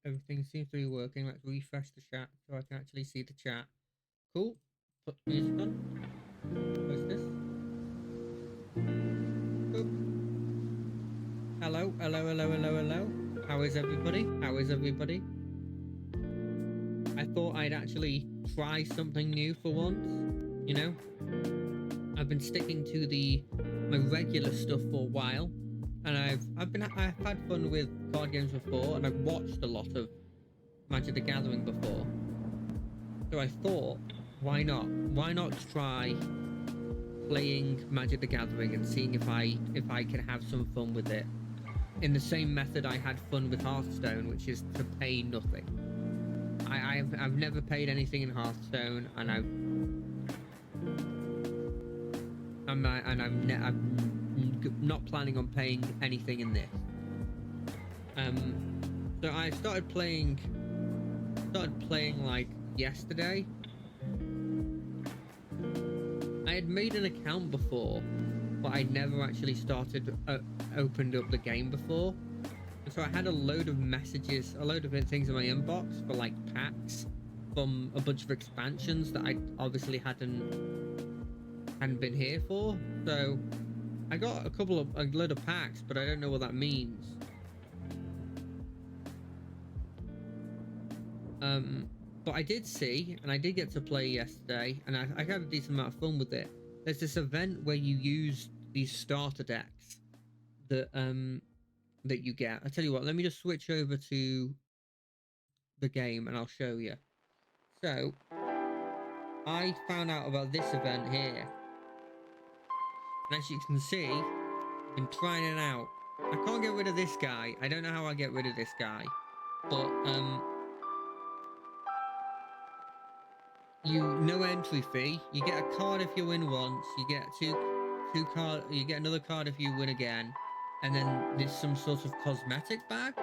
Everything seems to be working. Let's refresh the chat so I can actually see the chat. Cool. Put music on. What's this? Cool. Hello, hello, hello, hello, hello. How is everybody? How is everybody? I thought I'd actually try something new for once. You know, I've been sticking to my regular stuff for a while, and I've had fun with card games before, and I've watched a lot of Magic the Gathering before. So I thought, why not? Why not try playing Magic the Gathering and seeing if I can have some fun with it in the same method I had fun with Hearthstone, which is to pay nothing. I've never paid anything in Hearthstone, and I'm not planning on paying anything in this. So I started playing like yesterday. I had made an account before, but I'd never actually opened up the game before. And so I had a load of messages, a load of things in my inbox for like packs from a bunch of expansions that I obviously hadn't been here for. So I got a load of packs, but I don't know what that means. But I did see, and I did get to play yesterday, and I had a decent amount of fun with it. There's this event where you use these starter decks that you get. I tell you what, let me just switch over to the game and I'll show you. So I found out about this event here, and as you can see, I've been trying it out. I can't get rid of this guy. I don't know how I get rid of this guy, but no entry fee. You get a card if you win once. You get two card. You get another card if you win again, and then there's some sort of cosmetic bag.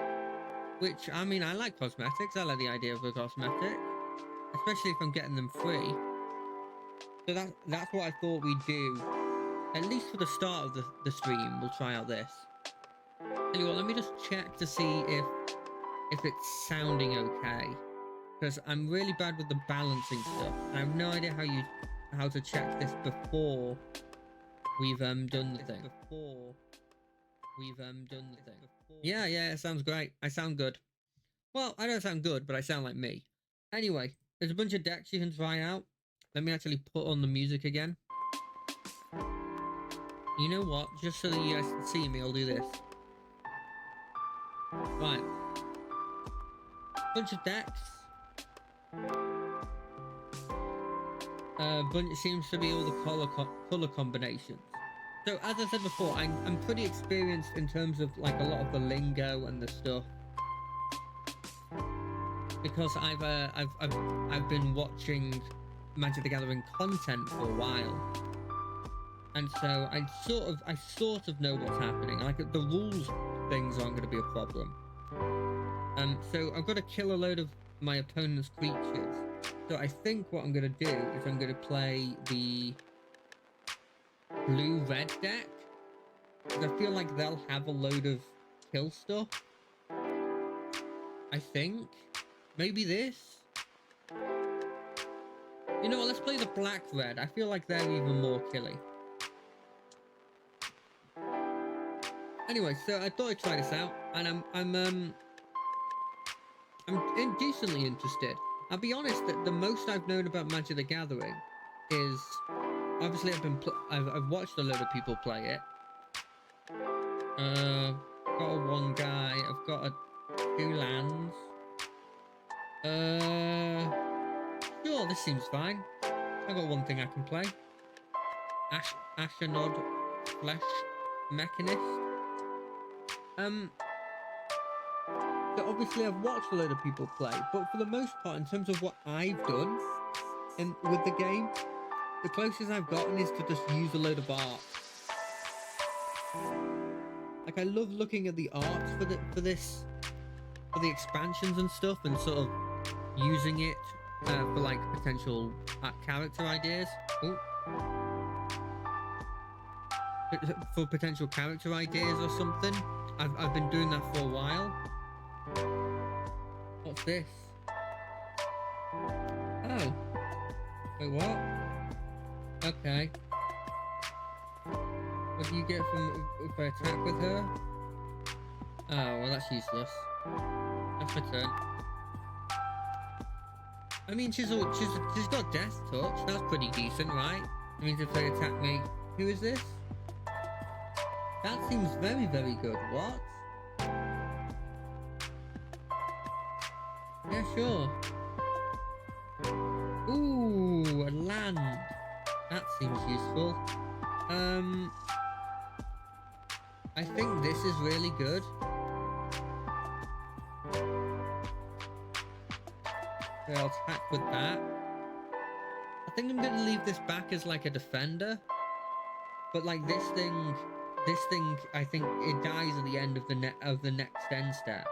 Which, I mean, I like cosmetics. I like the idea of a cosmetic, especially if I'm getting them free. So that's what I thought we'd do. At least for the start of the stream, we'll try out this. Anyway, let me just check to see if it's sounding okay, because I'm really bad with the balancing stuff. I have no idea how to check this before we've done the thing. Yeah, it sounds great. I sound good. Well, I don't sound good, but I sound like me. Anyway, there's a bunch of decks you can try out. Let me actually put on the music again. You know what? Just so that you guys can see me, I'll do this. Right. Bunch of decks. It seems to be all the color combinations. So as I said before, I'm pretty experienced in terms of like a lot of the lingo and the stuff, because I've been watching Magic the Gathering content for a while, and so I sort of know what's happening. Like the rules things aren't going to be a problem. So I've got to kill a load of my opponent's creatures. So I think what I'm going to do is I'm going to play the blue-red deck, because I feel like they'll have a load of kill stuff. I think. Maybe this? You know what, let's play the black-red. I feel like they're even more killy. Anyway, so I thought I'd try this out, and I'm decently interested. I'll be honest that the most I've known about Magic the Gathering is, obviously I've watched a load of people play it. Got a 1 guy. I've got a 2 lands. Sure, this seems fine. I've got 1 thing I can play. Ashenod Flesh Mechanist. So obviously I've watched a load of people play, but for the most part, in terms of what I've done with the game, the closest I've gotten is to just use a load of art. Like, I love looking at the art for the expansions and stuff, and sort of using it for like potential character ideas. Ooh. For potential character ideas or something. I've been doing that for a while. What's this? Oh. Wait, what? Okay. What do you get from if I attack with her? Oh, well that's useless. That's my turn. I mean, she's got death touch. That's pretty decent, right? It means if they attack me, who is this? That seems very, very good. What? Yeah, sure. Ooh, a land. That seems useful. I think this is really good. So I'll attack with that. I think I'm gonna leave this back as like a defender. But like this thing, I think it dies at the end of the next end step.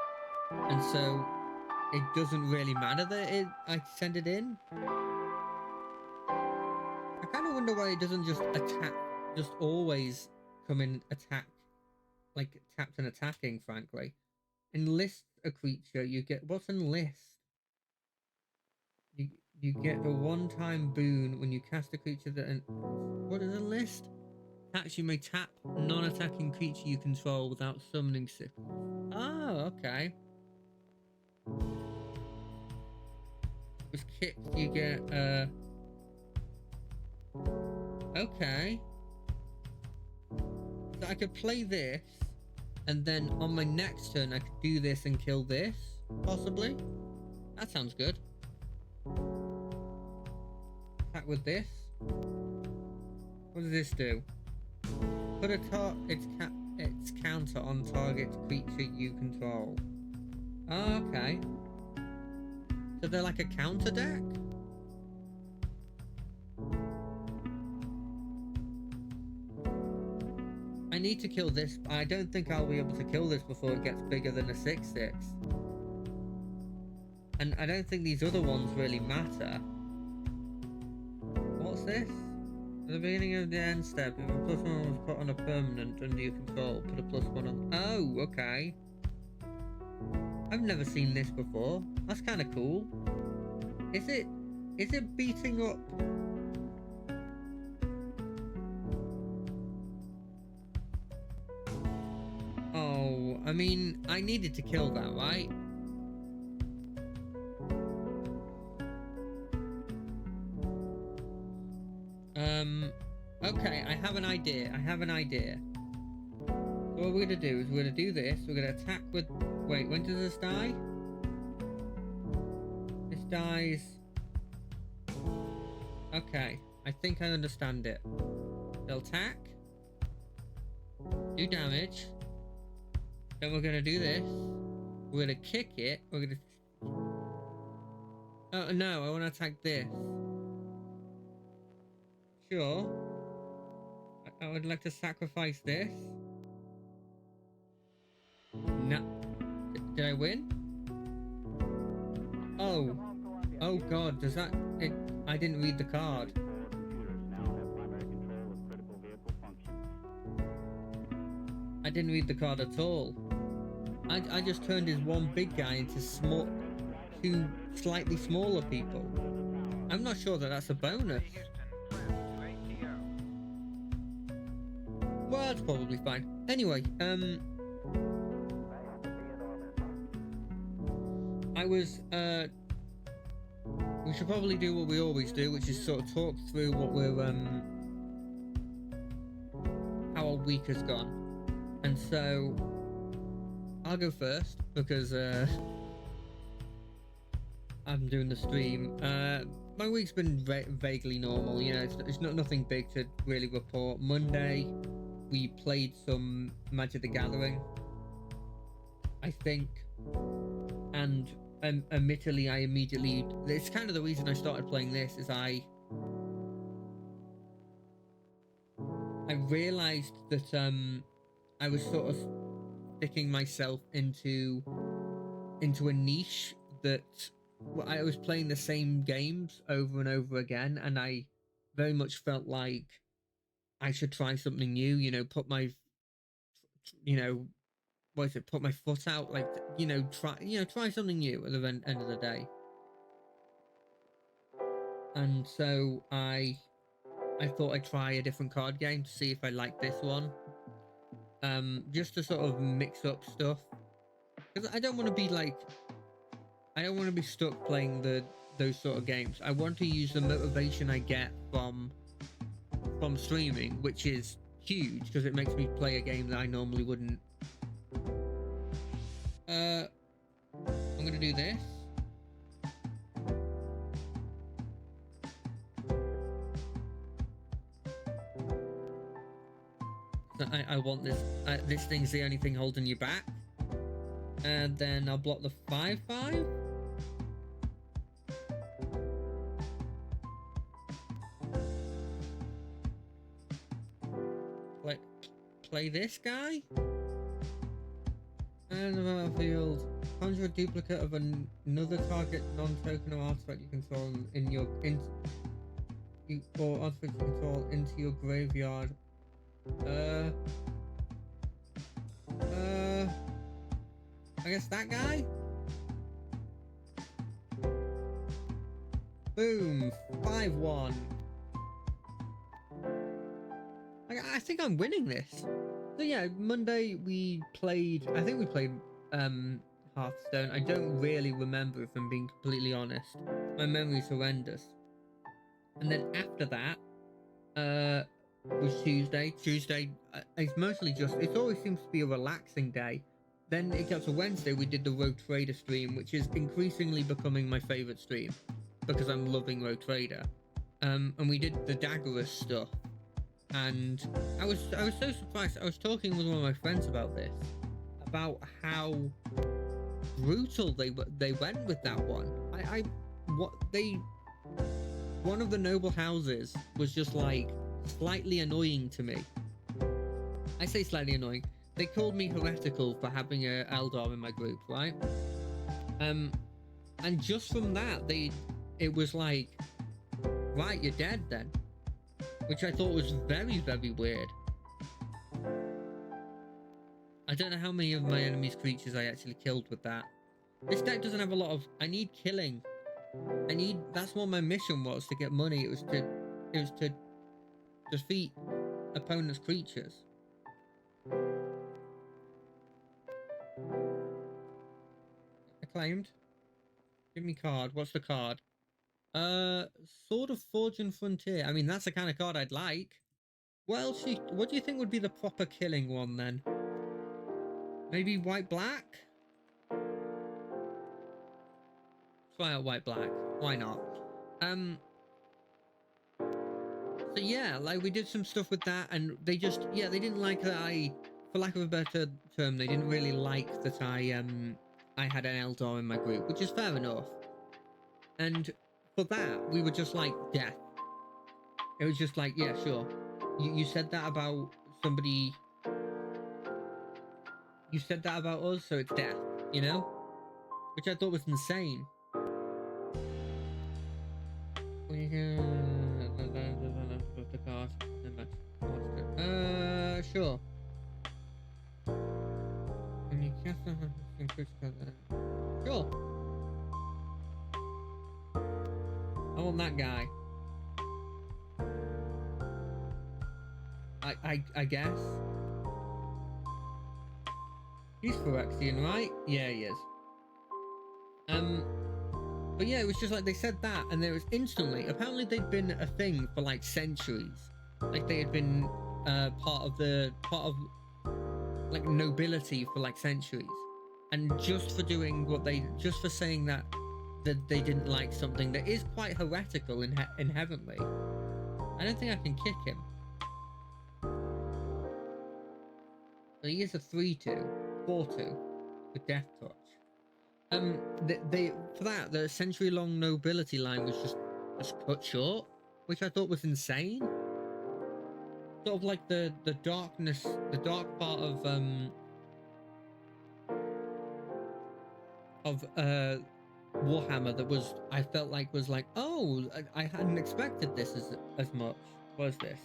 And so it doesn't really matter that I send it in. I kind of wonder why it doesn't just attack, just always come in attack, like tapped and attacking, frankly. Enlist a creature, you get, what's enlist? You get a one-time boon when you cast a creature that, what is enlist? Attacks, you may tap non-attacking creature you control without summoning sickle. Oh, okay. Was kicked, you get okay. So I could play this, and then on my next turn I could do this and kill this, possibly. That sounds good. Attack with this. What does this do? Put its counter on target creature you control. Oh, okay. So they're like a counter deck? I need to kill this. I don't think I'll be able to kill this before it gets bigger than a 6/6. And I don't think these other ones really matter. What's this? At the beginning of the end step, if a +1 was put on a permanent under your control, put a +1 on... Oh, okay. I've never seen this before. That's kind of cool. Is it beating up... Oh, I mean, I needed to kill that, right? Okay, I have an idea. So what we're gonna do is we're gonna do this. We're gonna attack with... Wait, when does this die? This dies... Okay, I think I understand it. They'll attack. Do damage. Then we're gonna do this. We're gonna kick it. We're gonna... Oh, no, I want to attack this. Sure. I would like to sacrifice this. No. Did I win? Oh. Oh god, does that... I didn't read the card. I didn't read the card at all. I just turned his one big guy into two slightly smaller people. I'm not sure that that's a bonus. Well, that's probably fine. Anyway, we should probably do what we always do, which is sort of talk through what we're, how our week has gone. And so, I'll go first, because, I'm doing the stream. My week's been vaguely normal, you know, it's not nothing big to really report. Monday, we played some Magic the Gathering, I think, and admittedly, it's kind of the reason I started playing this, is I realized that I was sort of sticking myself into a niche that I was playing the same games over and over again, and I very much felt like I should try something new, you know, put my, you know, what is it, put my foot out, like, try something new at the end of the day. And so I thought I'd try a different card game to see if I like this one. Just to sort of mix up stuff. Because I don't want to be like, I don't want to be stuck playing those sort of games. I want to use the motivation I get from streaming, which is huge because it makes me play a game that I normally wouldn't. I'm gonna do this. So I want this. This thing's the only thing holding you back. And then I'll block the 5/5. Play this guy. And the battlefield. Conjure a duplicate of another target non-token or artifact you control in your or artifact you control into your graveyard. I guess that guy? Boom! 5-1. I think I'm winning this. So yeah, Monday we played, I think we played Hearthstone. I don't really remember, if I'm being completely honest. My memory's horrendous. And then after that, was Tuesday. It's mostly just, it always seems to be a relaxing day. Then it got to Wednesday, we did the Rogue Trader stream, which is increasingly becoming my favourite stream because I'm loving Rogue Trader. And we did the Daggerous stuff. And I was so surprised. I was talking with one of my friends about this, about how brutal they went with that one. One of the noble houses was just like slightly annoying to me. I say slightly annoying. They called me heretical for having a Eldar in my group, right? And just from that, it was like, right, you're dead then. Which I thought was very, very weird. I don't know how many of my enemy's creatures I actually killed with that. This deck doesn't have a lot of... I need killing. That's what my mission was, to get money. It was to defeat opponent's creatures. Acclaimed. Give me card. What's the card? Sword of Fortune Frontier. I mean, that's the kind of card I'd like. Well, what do you think would be the proper killing one then? Maybe white-black? Try out white-black. Why not? So yeah, like we did some stuff with that, and they just, yeah, they didn't like that for lack of a better term, they didn't really like that I had an Eldar in my group, which is fair enough. And for that, we were just like, death. It was just like, yeah, sure. You said that about somebody. You said that about us, so it's death, you know? Which I thought was insane. The card. Sure. And you cast sure. I want that guy. I guess. He's Phyrexian, right? Yeah, he is. But yeah, it was just like they said that, and there was instantly. Apparently, they'd been a thing for like centuries. Like they had been part of like nobility for like centuries, and just for doing just for saying that they didn't like something that is quite heretical in Heavenly. I don't think I can kick him. But he is a 3/2, 4/2 with Death Touch. For that, the century-long nobility line was just cut short, which I thought was insane. Sort of like the darkness, the dark part of Warhammer that was, I felt like was like, oh, I hadn't expected this as much. What is this?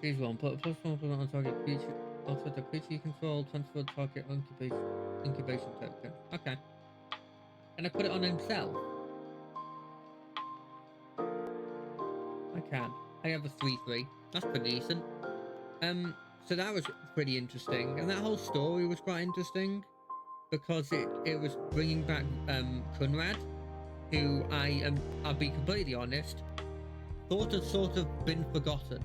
Choose one. Put +1 on target creature Also, the creature you control transfer target incubation token. Okay. Can I put it on himself? I can. I have a 3/3. That's pretty decent. So that was pretty interesting, and that whole story was quite interesting because it was bringing back Kunrad, who I'll be completely honest, thought had sort of been forgotten.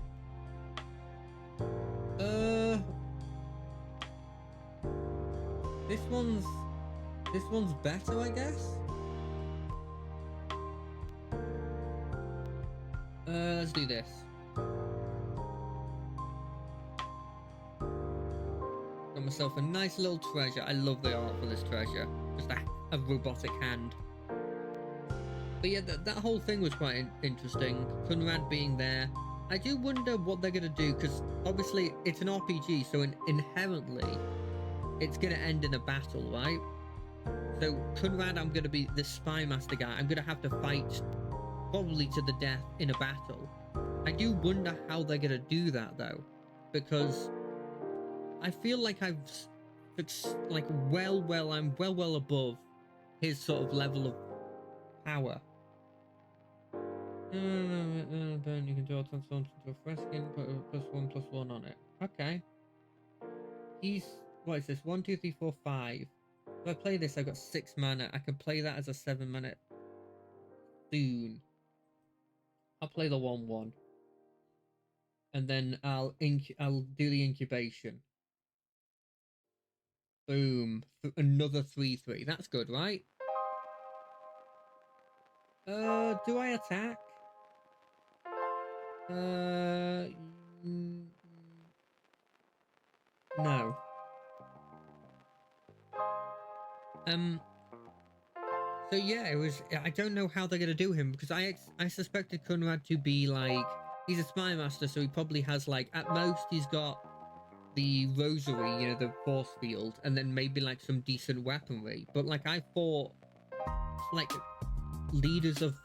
This one's better, I guess. Let's do this. Got myself a nice little treasure. I love the art for this treasure. Just a robotic hand. But yeah, that whole thing was quite interesting. Kunrad being there. I do wonder what they're going to do, because obviously it's an RPG, so inherently it's going to end in a battle, right? So Kunrad, I'm going to be the spy master guy. I'm going to have to fight probably to the death in a battle. I do wonder how they're going to do that, though, because I feel like I'm well above his sort of level of power. Burn, you can draw transforms into a freskin, put a +1/+1 on it. Okay. What is this? 1, 2, 3, 4, 5. If I play this, I've got 6 mana. I can play that as a 7 mana soon. I'll play the 1/1. And then I'll do the incubation. Boom. Another 3/3. That's good, right? Do I attack? No. So yeah, it was. I don't know how they're gonna do him, because I suspected Kunrad to be like, he's a spy master, so he probably has like, at most he's got the rosary, you know, the force field, and then maybe like some decent weaponry. But like, I thought like leaders of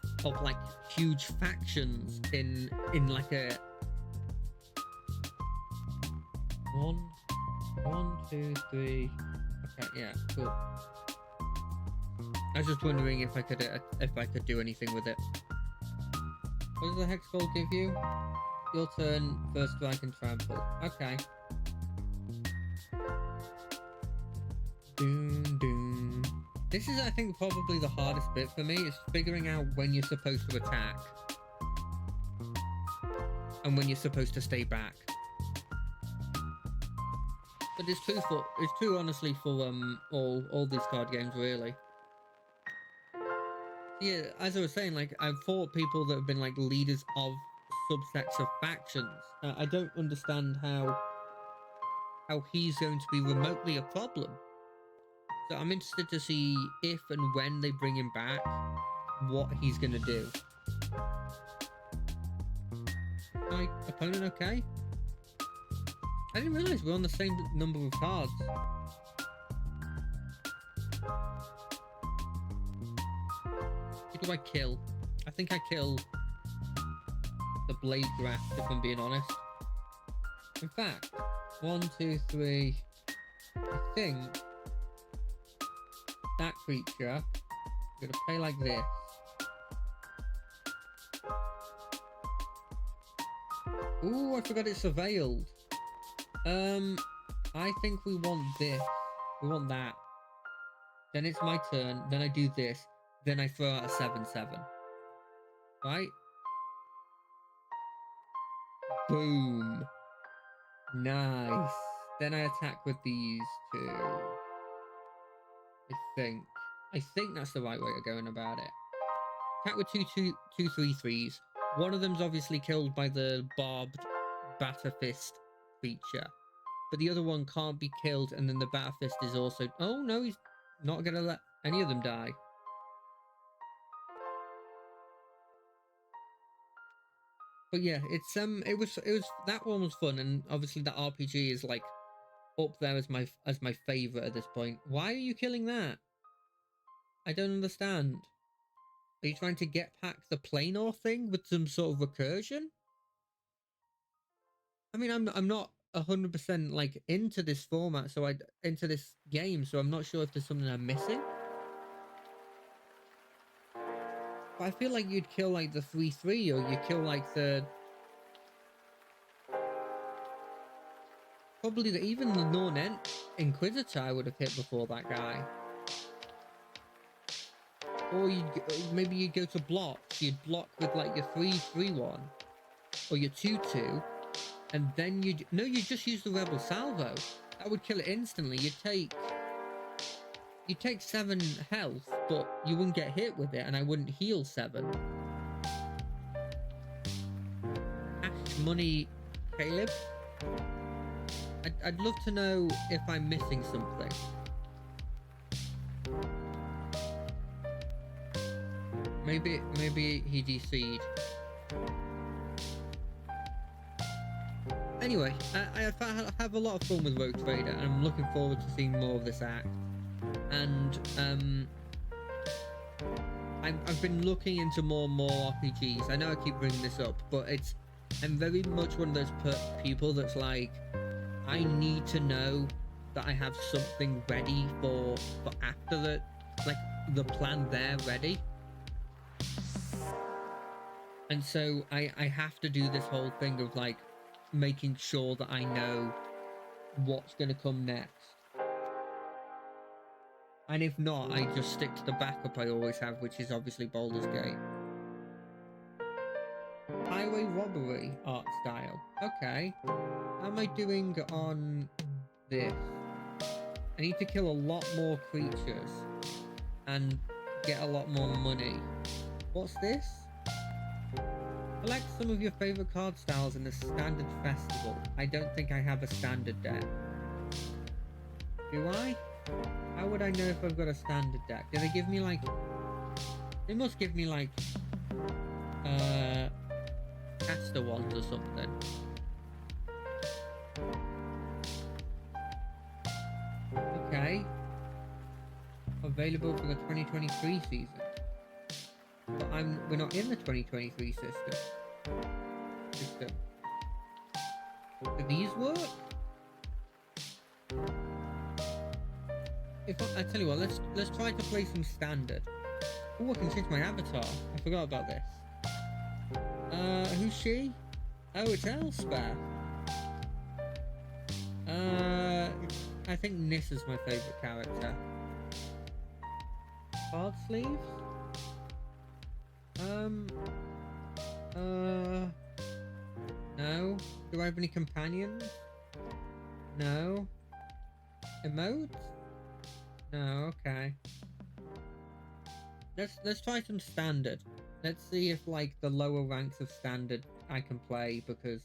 like huge factions in like a 1, 2, 3. Okay, yeah, cool. I was just wondering if I could do anything with it. What does the hex goal give you? Your turn, first strike and trample. Okay. Doom, doom. This is, I think, probably the hardest bit for me, is figuring out when you're supposed to attack and when you're supposed to stay back. But it's true honestly for all these card games, really. Yeah, as I was saying, like, I've fought people that have been like leaders of subsets of factions. I don't understand how he's going to be remotely a problem. So I'm interested to see if and when they bring him back, what he's going to do. My opponent okay? I didn't realize we're on the same number of cards. Who do I kill? I think I kill the Blade Graft, if I'm being honest. In fact, 1, 2, 3. I think that creature, I'm going to play like this. Ooh, I forgot it's surveilled. I think we want this. We want that. Then it's my turn. Then I do this. Then I throw out a 7/7. Right? Boom. Nice. Then I attack with these two. I think that's the right way of going about it. Attack with two 3/3s. One of them's obviously killed by the barbed batter fist creature, but the other one can't be killed, and then the batter fist is also. Oh no, he's not gonna let any of them die. But yeah, it was that one was fun, and obviously the RPG is like up there as my favorite at this point. Why are you killing that? I don't understand. Are you trying to get back the planar thing with some sort of recursion? I mean, I'm not 100% like into this format, so into this game, so I'm not sure if there's something I'm missing. But I feel like you'd kill like the 3/3, or you kill like the probably even the Inquisitor I would have hit before that guy. Or maybe you'd go to blocks. You'd block with like your 3/3/1 or your 2/2, and then you'd just use the Rebel Salvo. That would kill it instantly. You'd take 7 health, but you wouldn't get hit with it, and I wouldn't heal 7. Cash money, Caleb. I'd love to know if I'm missing something. Maybe he DC'd. Anyway, I have a lot of fun with Rogue Trader, and I'm looking forward to seeing more of this act. And I've been looking into more and more RPGs. I know I keep bringing this up, but I'm very much one of those people that's like, I need to know that I have something ready for after the plan there ready. And so I have to do this whole thing of like making sure that I know what's going to come next. And if not, I just stick to the backup I always have, which is obviously Baldur's Gate. Highway robbery art style. Okay. How am I doing on this? I need to kill a lot more creatures and get a lot more money. What's this? Select some of your favorite card styles in the standard festival. I don't think I have a standard deck. Do I? How would I know if I've got a standard deck? Do they give me like... They must give me like... caster ones or something. Okay. Available for the 2023 season. But we're not in the 2023 system. Do these work? I tell you what, let's try to play some standard. Oh, I can change my avatar. I forgot about this. Who's she? Oh, it's Elspeth. I think Nis is my favourite character. Card sleeves? No. Do I have any companions? No. Emotes? No, okay. Let's try some standard. Let's see if like the lower ranks of standard I can play, because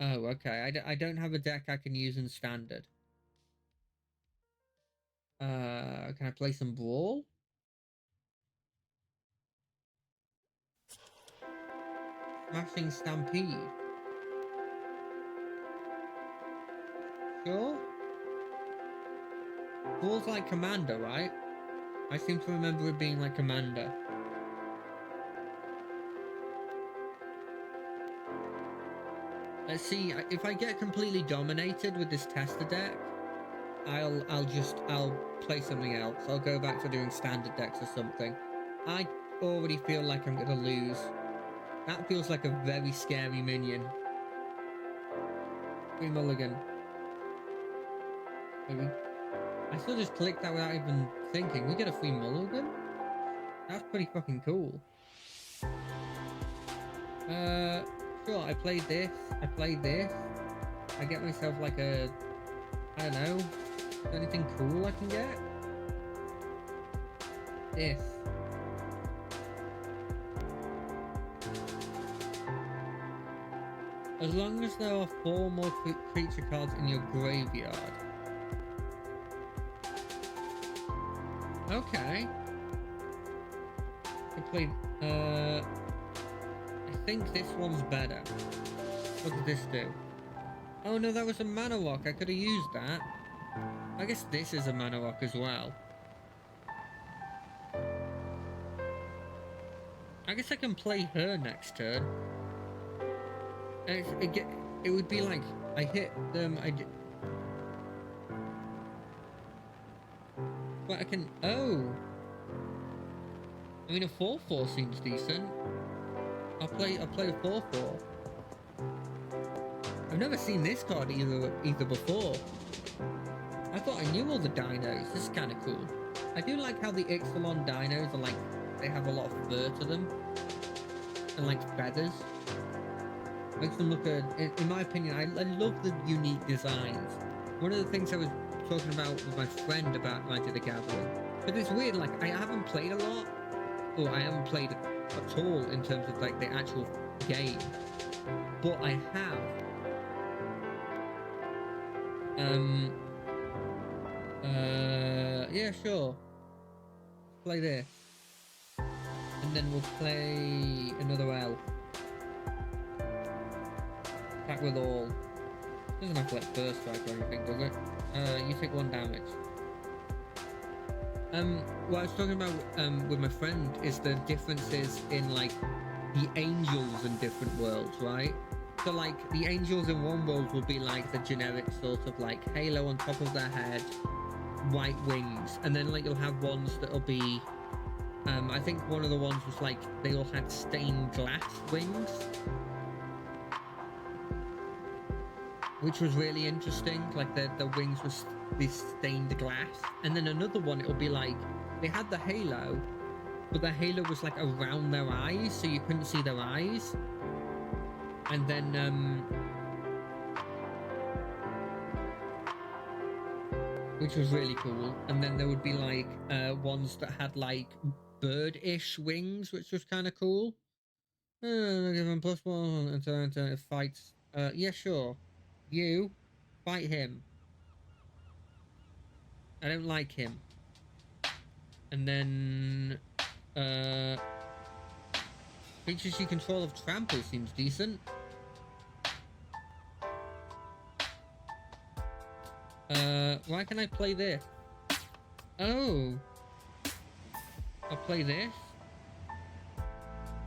oh, okay. I don't have a deck I can use in standard. Can I play some Brawl? Smashing Stampede. Sure. Brawl's like Commander, right? I seem to remember it being like Commander. Let's see, if I get completely dominated with this tester deck, I'll play something else. I'll go back to doing standard decks or something. I already feel like I'm gonna lose. That feels like a very scary minion. Free mulligan. Maybe. I still just clicked that without even thinking. We get a free mulligan? That's pretty fucking cool. Sure, I played this. I get myself like a... I don't know. Is there anything cool I can get? This. As long as there are 4 more creature cards in your graveyard. Okay. I played, I think this one's better. What does this do? Oh no, that was a mana rock. I could have used that. I guess this is a mana rock as well. I guess I can play her next turn. And it would be like I hit them. But I can. Oh, I mean a 4/4 seems decent. I'll play a 4/4. I've never seen this card either before. I thought I knew all the dinos. This is kind of cool. I do like how the Ixalan dinos are like, they have a lot of fur to them. And like feathers. Makes them look good. In my opinion, I love the unique designs. One of the things I was talking about with my friend about Magic the Gathering. But it's weird, like I haven't played a lot. Or I haven't played at all in terms of like the actual game. But I have. Yeah, sure. Play this. And then we'll play another elf. Attack with all. Doesn't have to like first strike or anything, does it? You take 1 damage. What I was talking about with my friend is the differences in like the angels in different worlds, right? So like the angels in one world will be like the generic sort of like halo on top of their head, white wings, and then like you'll have ones that'll be I think one of the ones was like they all had stained glass wings, which was really interesting. Like the wings was this stained glass, and then another one it'll be like they had the halo, but the halo was like around their eyes, so you couldn't see their eyes. And then which was really cool. And then there would be like ones that had like bird-ish wings, which was kind of cool. Give him +1 until it fights. Yeah, sure. You fight him. I don't like him. And then creatures you control of trample seems decent. Why can I play this? Oh, I'll play this,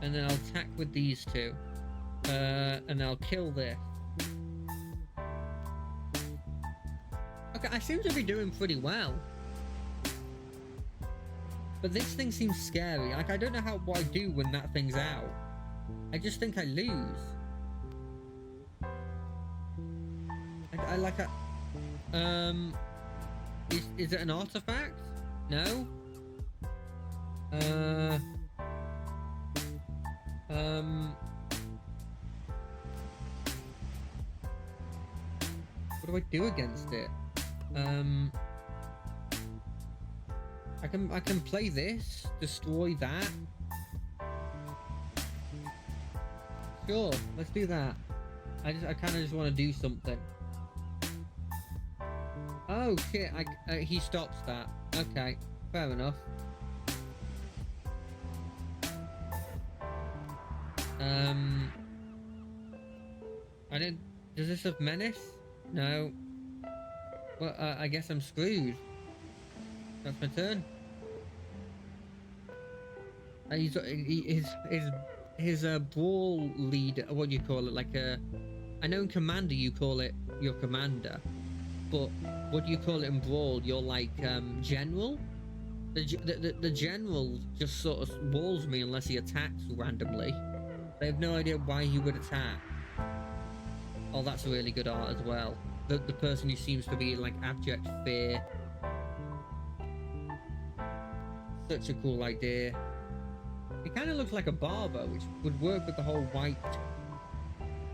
and then I'll attack with these two, and I'll kill this. Okay, I seem to be doing pretty well. But this thing seems scary. Like, I don't know what I do when that thing's out. I just think I lose. Is it an artifact? No? What do I do against it? I can play this, destroy that. Sure, let's do that. I kind of just want to do something. Oh shit! He stops that. Okay, fair enough. I didn't. Does this have menace? No. Well, I guess I'm screwed. That's my turn. His brawl leader. What do you call it? Like a. I know in Commander you call it your commander, but what do you call it in Brawl? You're like general. The general just sort of walls me unless he attacks randomly. I have no idea why he would attack. Oh, that's really good art as well. The person who seems to be in like abject fear. Such a cool idea. It kind of looks like a barber, which would work with the whole white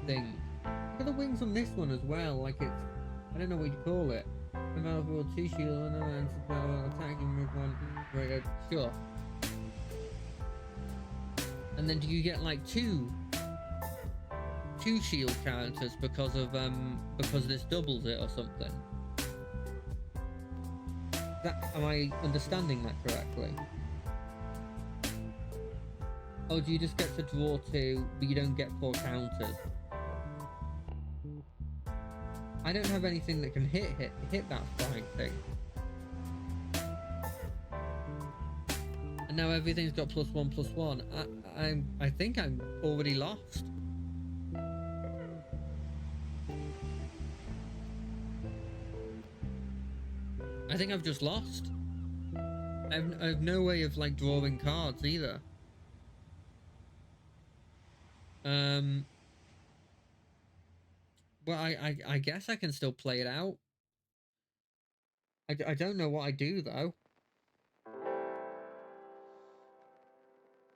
thing. Look at the wings on this one as well. Like it's, I don't know what you call it. Available 2 shield and attacking move 1. Very good. Sure. And then do you get like two shield characters because this doubles it or something? Am I understanding that correctly? Oh, do you just get to draw 2, but you don't get 4 counters? I don't have anything that can hit that flying thing. And now everything's got +1/+1. I think I'm already lost. I think I've just lost. I have no way of like drawing cards either. Well, I guess I can still play it out. I don't know what I do though.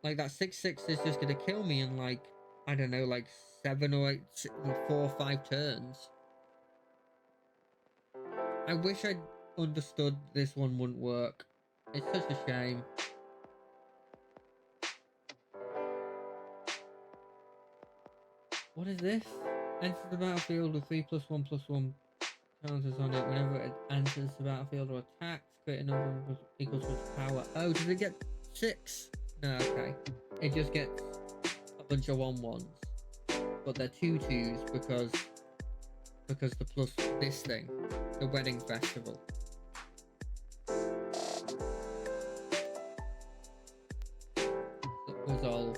Like that 6/6 is just gonna kill me in like, I don't know, like 7 or 8, 4 or 5 turns. I wish I'd understood this one wouldn't work. It's such a shame. What is this? Enters the battlefield with 3+1/+1 counters on it. Whenever it enters the battlefield or attacks, create a number equals to its power. Oh, does it get 6? No, okay. It just gets a bunch of 1/1s. But they're 2/2s because the plus this thing. The wedding festival. Resolve.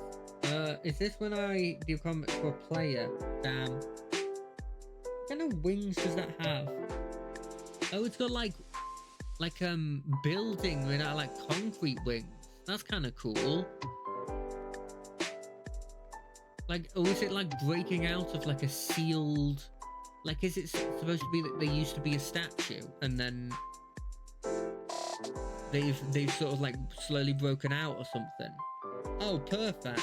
Is this when I do combat for a player? Damn. What kind of wings does that have? Oh, it's got like building without like concrete wings. That's kind of cool. Like, or is it like breaking out of like a sealed? Like, is it supposed to be that they used to be a statue and then they've sort of like slowly broken out or something? Oh, perfect.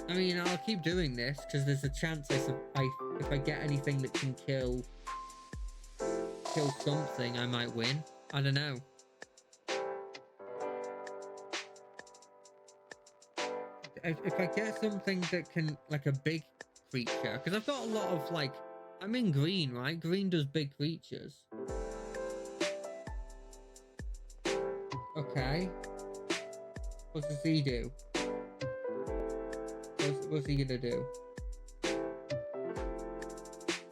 I mean, I'll keep doing this because there's a chance if I get anything that can kill something, I might win. I don't know. If I get something that can, like a big creature, because I've got a lot of like, I'm in green, right? Green does big creatures. Okay. What does he do? What's he gonna do?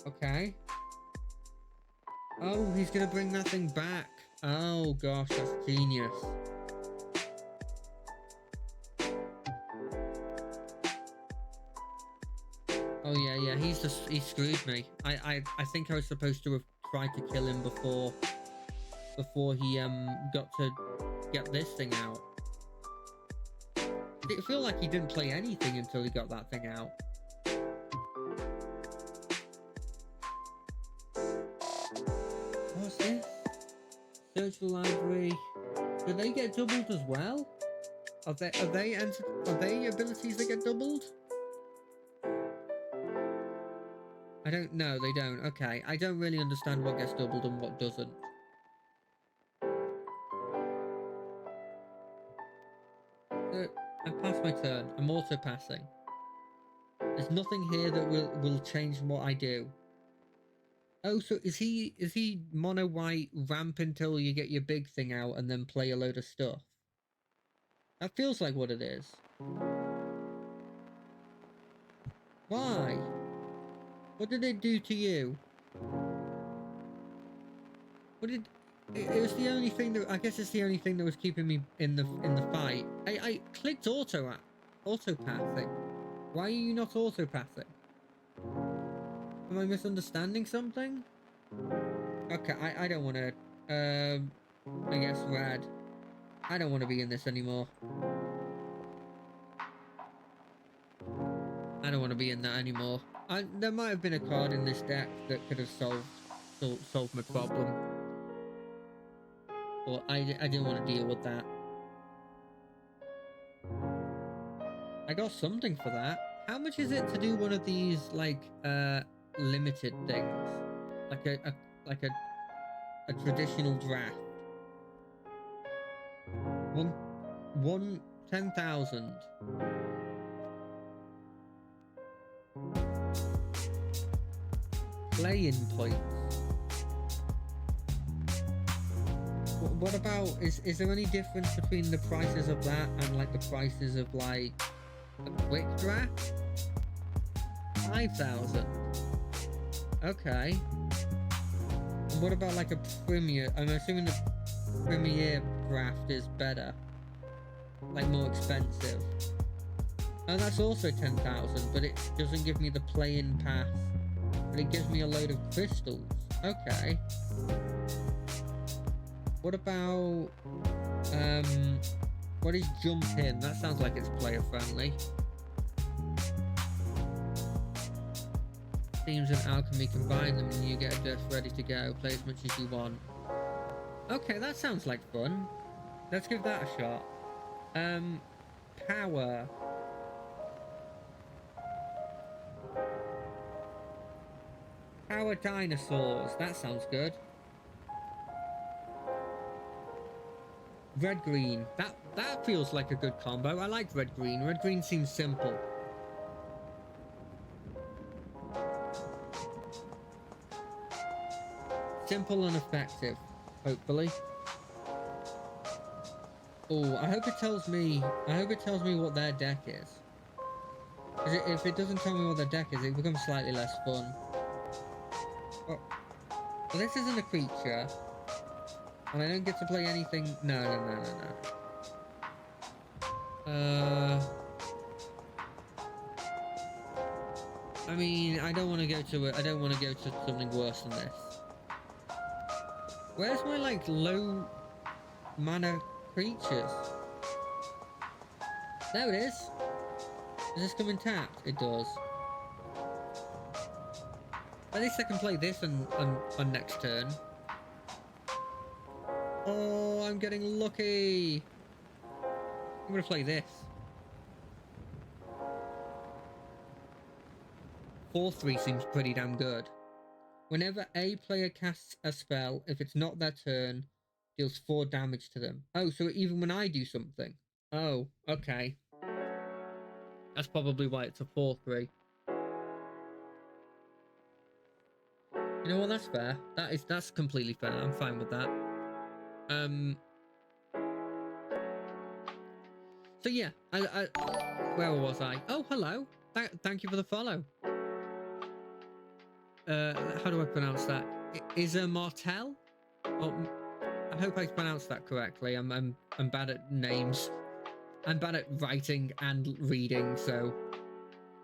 Okay. Oh, he's gonna bring that thing back. Oh gosh, that's genius. Oh yeah, he screwed me. I think I was supposed to have tried to kill him before he got to get this thing out. It feel like he didn't play anything until he got that thing out. What's this? Search the library. Do they get doubled as well? Are they abilities that get doubled? I don't know, they don't. Okay, I don't really understand what gets doubled and what doesn't. So, I passed my turn. I'm also passing. There's nothing here that will change what I do. Oh, so is he mono white, ramp until you get your big thing out and then play a load of stuff? That feels like what it is. Why? What did it do to you? It was the only thing that, I guess it's the only thing that was keeping me in the fight. I clicked auto passing. Why are you not auto passing? Am I misunderstanding something? Okay, I don't want to. I guess red. I don't want to be in this anymore. I don't want to be in that anymore. There might have been a card in this deck that could have solved my problem. But I didn't want to deal with that. I got something for that. How much is it to do one of these like limited things? Like a traditional draft. 10,000. Play-in points. What about, is there any difference between the prices of that and like the prices of like a quick draft? 5,000. Okay. And what about like a premier? I'm assuming the premier draft is better, like more expensive. Oh, that's also 10,000, but it doesn't give me the play-in pass, but it gives me a load of crystals. Okay. What about what is jump in? That sounds like it's player friendly. Themes and alchemy, combine them and you get a death ready to go. Play as much as you want. Okay, that sounds like fun. Let's give that a shot. Power. Power dinosaurs. That sounds good. Red green. That feels like a good combo. I like red green. Red green seems simple. Simple and effective, hopefully. Oh, I hope it tells me what their deck is. If it doesn't tell me what their deck is, it becomes slightly less fun. Oh, well, this isn't a creature. And I don't get to play anything. No. I mean, I don't want to go to something worse than this. Where's my, like, low mana creatures? There it is. Does this come in tapped? It does. At least I can play this on next turn. Oh, I'm getting lucky. I'm gonna play this. 4/3 seems pretty damn good. Whenever a player casts a spell, if it's not their turn, deals 4 damage to them. Oh, so even when I do something. Oh, okay. That's probably why it's a 4/3. You know what? That's fair. That's completely fair. I'm fine with that. So yeah, where was I? Oh, hello. Thank you for the follow. How do I pronounce that? Is a Martel? Oh, I hope I pronounced that correctly. I'm bad at names. I'm bad at writing and reading, so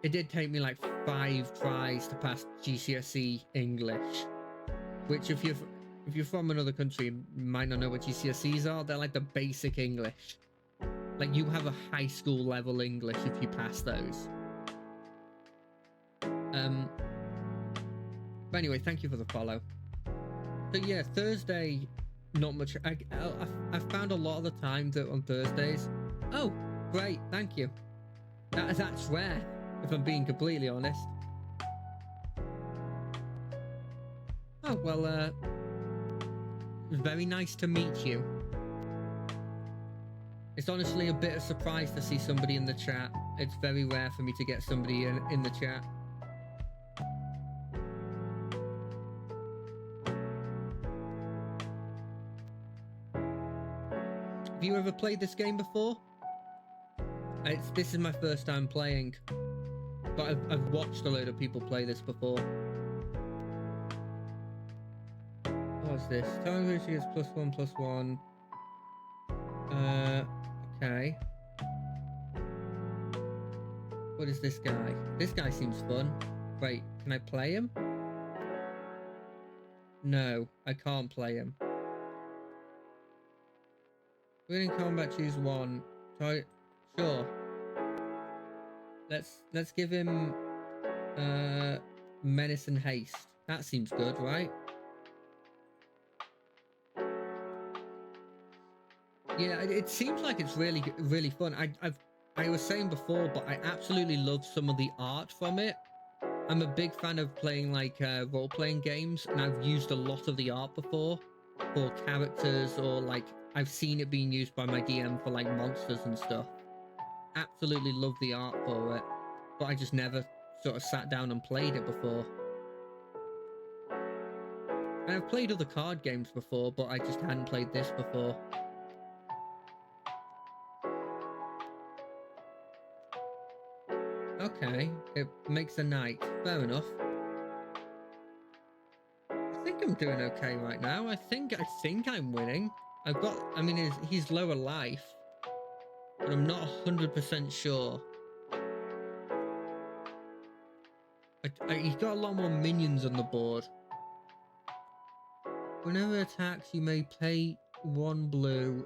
it did take me like 5 tries to pass GCSE English. Which, if you're from another country, you might not know what GCSEs are. They're like the basic English. Like, you have a high school level English if you pass those. But anyway, thank you for the follow. So yeah, Thursday, not much. I found a lot of the time that on Thursdays. Oh, great, thank you. That's rare, if I'm being completely honest. Oh, well, it was very nice to meet you. It's honestly a bit of a surprise to see somebody in the chat. It's very rare for me to get somebody in the chat. Have you ever played this game before? This is my first time playing, but I've watched a load of people play this before. What's this? Time gets +1/+1. Okay. What is this guy? This guy seems fun. Wait, can I play him? No, I can't play him. We're in combat, choose one. Sure. Let's give him menace and haste. That seems good, right? Yeah, it seems like it's really fun. I was saying before, but I absolutely love some of the art from it. I'm a big fan of playing like role-playing games, and I've used a lot of the art before for characters, or like I've seen it being used by my DM for like monsters and stuff. Absolutely love the art for it, but I just never sort of sat down and played it before. And I've played other card games before, but I just hadn't played this before. Okay, it makes a knight. Fair enough. I think I'm doing okay right now. I think I'm winning. I mean, he's lower life, but I'm not 100% sure. He's got a lot more minions on the board. Whenever attacks, you may pay 1 blue.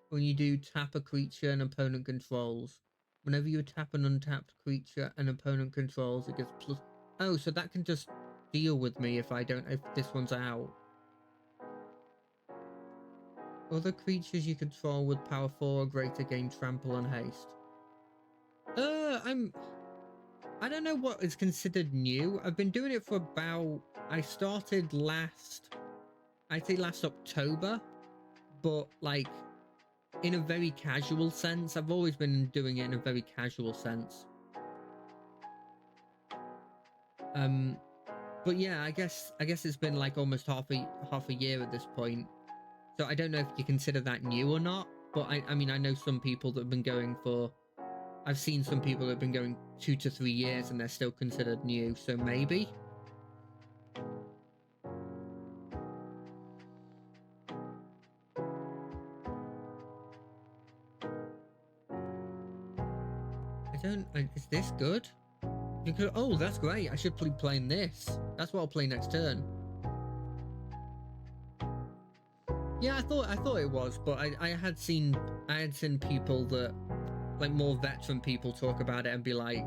When you do, tap a creature an opponent controls. Whenever you tap an untapped creature an opponent controls, it gets plus. Oh, so that can just deal with me if this one's out. Other creatures you control with power 4 or greater gain trample and haste. I don't know what is considered new. I've been doing it for about... I started I'd say last October, but like in a very casual sense. I've always been doing it in a very casual sense. But yeah, I guess it's been like almost half a year at this point. So I don't know if you consider that new or not, but I mean, I know some people that have been going for... I've seen some people that have been going 2 to 3 years and they're still considered new, so maybe. Is this good? Because, oh, that's great. I should be playing this. That's what I'll play next turn. Yeah, I thought it was, but I had seen people that, like, more veteran people talk about it and be like,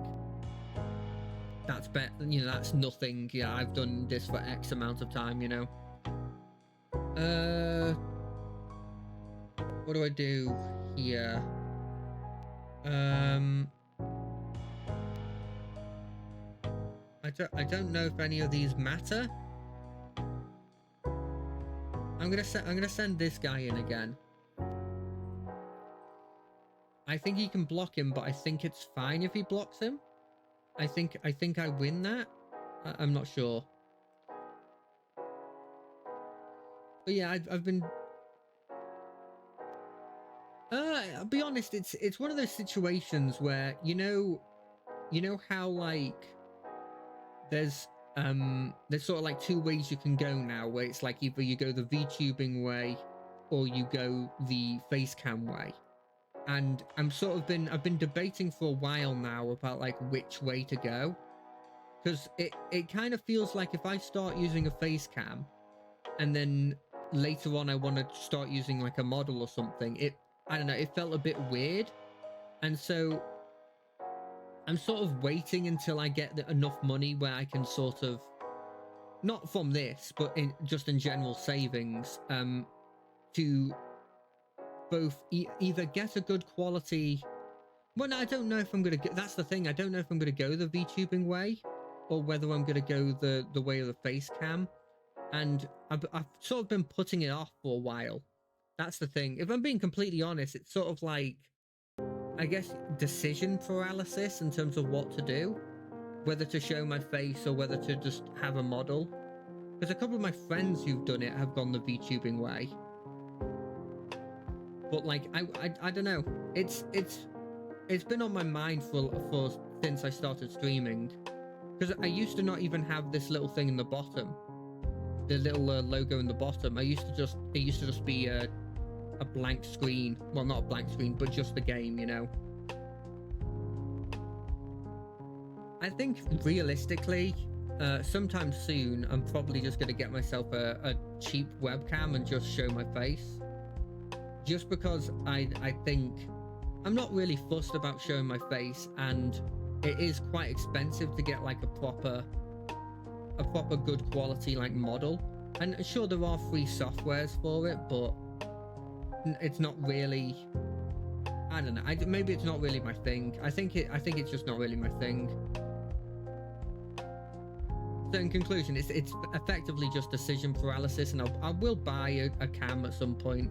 that's better, you know, that's nothing. Yeah, I've done this for X amount of time, you know. What do I do here? I don't know if any of these matter. I'm gonna send this guy in again. I think he can block him, but I think it's fine if he blocks him. I think I win that. I'm not sure. But yeah, I've been... I'll be honest, it's one of those situations where, you know how, like, there's sort of like 2 ways you can go now, where it's like either you go the VTubing way or you go the face cam way. And I've been debating for a while now about like which way to go, because it kind of feels like if I start using a face cam and then later on I want to start using like a model or something, I don't know, it felt a bit weird. And so I'm sort of waiting until I get enough money where I can sort of, not from this, but just in general savings, to both either get a good quality... Well, no, I don't know if I'm going to... That's the thing. I don't know if I'm going to go the VTubing way or whether I'm going to go the way of the face cam. And I've sort of been putting it off for a while. That's the thing. If I'm being completely honest, it's sort of like, I guess, decision paralysis in terms of what to do. Whether to show my face or whether to just have a model. Because a couple of my friends who've done it have gone the VTubing way. But like, I don't know. It's been on my mind for since I started streaming. Because I used to not even have this little thing in the bottom. The little logo in the bottom. It used to just be a blank screen. Well, not a blank screen, but just the game, you know. I think realistically, sometime soon, I'm probably just going to get myself a cheap webcam and just show my face. Just because I think I'm not really fussed about showing my face, and it is quite expensive to get like a proper good quality like model. And sure, there are free softwares for it, but it's not really... I don't know. Maybe it's not really my thing. I think it's just not really my thing. So in conclusion, it's effectively just decision paralysis, and I will buy a cam at some point.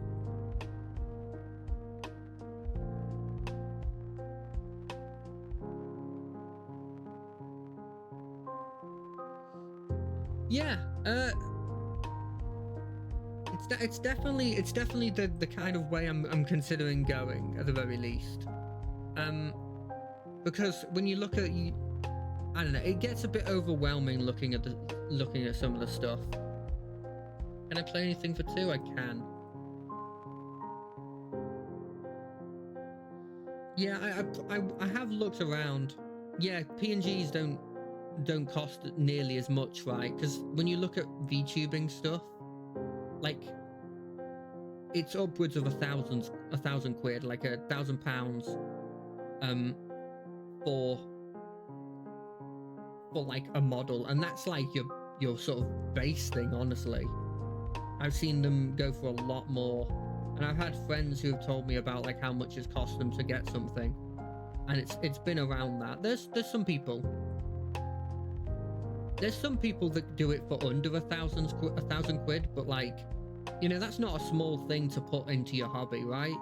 Yeah, it's definitely the kind of way I'm considering going, at the very least. Because when you look at I don't know, it gets a bit overwhelming looking at some of the stuff. Can I play anything for 2? I can. Yeah, I have looked around. Yeah, PNGs don't cost nearly as much, right? Because when you look at VTubing stuff, like it's upwards of a thousand quid, like £1,000, for like a model, and that's like your sort of base thing. Honestly, I've seen them go for a lot more, and I've had friends who have told me about like how much it's cost them to get something, and it's been around that. There's some people that do it for under a thousand quid, but like, you know, that's not a small thing to put into your hobby, right?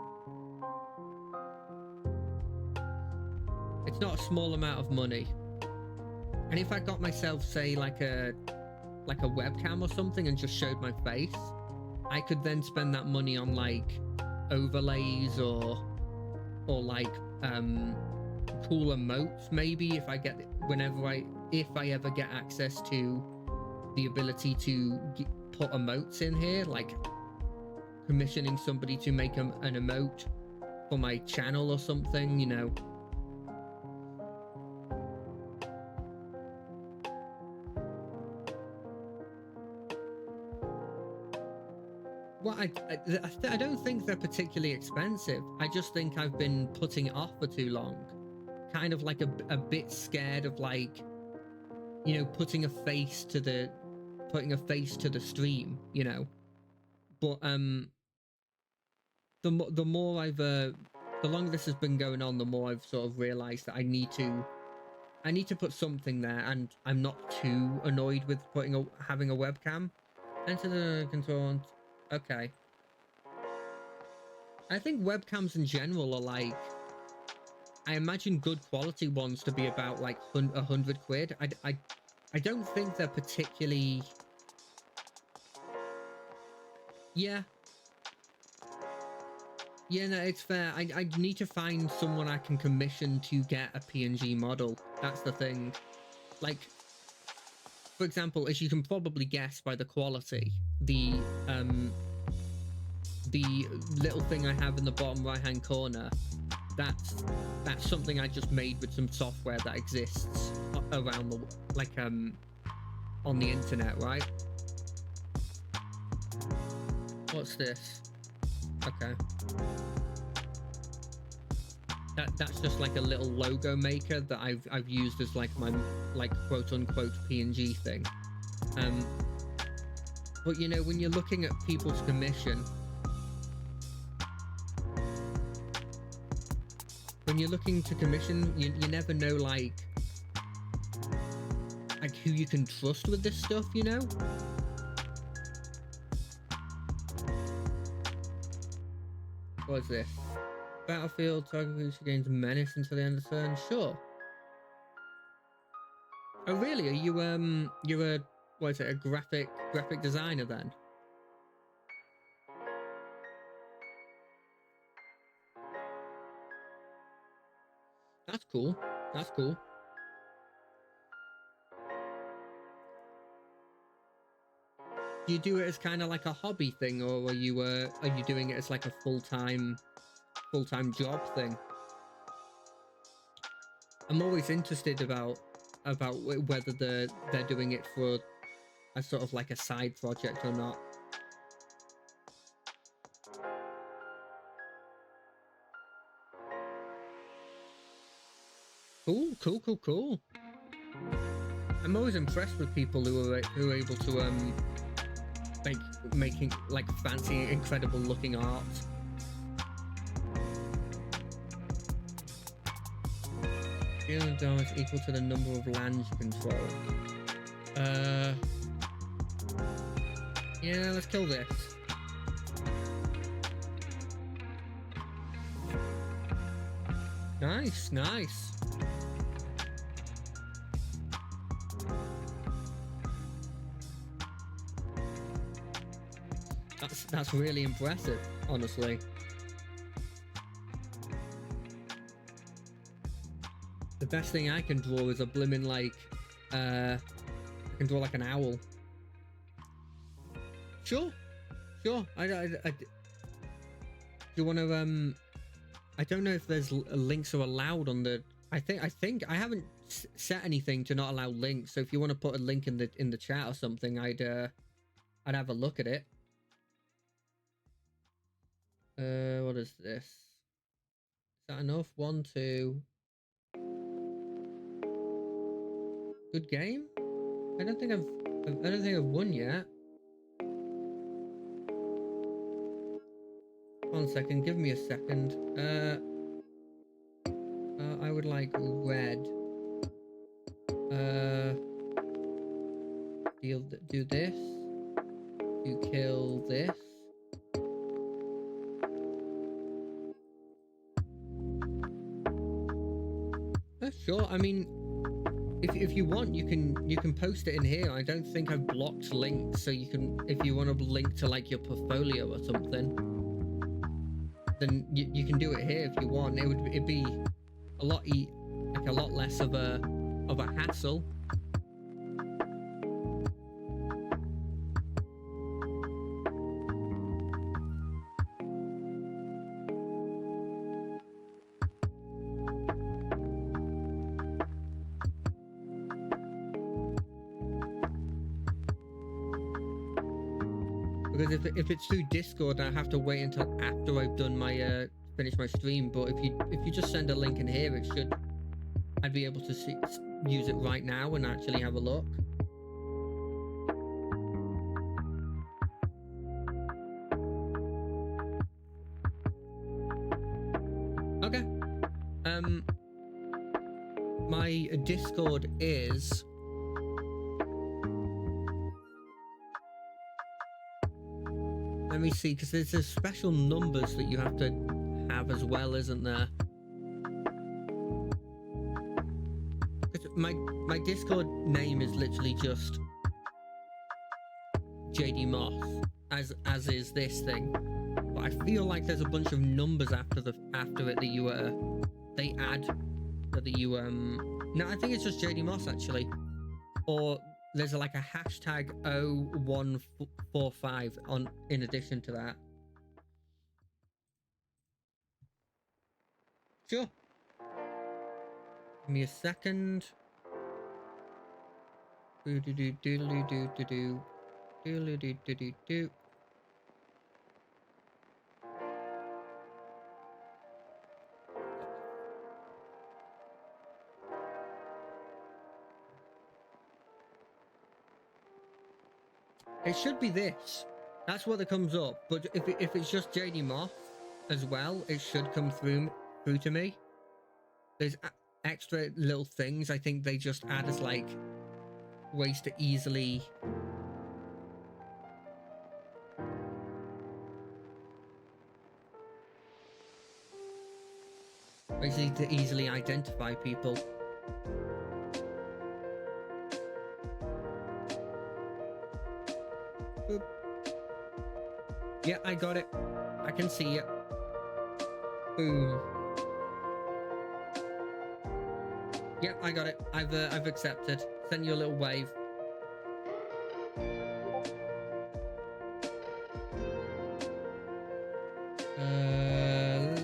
It's not a small amount of money. And if I got myself, say, like a webcam or something and just showed my face, I could then spend that money on like overlays or like cool emotes, maybe, if I ever get access to the ability to put emotes in here, like commissioning somebody to make an emote for my channel or something, you know. Well, I don't think they're particularly expensive. I just think I've been putting it off for too long. Kind of like a bit scared of, like, you know, putting a face to the stream, you know. But the longer this has been going on, the more I've sort of realized that I need to put something there, and I'm not too annoyed with having a webcam. Enter the control. Okay. I think webcams in general are like, I imagine good quality ones to be about like 100 quid. I don't think they're particularly. Yeah, no, it's fair. I need to find someone I can commission to get a PNG model. That's the thing. Like, for example, as you can probably guess by the quality, the little thing I have in the bottom right hand corner, that's something I just made with some software that exists around the, like, on the internet, right? What's this? Okay. That's just like a little logo maker that I've used as like my, like, quote unquote PNG thing. But you know, when you're looking at people's commission, when you're looking to commission, you never know like who you can trust with this stuff, you know? What is this? Battlefield target boost gains menace until the end of the turn. Sure. Oh really? Are you you're a, what is it, a graphic designer then? That's cool. That's cool. Do you do it as kind of like a hobby thing, or are you doing it as like a full-time job thing? I'm always interested about whether they're doing it for a sort of like a side project or not. Cool. I'm always impressed with people who are able to making like fancy, incredible looking art. Dealing damage equal to the number of lands you control. Yeah, let's kill this. Nice. That's really impressive, honestly. The best thing I can draw is a blimmin' like, I can draw like an owl. Sure. Do you want to, I don't know if there's links are allowed on the, I think I haven't set anything to not allow links. So if you want to put a link in the chat or something, I'd have a look at it. What is this? Is that enough? 1, 2. Good game? I don't think I've won yet. 1 second, give me a second. I would like red. Do this. You kill this. Sure. I mean, if you want, you can post it in here. I don't think I've blocked links, so you can, if you want to link to like your portfolio or something, then you can do it here if you want. It'd be a lot like a lot less of a hassle. Because if it's through Discord, I have to wait until after I've done my finish my stream. But if you just send a link in here, I'd be able to use it right now and actually have a look. Okay. My Discord is let me see, because there's special numbers that you have to have as well, isn't there? My Discord name is literally just JD Moss, as is this thing. But I feel like there's a bunch of numbers after it that you they add that you no, I think it's just JD Moss actually. Or there's like a hashtag 0145 on in addition to that. Sure. Give me a second. Do do do do do do do do do do do do do. It should be this. That's what that comes up. But if it's just JD Moss as well, it should come through to me. There's extra little things I think they just add as like ways to easily identify people. Boop. Yeah, I got it. I can see it. Boom. Yeah, I got it. I've accepted. Send you a little wave.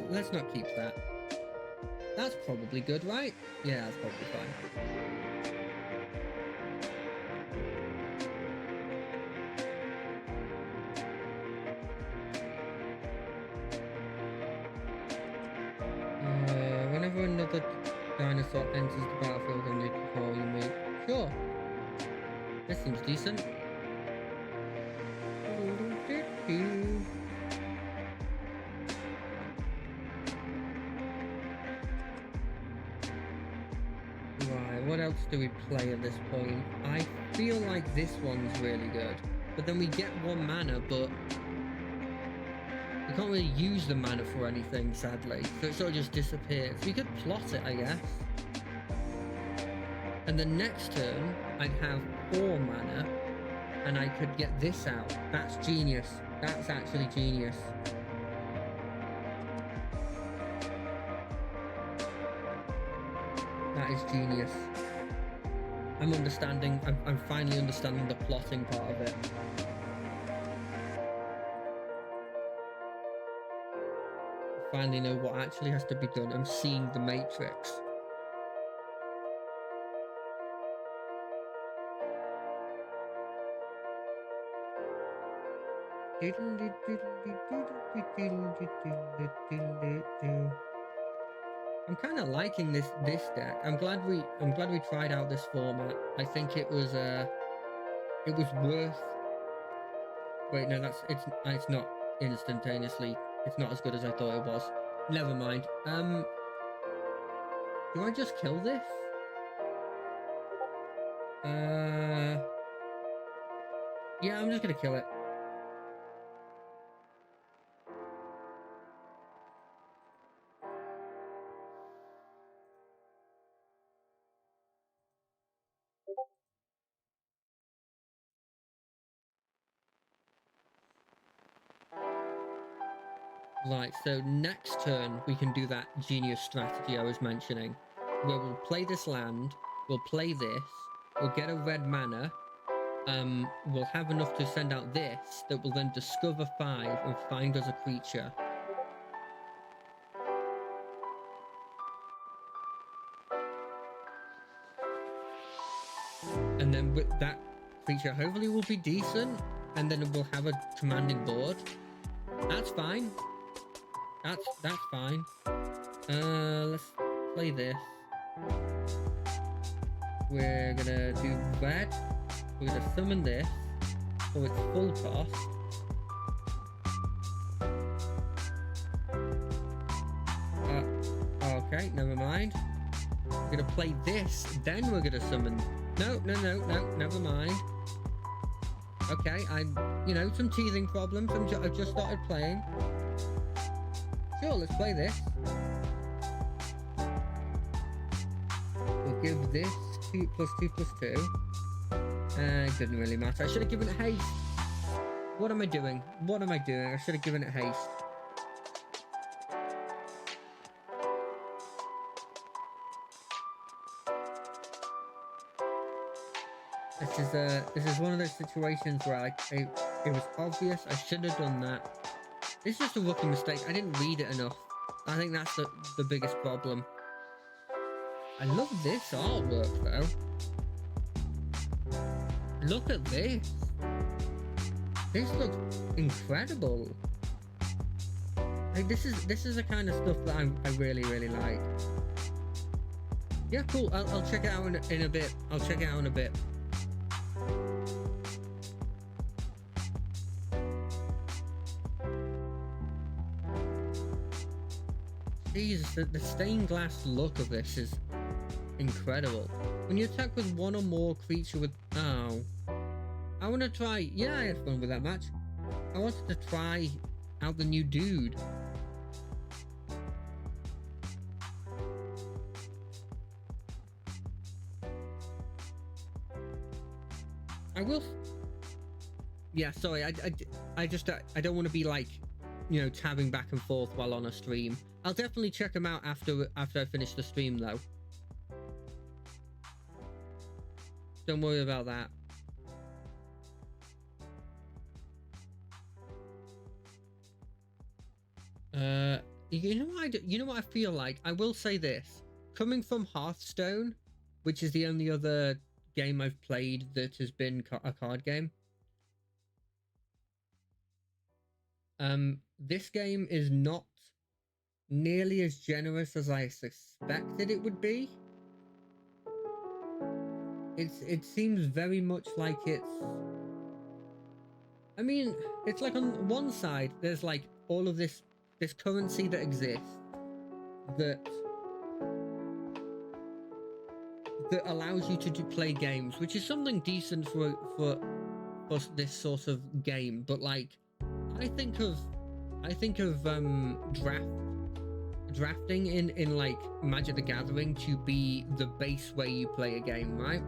Let's not keep that. That's probably good, right? Yeah, that's probably fine. Whenever another dinosaur enters the battlefield and they control you make. Sure. This seems decent. Right, what else do we play at this point? I feel like this one's really good. But then we get 1 mana, but you can't really use the mana for anything, sadly. So it sort of just disappears. We could plot it, I guess. And the next turn, I'd have 4 mana, and I could get this out. That's genius. That's actually genius. That is genius. I'm finally understanding the plotting part of it. I finally know what actually has to be done. I'm seeing the matrix. I'm kind of liking this deck. I'm glad we tried out this format. I think it was worth. Wait, no, it's not instantaneously. It's not as good as I thought it was. Never mind. Do I just kill this? Yeah, I'm just gonna kill it. Right, so next turn we can do that genius strategy I was mentioning, where we'll play this land, we'll play this, we'll get a red mana, we'll have enough to send out this that will then discover 5 and find us a creature. And then with that creature hopefully will be decent, and then we'll have a commanding board. That's fine. That's fine. Let's play this. We're gonna do red. We're gonna summon this, so it's full cost. Okay, never mind. We're gonna play this, then we're gonna summon. No, never mind. Okay, some teething problems. I've just started playing. Sure, let's play this. We'll give this 2 + 2 + 2. It didn't really matter. I should have given it haste. What am I doing? I should have given it haste. This is one of those situations where it was obvious I should have done that. It's just a rookie mistake. I didn't read it enough. I think that's the biggest problem. I love this artwork though. Look at this. This looks incredible. Like this is the kind of stuff that I really like. Yeah, cool. I'll check it out in a bit. Jesus, the stained glass look of this is incredible. When you attack with one or more creature with... Oh. I want to try... Yeah, I had fun with that match. I wanted to try out the new dude. I will... Yeah, sorry, I don't want to be like, tabbing back and forth while on a stream. I'll definitely check them out after I finish the stream, though. Don't worry about that. You know what I feel like? I will say this. Coming from Hearthstone, which is the only other game I've played that has been a card game. This game is not nearly as generous as I suspected it would be. It seems very much like it's... I mean, it's like on one side, there's like all of this currency that exists that allows you to play games, which is something decent for this sort of game. But like, I think of drafting in like Magic the Gathering to be the base way you play a game, right?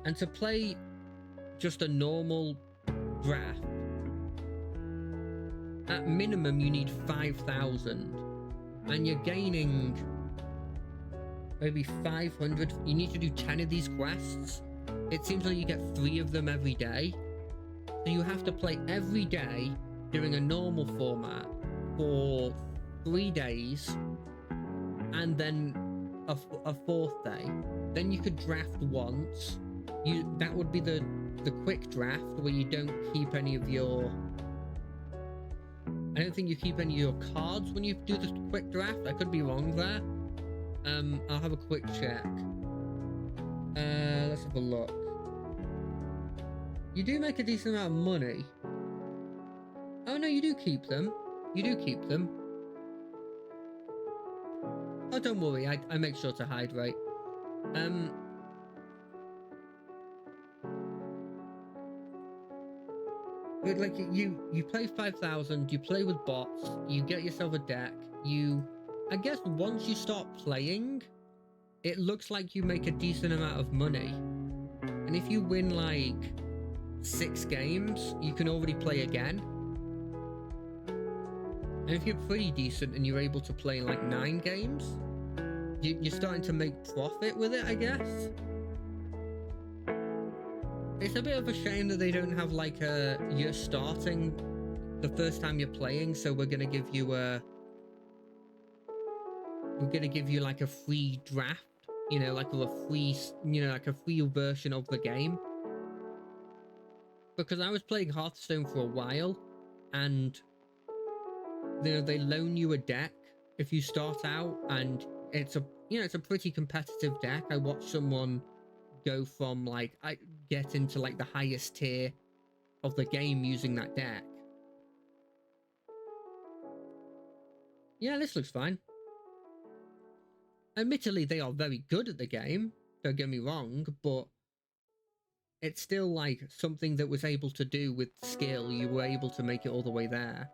And to play just a normal draft, at minimum you need 5,000, and you're gaining maybe 500. You need to do 10 of these quests. It seems like you get 3 of them every day, so you have to play every day doing a normal format for 3 days, and then a 4th day. Then you could draft once. That would be the the quick draft where you don't keep any of your... I don't think you keep any of your cards when you do the quick draft. I could be wrong there. I'll have a quick check. Let's have a look. You do make a decent amount of money. Oh no, you do keep them. You do keep them. Oh, don't worry. I make sure to hydrate. But like you play 5,000. You play with bots. You get yourself a deck. I guess once you start playing, it looks like you make a decent amount of money. And if you win like 6 games, you can already play again. And if you're pretty decent and you're able to play like 9 games, you're starting to make profit with it, I guess. It's a bit of a shame that they don't have like you're starting the first time you're playing, so we're gonna give you like a free draft, you know, like a free, like a free version of the game. Because I was playing Hearthstone for a while, and they loan you a deck if you start out, and it's a pretty competitive deck. I watched someone go from like get into like the highest tier of the game using that deck. Yeah, this looks fine. Admittedly, they are very good at the game, don't get me wrong, but it's still like something that was able to do with skill. You were able to make it all the way there.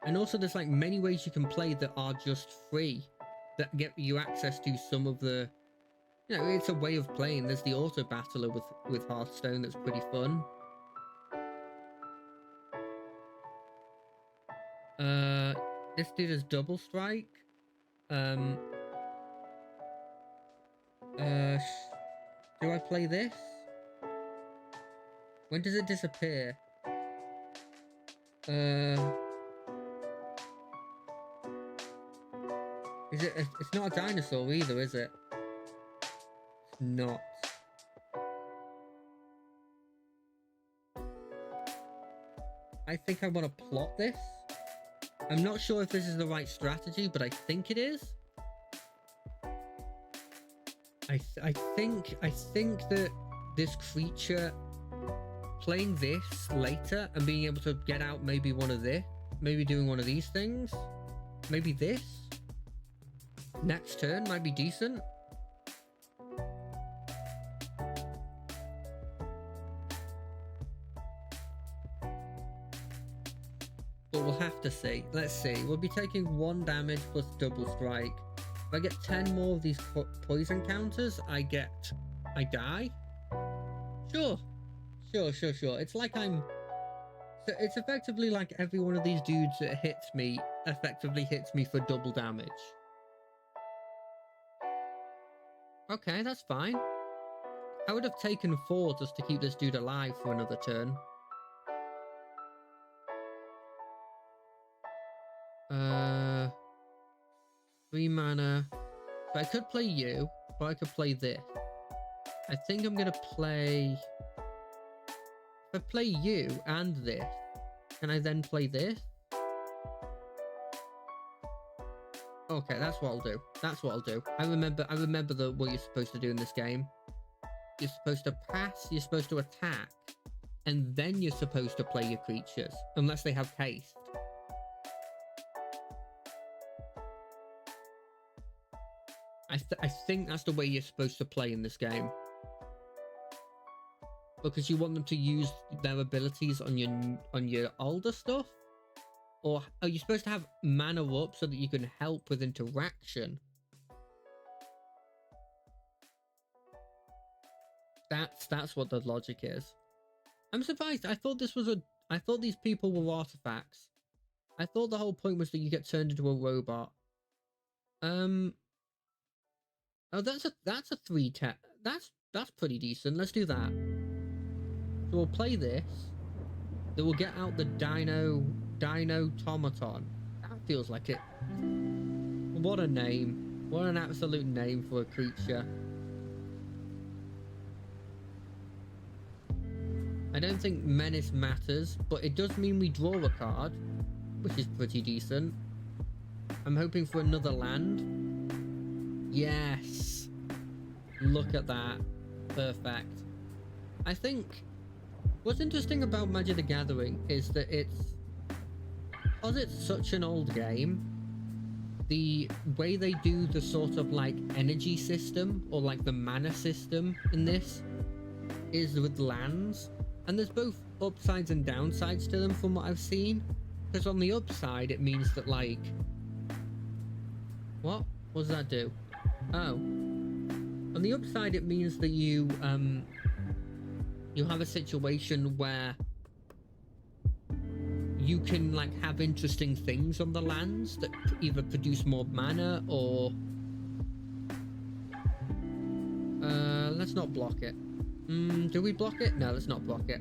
And also there's like many ways you can play that are just free, that get you access to some of the, it's a way of playing. There's the auto battler with Hearthstone that's pretty fun. This dude is double strike. Do I play this? When does it disappear? Is it? It's not a dinosaur either, is it? It's not. I think I want to plot this. I'm not sure if this is the right strategy, but I think it is. I think that this creature, playing this later and being able to get out maybe one of this, maybe doing one of these things, maybe this next turn might be decent. But we'll have to see. Let's see. We'll be taking 1 damage plus double strike. If I get 10 more of these poison counters, I die. Sure. It's like it's effectively like every one of these dudes that hits me effectively hits me for double damage. Okay, that's fine. I would have taken 4 just to keep this dude alive for another turn. 3 mana. So I could play you, or I could play this. I think I'm gonna play... If I play you and this, can I then play this? Okay, that's what I'll do. I remember what you're supposed to do in this game. You're supposed to pass, you're supposed to attack, and then you're supposed to play your creatures, unless they have haste. I think that's the way you're supposed to play in this game. Because you want them to use their abilities on your older stuff? Or are you supposed to have mana up so that you can help with interaction? That's what the logic is. I'm surprised. I thought these people were artifacts. I thought the whole point was that you get turned into a robot. Oh, that's a 3-10. That's pretty decent. Let's do that. So we'll play this. Then we'll get out the Dino-tomaton. That feels like it. What a name. What an absolute name for a creature. I don't think menace matters, but it does mean we draw a card, which is pretty decent. I'm hoping for another land. Yes. Look at that. Perfect. I think what's interesting about Magic the Gathering is that because it's such an old game, the way they do the sort of like energy system or like the mana system in this is with lands, and there's both upsides and downsides to them from what I've seen. Because on the upside it means that like, what does that do? Oh, on the upside it means that you have a situation where you can like have interesting things on the lands that either produce more mana or let's not block it. Do we block it? No, let's not block it.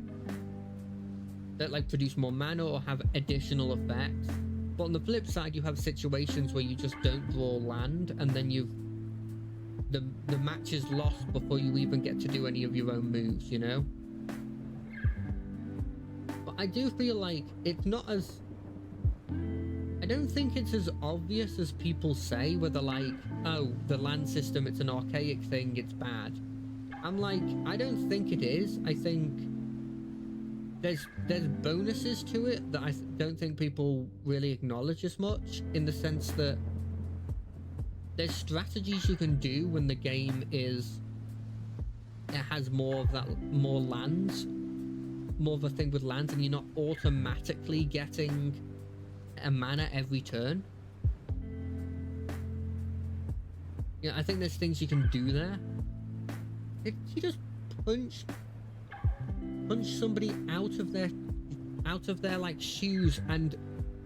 That like produce more mana or have additional effects. But on the flip side, you have situations where you just don't draw land, and then the match is lost before you even get to do any of your own moves, you know? But I do feel like it's not as... I don't think it's as obvious as people say, where they're like, oh, the land system, it's an archaic thing, it's bad. I'm like, I don't think it is. I think there's bonuses to it that I don't think people really acknowledge as much, in the sense that there's strategies you can do when the game has more of that, more lands, more of a thing with lands, and you're not automatically getting a mana every turn. Yeah, I think there's things you can do there. If you just punch somebody out of their like shoes and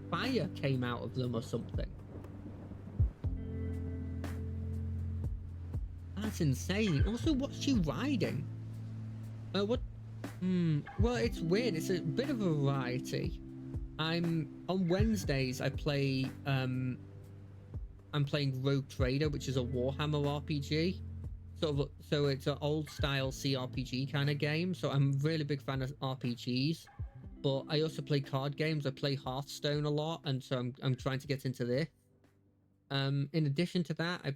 fire came out of them or something. That's insane. Also, what's she riding? Well, it's weird. It's a bit of a variety. On Wednesdays I play I'm playing Rogue Trader, which is a Warhammer RPG. So it's an old style CRPG kind of game. So I'm a really big fan of RPGs, but I also play card games. I play Hearthstone a lot, and so I'm trying to get into this. In addition to that, I'm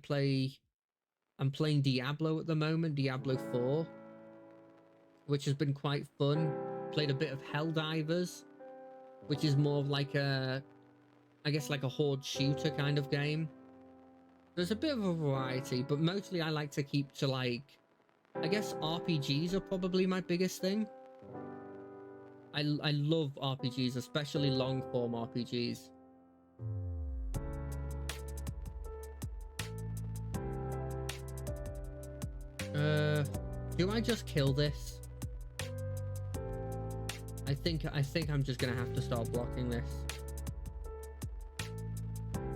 playing Diablo at the moment, Diablo 4, which has been quite fun. Played a bit of Helldivers, which is more of like I guess like a horde shooter kind of game. There's a bit of a variety, but mostly I like to keep to like, I guess RPGs are probably my biggest thing. I love RPGs, especially long form RPGs. Do I just kill this? I think I'm just gonna have to start blocking this.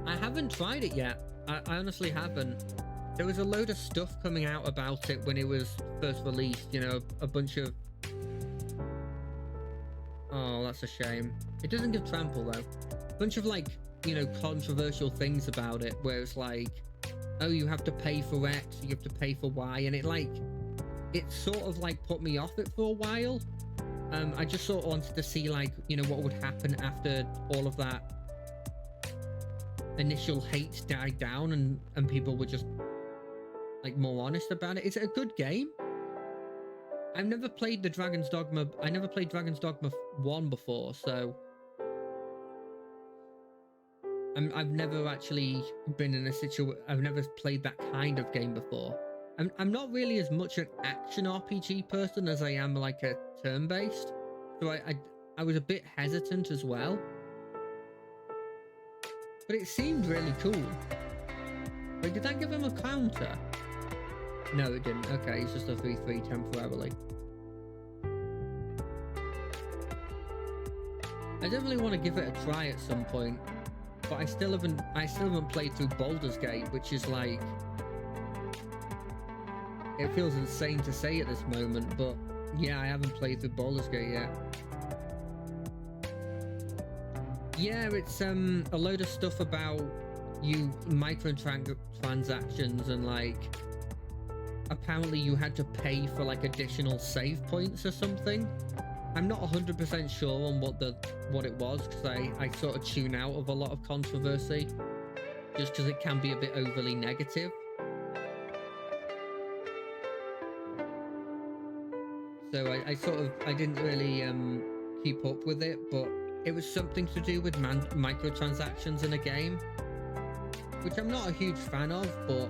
I haven't tried it yet. I honestly haven't. There was a load of stuff coming out about it when it was first released, you know, a bunch of... Oh, that's a shame. It doesn't give trample though. A bunch of like, you know, controversial things about it, where it's like, oh, you have to pay for X, you have to pay for Y, and it sort of like put me off it for a while. I just sort of wanted to see like, you know, what would happen after all of that initial hate died down and people were just like more honest about it. It's a good game. I've never played the Dragon's Dogma. I never played Dragon's Dogma 1 before, so I've never actually been in a situation. I've never played that kind of game before. I'm not really as much an action RPG person as I am like a turn-based, so I was a bit hesitant as well. But it seemed really cool. Wait, did that give him a counter? No, it didn't. Okay, it's just a 3/3 temporarily. I definitely want to give it a try at some point, but I still haven't played through Baldur's Gate, which is like, it feels insane to say at this moment, but yeah, I haven't played through Baldur's Gate yet. Yeah, it's a load of stuff about you microtransactions and like apparently you had to pay for like additional save points or something. I'm not 100% sure on what it was, because I sort of tune out of a lot of controversy just because it can be a bit overly negative. So I didn't really keep up with it, but it was something to do with microtransactions in a game, which I'm not a huge fan of, but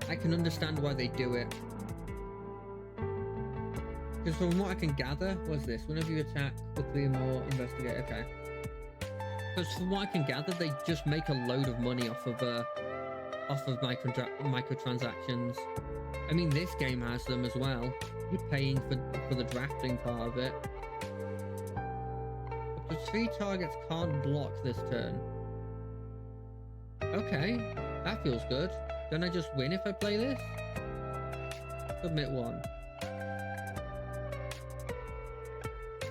I can understand why they do it. Because from what I can gather, what's this? Whenever you attack for 3 or more, investigate. Okay. Because from what I can gather, they just make a load of money off of microtransactions. I mean, this game has them as well. You're paying for the drafting part of it. Up to 3 targets can't block this turn. Okay, that feels good. Don't I just win if I play this? Submit 1.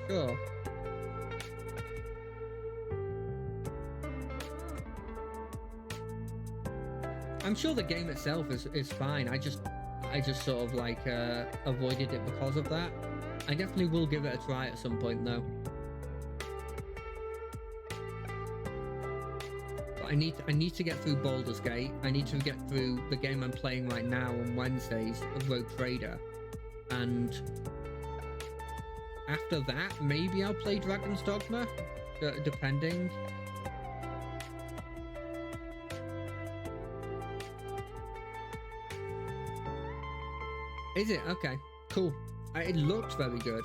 Sure. I'm sure the game itself is fine. I just sort of like avoided it because of that. I definitely will give it a try at some point though. But I need to get through Baldur's Gate. I need to get through the game I'm playing right now on Wednesdays of Rogue Trader, and after that maybe I'll play Dragon's Dogma, depending. Is it? Okay, cool. It looked very good.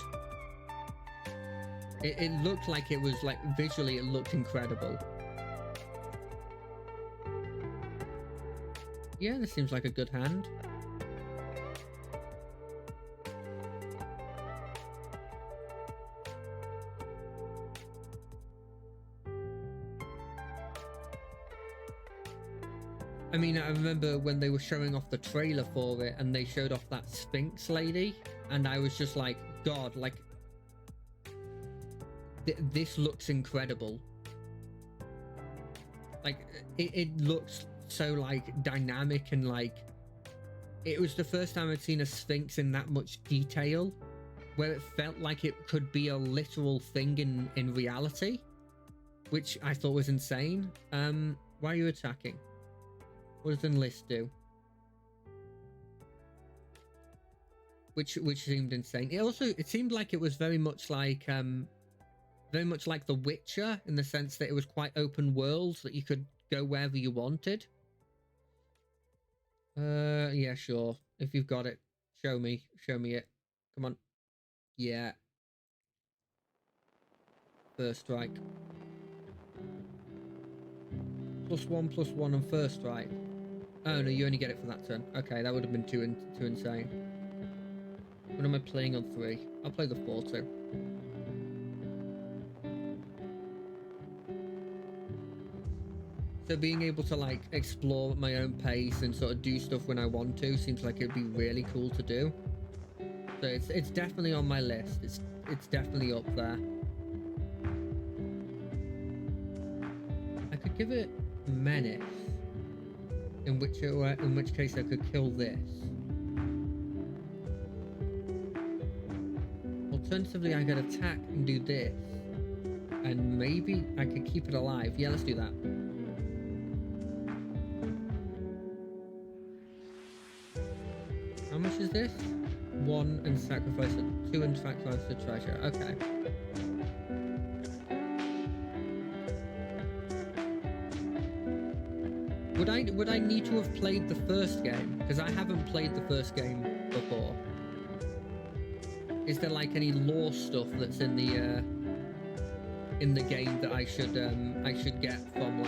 It looked like it was like visually it looked incredible. Yeah, this seems like a good hand. I mean, I remember when they were showing off the trailer for it and they showed off that Sphinx lady, and I was just like, God, like, this looks incredible. Like, it looks so, like, dynamic, and, like, it was the first time I'd seen a Sphinx in that much detail, where it felt like it could be a literal thing in reality, which I thought was insane. Why are you attacking? What does Enlist do? Which seemed insane. It seemed like it was very much like The Witcher, in the sense that it was quite open world, that you could go wherever you wanted. Yeah, sure. If you've got it, show me it. Come on. Yeah. First strike. +1/+1 on first strike. Oh no, you only get it for that turn. Okay, that would have been too insane. What am I playing on 3? I'll play the 4/2. So being able to like explore at my own pace and sort of do stuff when I want to seems like it'd be really cool to do. So it's definitely on my list. It's definitely up there. I could give it Menace, in which case I could kill this. Alternatively, I could attack and do this, and maybe I could keep it alive. Yeah, let's do that. How much is this? 1 and sacrifice it. 2 and sacrifice the treasure. Okay. Would I need to have played the first game? Because I haven't played the first game before. Is there like any lore stuff that's in the game that I should get from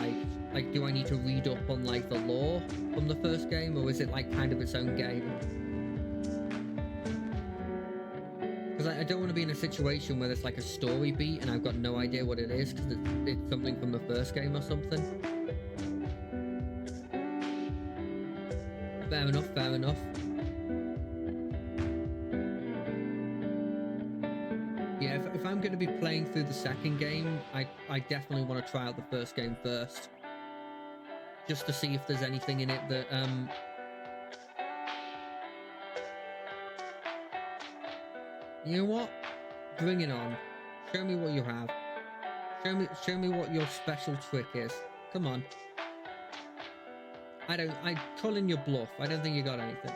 like do I need to read up on like the lore from the first game, or is it like kind of its own game? Because I don't want to be in a situation where there's like a story beat and I've got no idea what it is because it's something from the first game or something. Fair enough, fair enough. Yeah, if I'm going to be playing through the second game, I definitely want to try out the first game first. Just to see if there's anything in it that, You know what? Bring it on. Show me what you have. Show me what your special trick is. Come on. I call in your bluff. I don't think you got anything.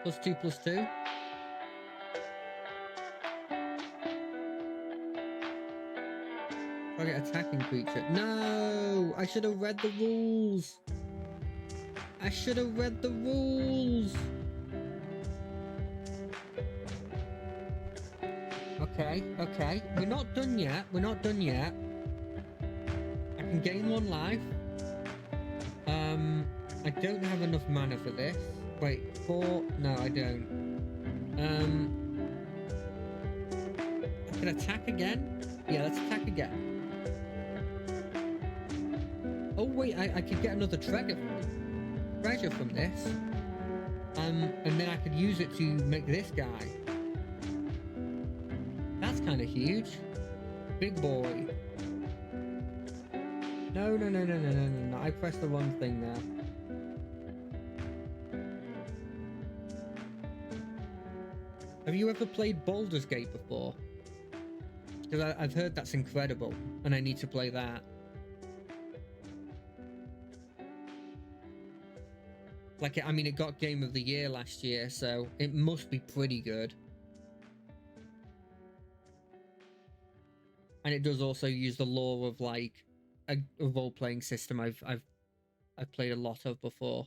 +2/+2. Target attacking creature. No! I should have read the rules. I should have read the rules. Okay, okay. We're not done yet. We're not done yet. I can gain 1 life. I don't have enough mana for this. Wait, 4? No, I don't. I can attack again? Yeah, let's attack again. Oh wait, I could get another treasure from this. And then I could use it to make this guy. That's kind of huge. Big boy. No. I pressed the wrong thing there. Have you ever played Baldur's Gate before? Because I've heard that's incredible, and I need to play that. Like, I mean, it got Game of the Year last year, so it must be pretty good. And it does also use the lore of like a role-playing system I've played a lot of before,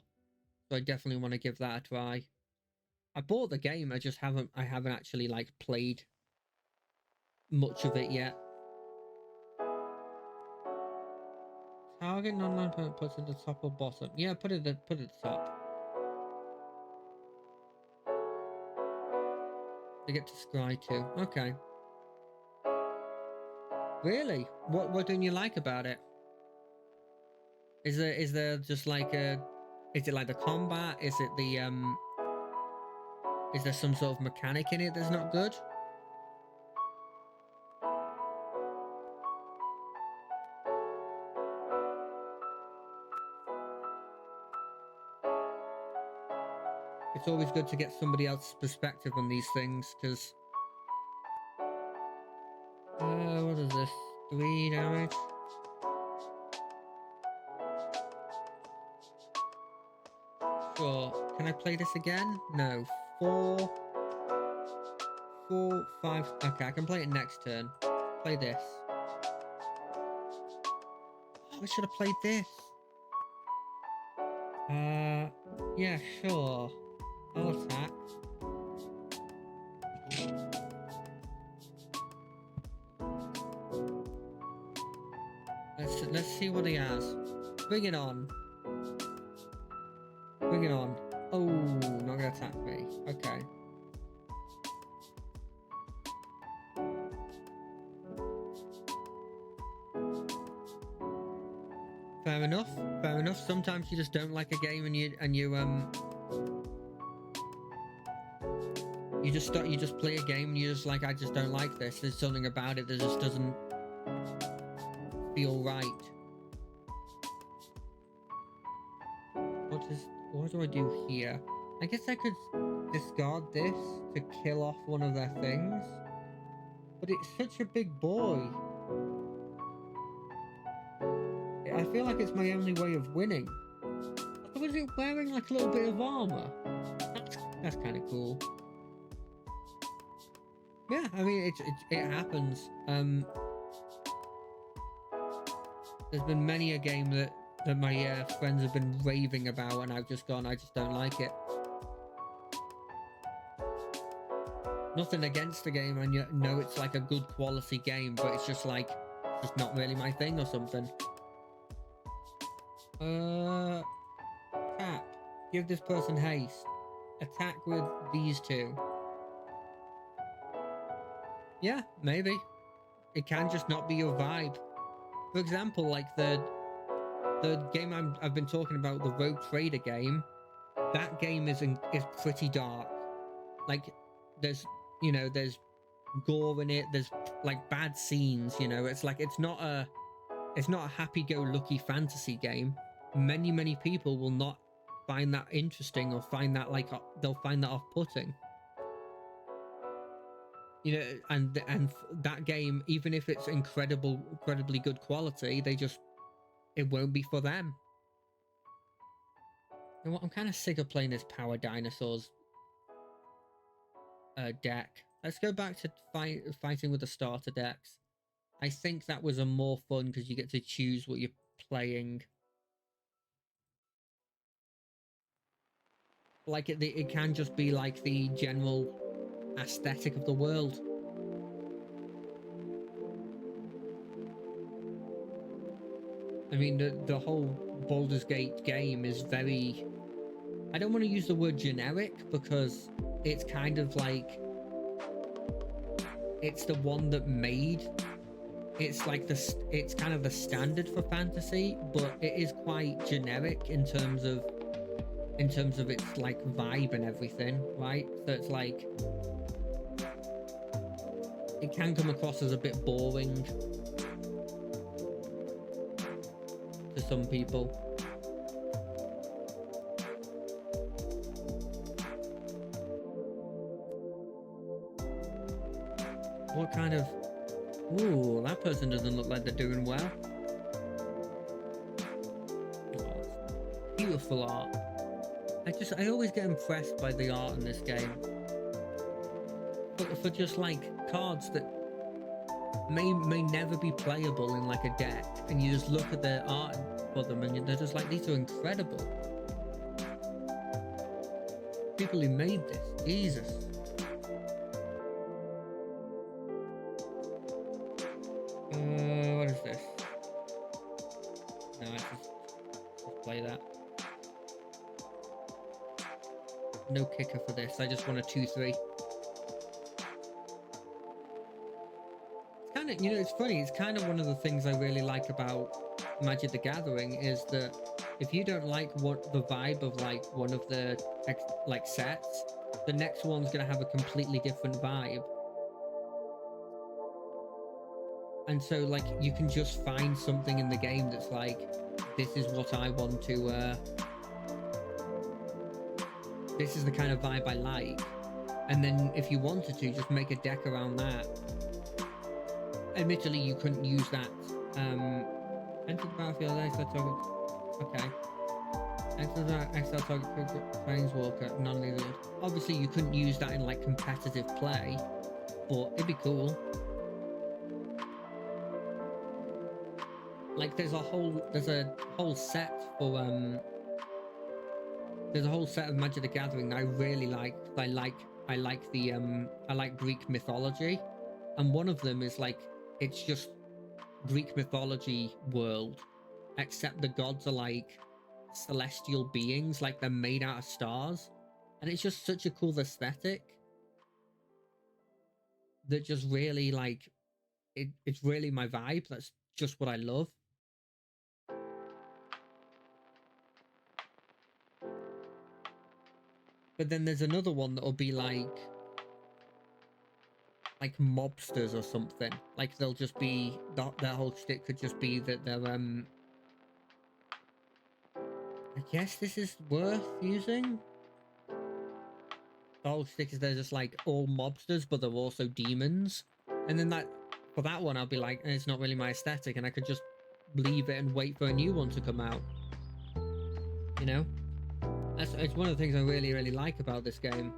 so I definitely want to give that a try. I bought the game, I haven't actually like played much of it yet. Target non-land permanent puts in the top or bottom. Yeah, put it at the top. They get to scry too. Okay. Really? What don't you like about it? Is there just like is it like the combat? Is it the is there some sort of mechanic in it that's not good? It's always good to get somebody else's perspective on these things, because what is this? 3 damage. Sure. Can I play this again? No. 4, 5. Okay, I can play it next turn. Play this. Oh, I should have played this. Yeah, sure. I'll attack. Let's see what he has. Bring it on. Bring it on. Oh, not gonna attack me. Okay. Fair enough. Fair enough. Sometimes you just don't like a game, and you just play a game and you're just like, I just don't like this. There's something about it that just doesn't feel right. What do I do here? I guess I could discard this to kill off one of their things, but it's such a big boy. I feel like it's my only way of winning. Was it wearing like a little bit of armor? That's kind of cool. Yeah, I mean, it happens. There's been many a game that my friends have been raving about, and I've just gone, I just don't like it. Nothing against the game, and you know it's like a good quality game, but it's just like, it's just not really my thing or something. Tap. Give this person haste. Attack with these two. Yeah, maybe. It can just not be your vibe. For example, like the game I've been talking about, the Rogue Trader game. That game is pretty dark. Like, there's gore in it. There's like bad scenes. It's like it's not a happy-go-lucky fantasy game. Many people will not find that interesting, or find that they'll find that off-putting. You know, and that game, even if it's incredibly good quality, it won't be for them. You know what? I'm kind of sick of playing this Power Dinosaurs deck. Let's go back to fighting with the starter decks. I think that was a more fun because you get to choose what you're playing. Like it can just be like the general aesthetic of the world. I mean, the whole Baldur's Gate game is very... I don't want to use the word generic because it's kind of like... It's the one that made... It's like it's kind of the standard for fantasy, but it is quite generic in terms of its like vibe and everything, right? So it's like... It can come across as a bit boring to some people. What kind of... Ooh, that person doesn't look like they're doing well. Oh, beautiful art. I always get impressed by the art in this game. But for just like cards that may never be playable in like a deck, and you just look at their art for them and they're just like, these are incredible. People who made this, Jesus. What is this? No, I just play that. No kicker for this. I just want a 2/3. It's kind of, you know, it's funny. It's kind of one of the things I really like about Magic the Gathering is that if you don't like what the vibe of like one of the like sets, the next one's gonna have a completely different vibe. And so like you can just find something in the game that's like, this is what I want to this is the kind of vibe I like. And then if you wanted to, just make a deck around that. Admittedly, you couldn't use that. Enter the battlefield, exile target. Okay. Exile target Planeswalker, non-lethal. Obviously, you couldn't use that in like competitive play, but it'd be cool. Like there's a whole set for there's a whole set of Magic the Gathering that I really like. I like Greek mythology, and one of them is like, it's just Greek mythology world, except the gods are like celestial beings, like they're made out of stars, and it's just such a cool aesthetic that just really like it's really my vibe. That's just what I love. But then there's another one that'll be like mobsters or something. Like they'll just be their whole shtick could just be that they're I guess this is worth using. The whole shtick is they're just like all mobsters, but they're also demons. And then for that one I'll be like, it's not really my aesthetic, and I could just leave it and wait for a new one to come out. You know? It's one of the things I really, really like about this game.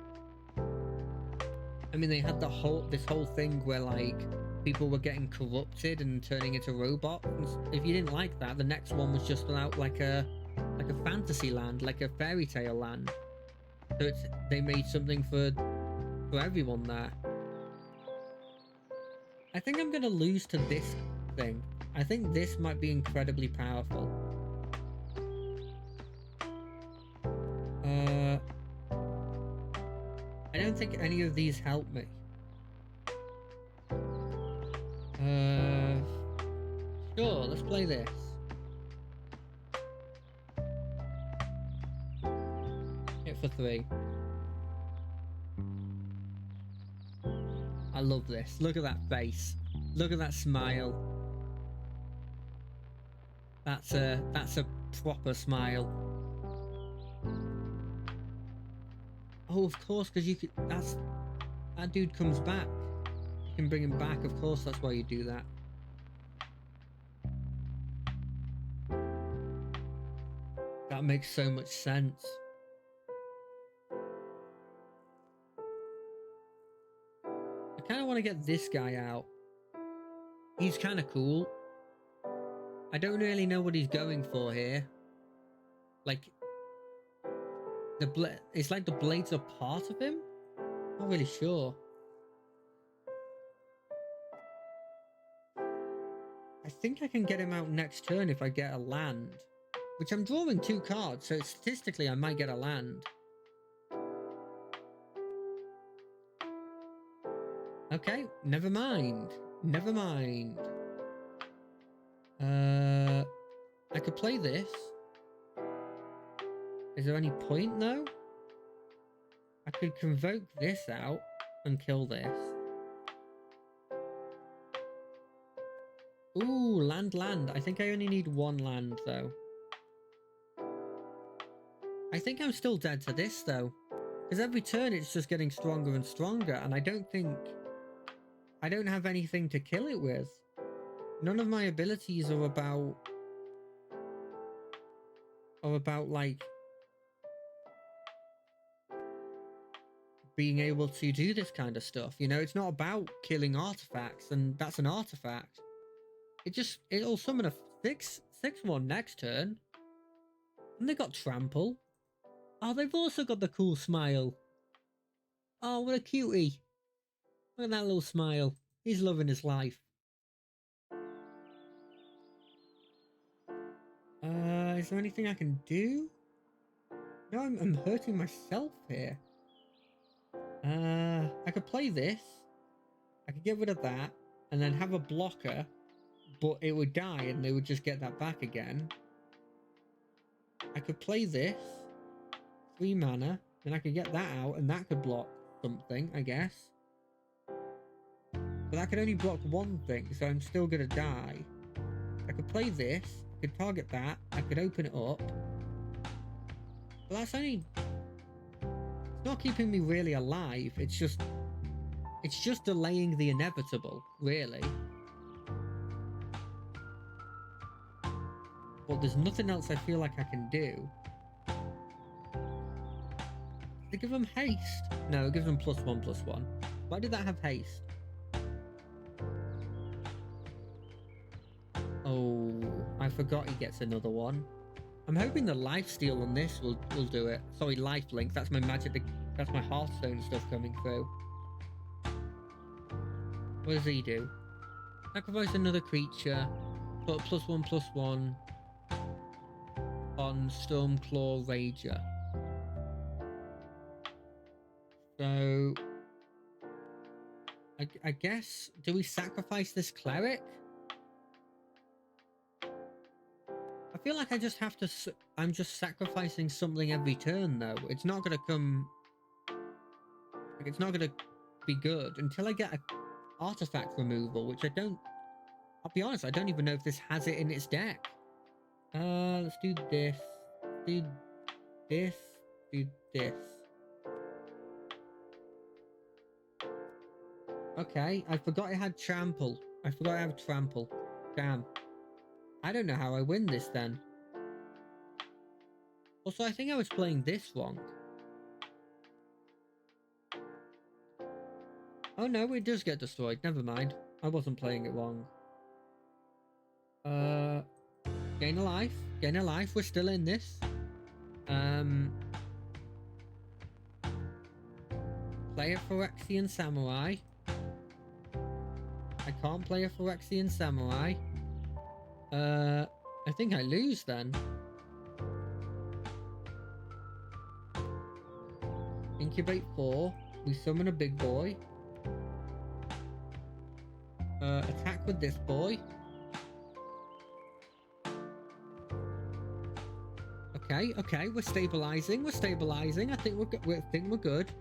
I mean, they had this whole thing where like people were getting corrupted and turning into robots. And if you didn't like that, the next one was just out like a fantasy land, like a fairy tale land. So they made something for everyone there. I think I'm gonna lose to this thing. I think this might be incredibly powerful. I don't think any of these help me. Sure, let's play this. Hit for 3. I love this. Look at that face. Look at that smile. That's a proper smile. Oh, of course, because you could. That dude comes back. can bring him back. Of course, that's why you do that. That makes so much sense. I kind of want to get this guy out. He's kind of cool. I don't really know what he's going for here. Like, it's like the blades are part of him? Not really sure. I think I can get him out next turn if I get a land. Which I'm drawing 2 cards, so statistically I might get a land. Okay, never mind. Never mind. I could play this. Is there any point though? I could convoke this out and kill this. Ooh, land. I think I only need 1 land though. I think I'm still dead to this though. Because every turn it's just getting stronger and stronger, and I don't have anything to kill it with. None of my abilities are about like being able to do this kind of stuff. You know, it's not about killing artifacts, and that's an artifact. It'll summon a 6/6/1 next turn. And they got trample. Oh, they've also got the cool smile. Oh, what a cutie. Look at that little smile. He's loving his life. Is there anything I can do? No, I'm hurting myself here. I could play this. I could get rid of that and then have a blocker, but it would die and they would just get that back again. I could play this. 3 mana. Then I could get that out and that could block something, I guess. But that could only block 1 thing, so I'm still gonna die. I could play this. I could target that. I could open it up. But that's only... It's not keeping me really alive. It's just delaying the inevitable, really. But there's nothing else I feel like I can do. Did it give them haste? No, it gives them +1/+1. Why did that have haste? Oh, I forgot he gets another one. I'm hoping the lifesteal on this will do it. Sorry, lifelink. That's my magic. That's my Hearthstone stuff coming through. What does he do? Sacrifice another creature. Put +1/+1 on Stormclaw Rager. So I guess, do we sacrifice this cleric? I feel like I just have to... I'm just sacrificing something every turn, though. It's not going to come... Like, it's not going to be good until I get an artifact removal, which I don't... I'll be honest, I don't even know if this has it in its deck. Let's do this. Do this. Do this. Okay, I forgot it had trample. I forgot I have trample. Damn. I don't know how I win this then. Also, I think I was playing this wrong. Oh no, it does get destroyed. Never mind. I wasn't playing it wrong. Gain a life. Gain a life. We're still in this. Play a Phyrexian Samurai. I can't play a Phyrexian Samurai. I think I lose then. Incubate 4. We summon a big boy. Attack with this boy. Okay, we're stabilizing. I think we're good.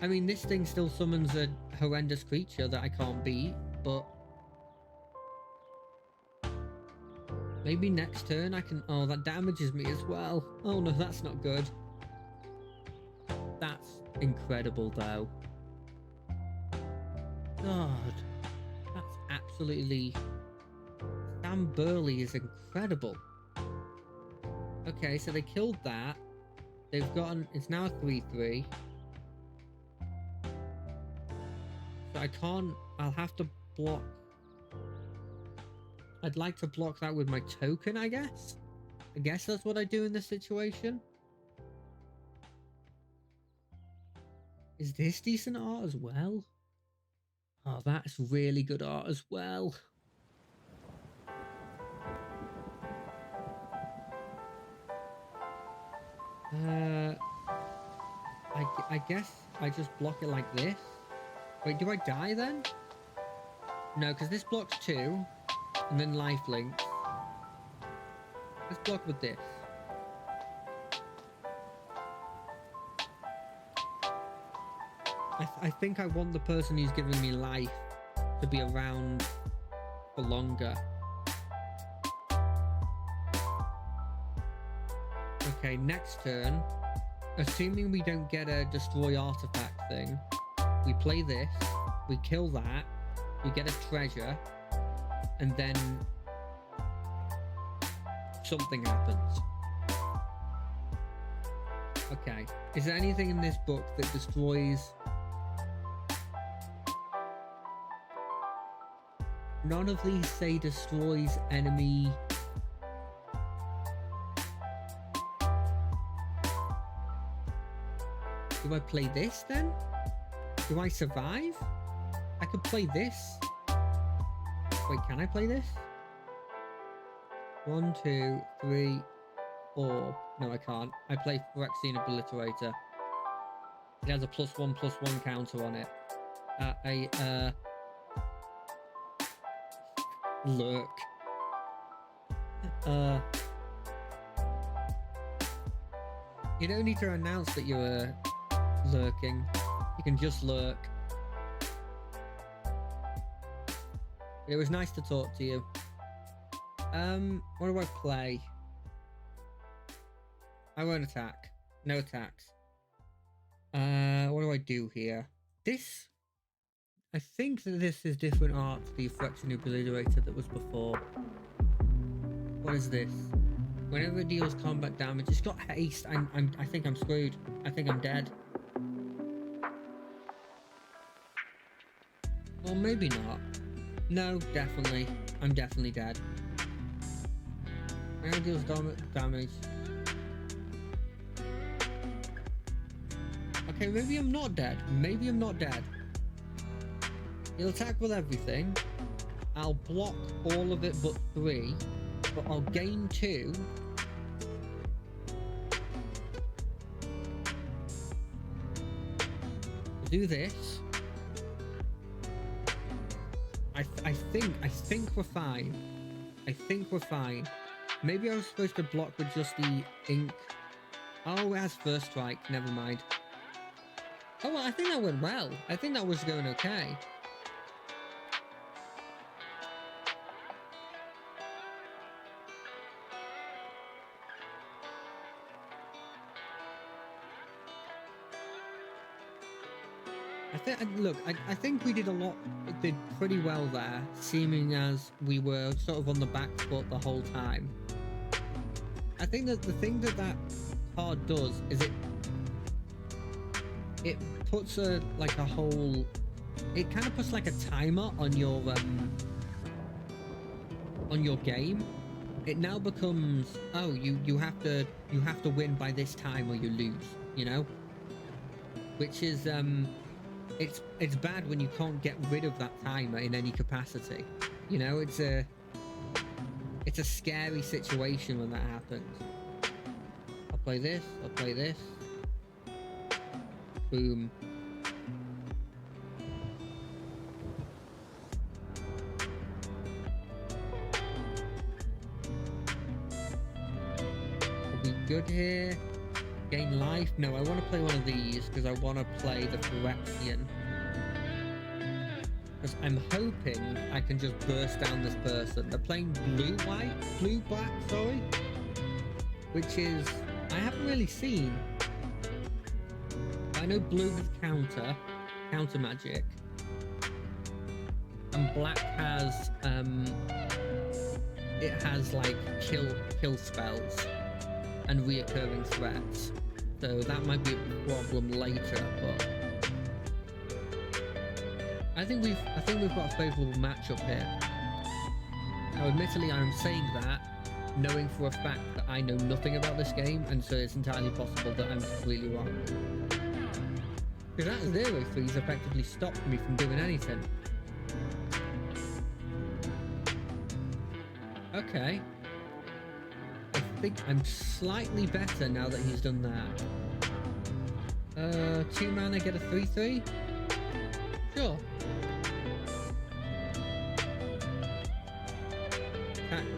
I mean, this thing still summons a horrendous creature that I can't beat, but maybe next turn I can... Oh, that damages me as well. Oh no, that's not good. That's incredible, though. God, that's absolutely... Sam Burley is incredible. Okay, so they killed that. They've gotten... It's now a 3-3. So I can't... I'll have to block... I'd like to block that with my token, I guess. I guess that's what I do in this situation. Is this decent art as well? Oh, that's really good art as well. I guess I just block it like this. Wait, do I die then? No, because this blocks 2, and then lifelink. Let's block with this. I think I want the person who's giving me life to be around for longer. Okay, next turn, assuming we don't get a destroy artifact thing, we play this, we kill that, we get a treasure, and then something happens. Okay, is there anything in this book that destroys... None of these say destroys enemy... Do I play this then? Do I survive? I could play this. Wait, can I play this? 1, 2, 3, 4. No, I can't. I play Phyrexian Obliterator. It has a +1/+1 counter on it. Lurk. You don't need to announce that you're lurking. You can just lurk. It was nice to talk to you. What do I play? I won't attack. No attacks. What do I do here? This... I think that this is different art to the Phyrexian Obliterator that was before. What is this? Whenever it deals combat damage, it's got haste. I think I'm screwed. I think I'm dead. Well, maybe not. No, definitely. I'm definitely dead. Whenever it deals damage. Okay, maybe I'm not dead. Maybe I'm not dead. He'll attack with everything. I'll block all of it but 3. But I'll gain 2. Do this. I think we're fine. I think we're fine. Maybe I was supposed to block with just the ink. Oh, it has first strike. Never mind. Oh, well, I think that went well. I think that was going okay. Look, I think we did pretty well there, seeming as we were sort of on the back foot the whole time. I think that the thing that card does is it puts it kind of puts like a timer on your game. It now becomes, oh, you have to win by this time or you lose, you know? Which is it's bad when you can't get rid of that timer in any capacity. You know, it's a scary situation when that happens. I'll play this, I'll play this. Boom. We'll be good here. Gain life? No, I want to play one of these because I want to play the Phyrexian. Because I'm hoping I can just burst down this person. They're playing blue-black, sorry. Which is, I haven't really seen. I know blue has counter magic. and black has it has like kill spells and reoccurring threats, so that might be a problem later. But I think we've got a favourable matchup here. Now, admittedly, I'm saying that knowing for a fact that I know nothing about this game, and so it's entirely possible that I'm completely wrong. Because that 0-3's effectively stopped me from doing anything. Okay. I think I'm slightly better now that he's done that. 2 mana, get a 3-3? Sure.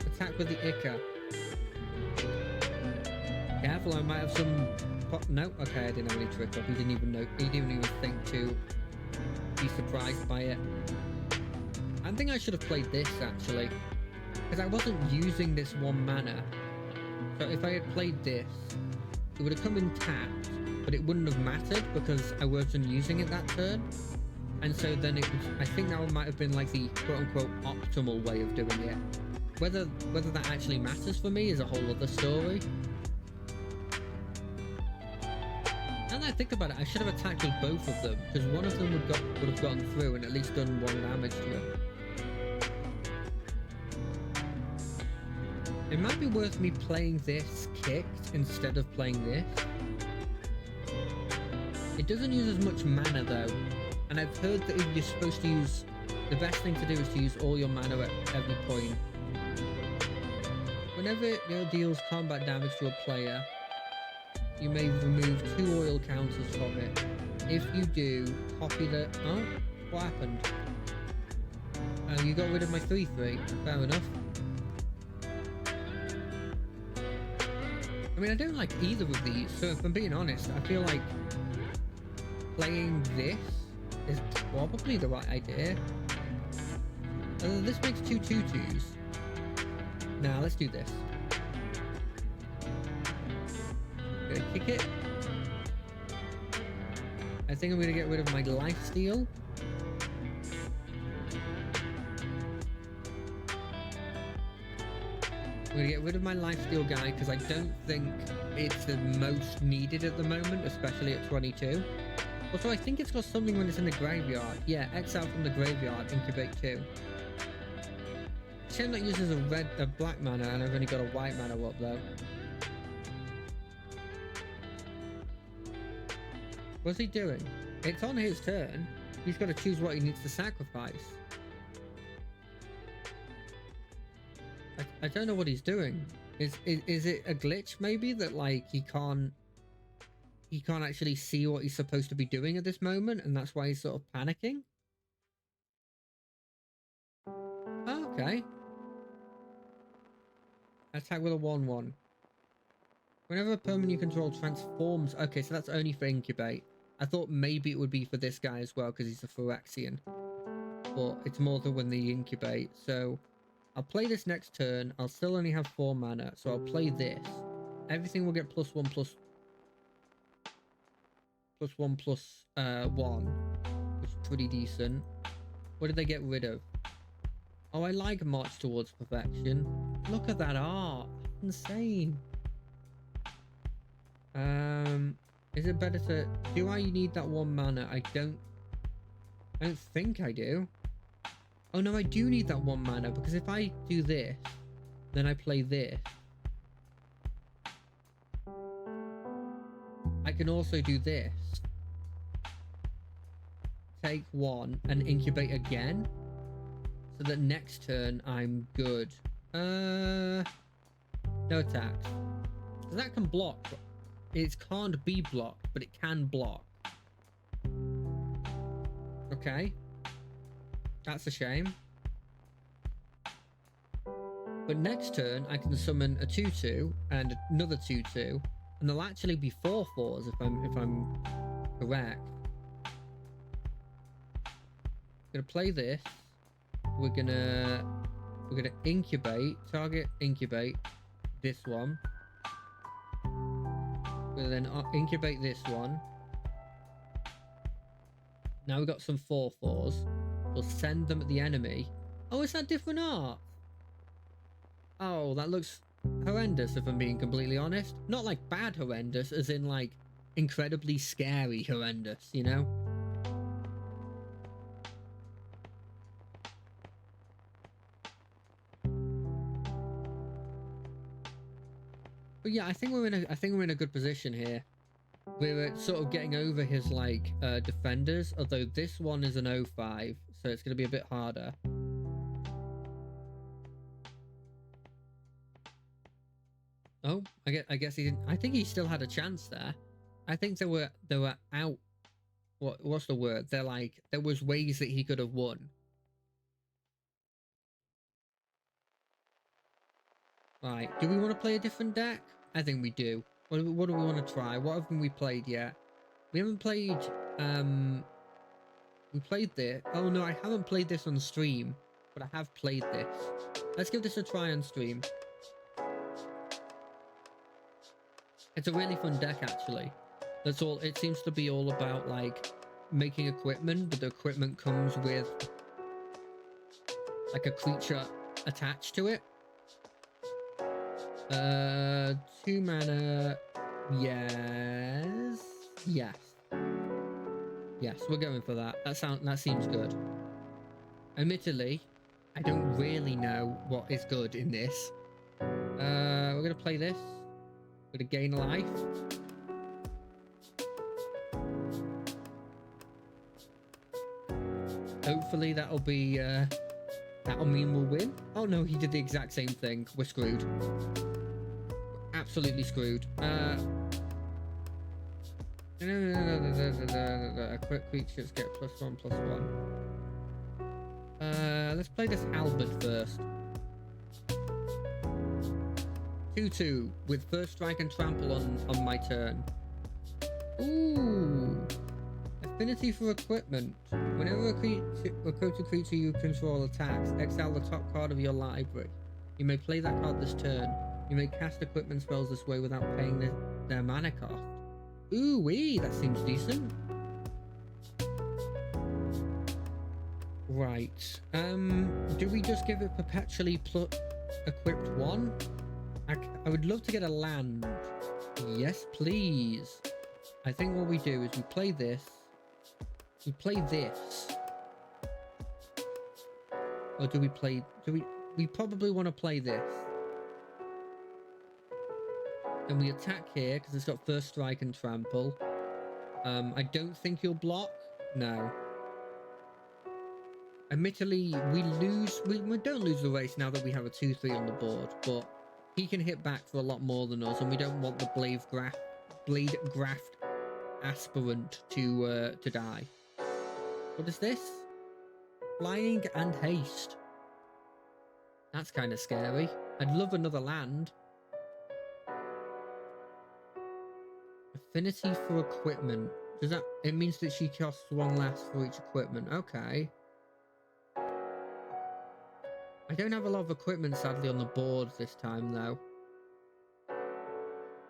Attack with the Ica. Careful, I might have some... No, okay, I didn't have any trick up. He didn't even know. He didn't even think to be surprised by it. I think I should have played this, actually. Because I wasn't using this 1 mana. So if I had played this, it would have come in tapped, but it wouldn't have mattered because I wasn't using it that turn. And so then it was, I think that might have been like the quote-unquote optimal way of doing it. Whether that actually matters for me is a whole other story. Now that I think about it, I should have attacked with both of them, because one of them would have gone through and at least done 1 damage to him. It might be worth me playing this kicked instead of playing this. It doesn't use as much mana though, and I've heard that if you're supposed to use, the best thing to do is to use all your mana at every point. Whenever it deals combat damage to a player, you may remove 2 oil counters from it. If you do, copy the... Oh, what happened? Oh, you got rid of my 3-3. Fair enough. I mean, I don't like either of these, so if I'm being honest, I feel like playing this is probably the right idea. This makes 2 2/2s. Now, let's do this. Gonna kick it. I think I'm gonna get rid of my lifesteal. I'm gonna get rid of my lifesteal guy because I don't think it's the most needed at the moment, especially at 22. Also, I think it's got something when it's in the graveyard. Yeah, exile from the graveyard, incubate 2. Shame that uses a black mana and I've only got a white mana up though. What's he doing? It's on his turn. He's got to choose what he needs to sacrifice. I don't know what he's doing. Is it a glitch maybe that like he can't actually see what he's supposed to be doing at this moment and that's why he's sort of panicking? Oh, okay. Attack with a 1/1. Whenever a permanent you control transforms... Okay, so that's only for incubate. I thought maybe it would be for this guy as well because he's a Phyrexian. But it's more than when they incubate. So I'll play this next turn. I'll still only have 4 mana. So I'll play this. Everything will get +1/+1, which is pretty decent. What did they get rid of? Oh, I like March Towards Perfection. Look at that art. Insane. Is it better to... Do I need that 1 mana? I don't think I do. Oh no, I do need that 1 mana because if I do this, then I play this. I can also do this. Take 1 and incubate again. So that next turn I'm good. No attacks. So that can block. It can't be blocked, but it can block. Okay. That's a shame. But next turn I can summon a 2/2 and another 2/2, and they'll actually be 4/4s if I'm correct. Gonna play this. We're gonna incubate, target incubate this one. We'll then incubate this one. Now we've got some 4/4s. We'll send them at the enemy. Oh, is that different art? Oh, that looks horrendous if I'm being completely honest. Not like bad horrendous, as in like incredibly scary horrendous, you know? But yeah, I think we're in a good position here. We're sort of getting over his like defenders, although this one is an 05, so it's going to be a bit harder. Oh, I guess he didn't. I think he still had a chance there. I think they were out. What's the word? They're like, there was ways that he could have won. Right, do we want to play a different deck? I think we do. What do we want to try? What haven't we played yet? We haven't played, we played this. Oh no, I haven't played this on stream, but I have played this. Let's give this a try on stream. It's a really fun deck, actually. That's all. It seems to be all about, like, making equipment, but the equipment comes with, like, a creature attached to it. 2 mana. Yes. Yes. Yes, we're going for that. That seems good. Admittedly, I don't really know what is good in this. We're gonna play this. We're gonna gain life. Hopefully that'll be that'll mean we'll win. Oh no, he did the exact same thing. We're screwed. Absolutely screwed. Quick creatures get +1/+1. Let's play this halberd first. 2/2 with first strike and trample on my turn. Ooh. Affinity for equipment. Whenever a creature you control attacks, exile the top card of your library. You may play that card this turn. You may cast equipment spells this way without paying their mana cost. Ooh wee, that seems decent. Right. Do we just give it perpetually equipped 1? I would love to get a land. Yes, please. I think what we do is we play this. We play this. Or do we play... We probably want to play this. And we attack here because it's got first strike and trample. I don't think you'll block. No. Admittedly, we lose... We don't lose the race now that we have a 2/3 on the board, but he can hit back for a lot more than us, and we don't want the blade graft aspirant to die. What is this? Flying and haste. That's kind of scary. I'd love another land. Affinity for equipment. Does that... It means that she costs 1 less for each equipment. Okay. I don't have a lot of equipment, sadly, on the board this time, though.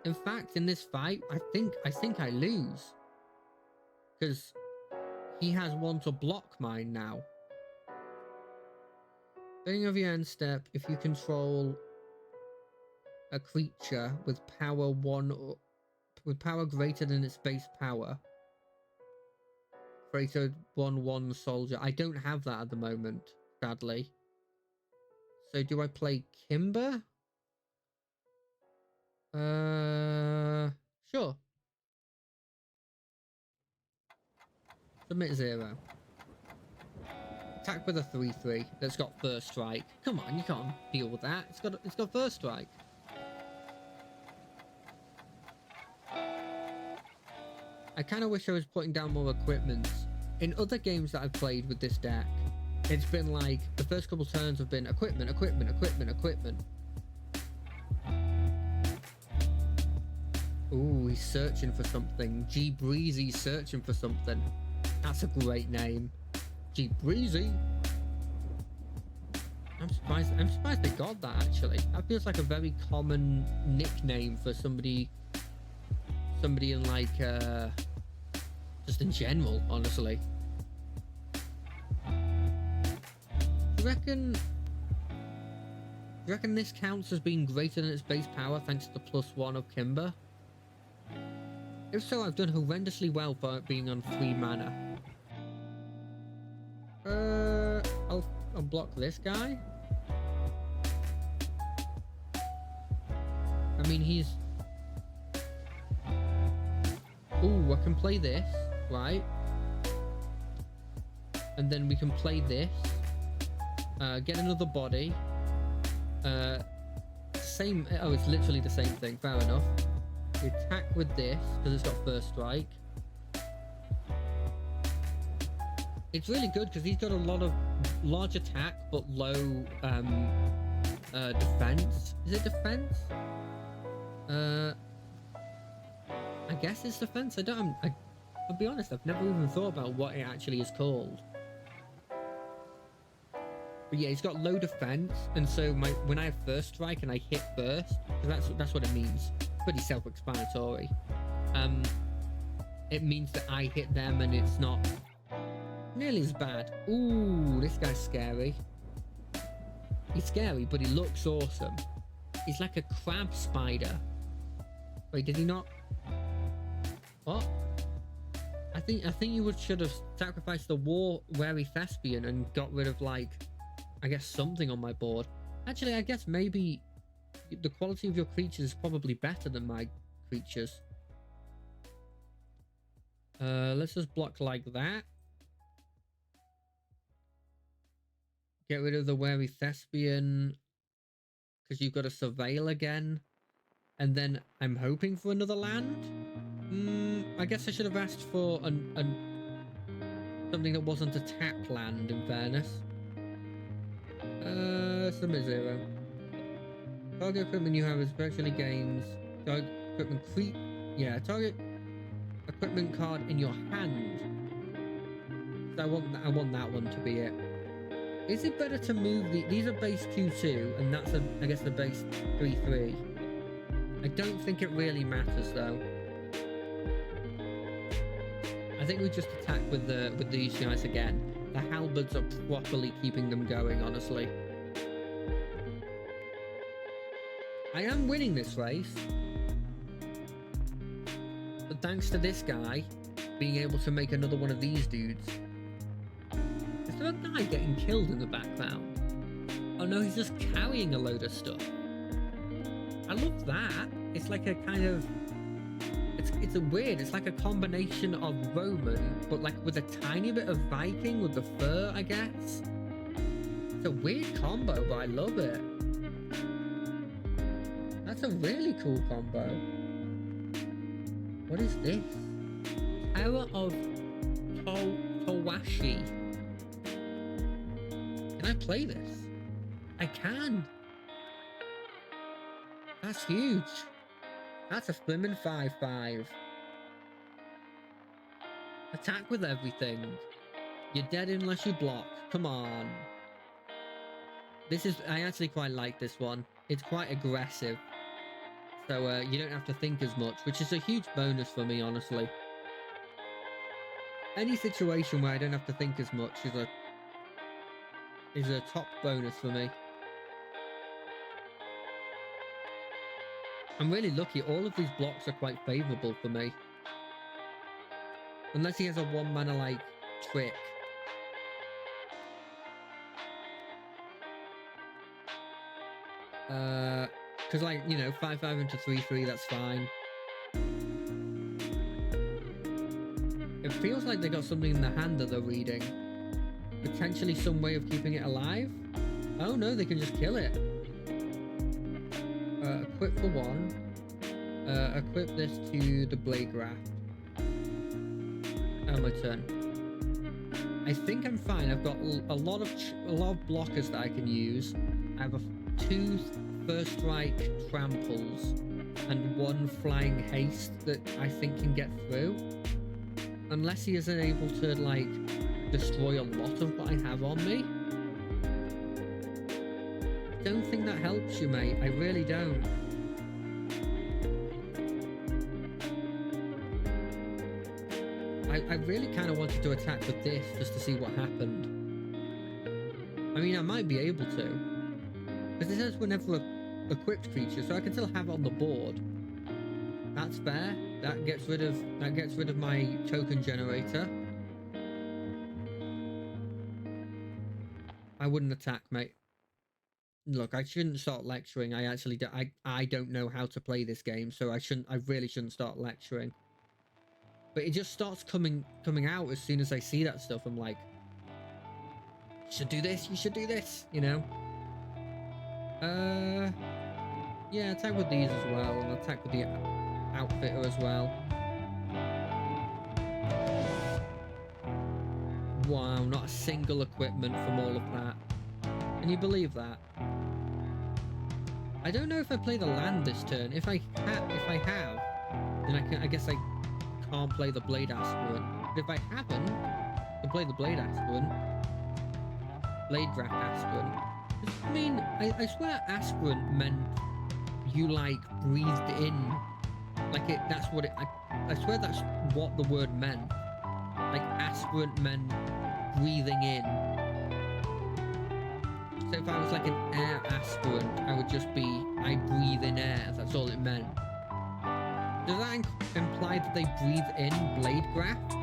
In fact, in this fight, I think I lose. Because he has 1 to block mine now. Beginning of your end step, if you control a creature with power 1 or with power greater than its base power, create a 1/1 soldier. I don't have that at the moment, sadly. So do I play Kimber? Sure. Submit 0. Attack with a 3/3 that's got first strike. Come on, you can't deal with that. It's got first strike. I kind of wish I was putting down more equipment. In other games that I've played with this deck, it's been like the first couple turns have been equipment. Ooh, he's searching for something. G Breezy's searching for something. That's a great name. G Breezy. I'm surprised they got that, actually. That feels like a very common nickname for somebody in like just in general, honestly. you reckon this counts as being greater than its base power thanks to the +1 of Kimber? If so, I've done horrendously well for it being on 3 mana. I'll block this guy. I mean, he's... Ooh, I can play this, right? And then we can play this. Get another body. Same... Oh, it's literally the same thing. Fair enough. We attack with this, because it's got first strike. It's really good, because he's got a lot of large attack, but low defense. Is it defense? I guess it's defense. I'll be honest, I've never even thought about what it actually is called. But yeah, he's got low defense, and so when I have first strike and I hit first, that's what it means. Pretty self-explanatory. It means that I hit them and it's not nearly as bad. Ooh, this guy's scary. He's scary, but he looks awesome. He's like a crab spider. Wait, did he not? What? I think you should have sacrificed the war-weary thespian and got rid of, like, I guess something on my board. Actually, I guess maybe the quality of your creatures is probably better than my creatures. Let's just block like that. Get rid of the wary thespian, because you've got to surveil again. And then I'm hoping for another land. I guess I should have asked for something that wasn't a tap land, in fairness. Summit 0. Target equipment you have especially gains. Target equipment creep. Yeah, target equipment card in your hand. So I want that one to be it. Is it better to move these are base 2/2, and that's I guess the base 3/3. I don't think it really matters though. I think we just attack with these guys again. The halberds are properly keeping them going, honestly. I am winning this race. But thanks to this guy being able to make another one of these dudes. Is there a guy getting killed in the background? Oh no, he's just carrying a load of stuff. I love that. It's like a kind of... It's a weird, it's like a combination of Roman, but like with a tiny bit of Viking with the fur, I guess. It's a weird combo, but I love it. That's a really cool combo. What is this? Terror of Towashi. Can I play this? I can. That's huge. That's a flimming 5/5. Attack with everything. You're dead unless you block. Come on. I actually quite like this one. It's quite aggressive. So you don't have to think as much, which is a huge bonus for me, honestly. Any situation where I don't have to think as much is a top bonus for me. I'm really lucky. All of these blocks are quite favourable for me. Unless he has a 1 mana like trick. Because like, you know, 5/5 into 3/3, that's fine. It feels like they got something in the hand that they're reading. Potentially some way of keeping it alive? Oh no, they can just kill it. Equip for 1. Equip this to the Blade Graft. My turn. I think I'm fine. I've got a lot of blockers that I can use. I have 2 first strike tramples and 1 flying haste that I think can get through. Unless he isn't able to like destroy a lot of what I have on me. I don't think that helps you, mate. I really don't. I really kind of wanted to attack with this just to see what happened. I mean, I might be able to. Because it says whenever equipped creature, so I can still have it on the board. That's fair. That gets rid of my token generator. I wouldn't attack, mate. Look, I shouldn't start lecturing. I don't know how to play this game, so I really shouldn't start lecturing. But it just starts coming out as soon as I see that stuff. I'm like, you should do this, you should do this, you know? Yeah, attack with these as well, and attack with the outfitter as well. Wow, not a single equipment from all of that. Can you believe that? I don't know if I play the land this turn. If I have, then I guess I can't play the Blade Aspirant. But if I haven't, I can play the Blade Aspirant. Blade Draft Aspirant. I mean, I swear Aspirant meant you like breathed in. Like that's what it, I swear that's what the word meant. Like aspirant meant breathing in. So if I was like an air aspirant, I would just be, I breathe in air. That's all it meant. Does that imply that they breathe in blade grafts?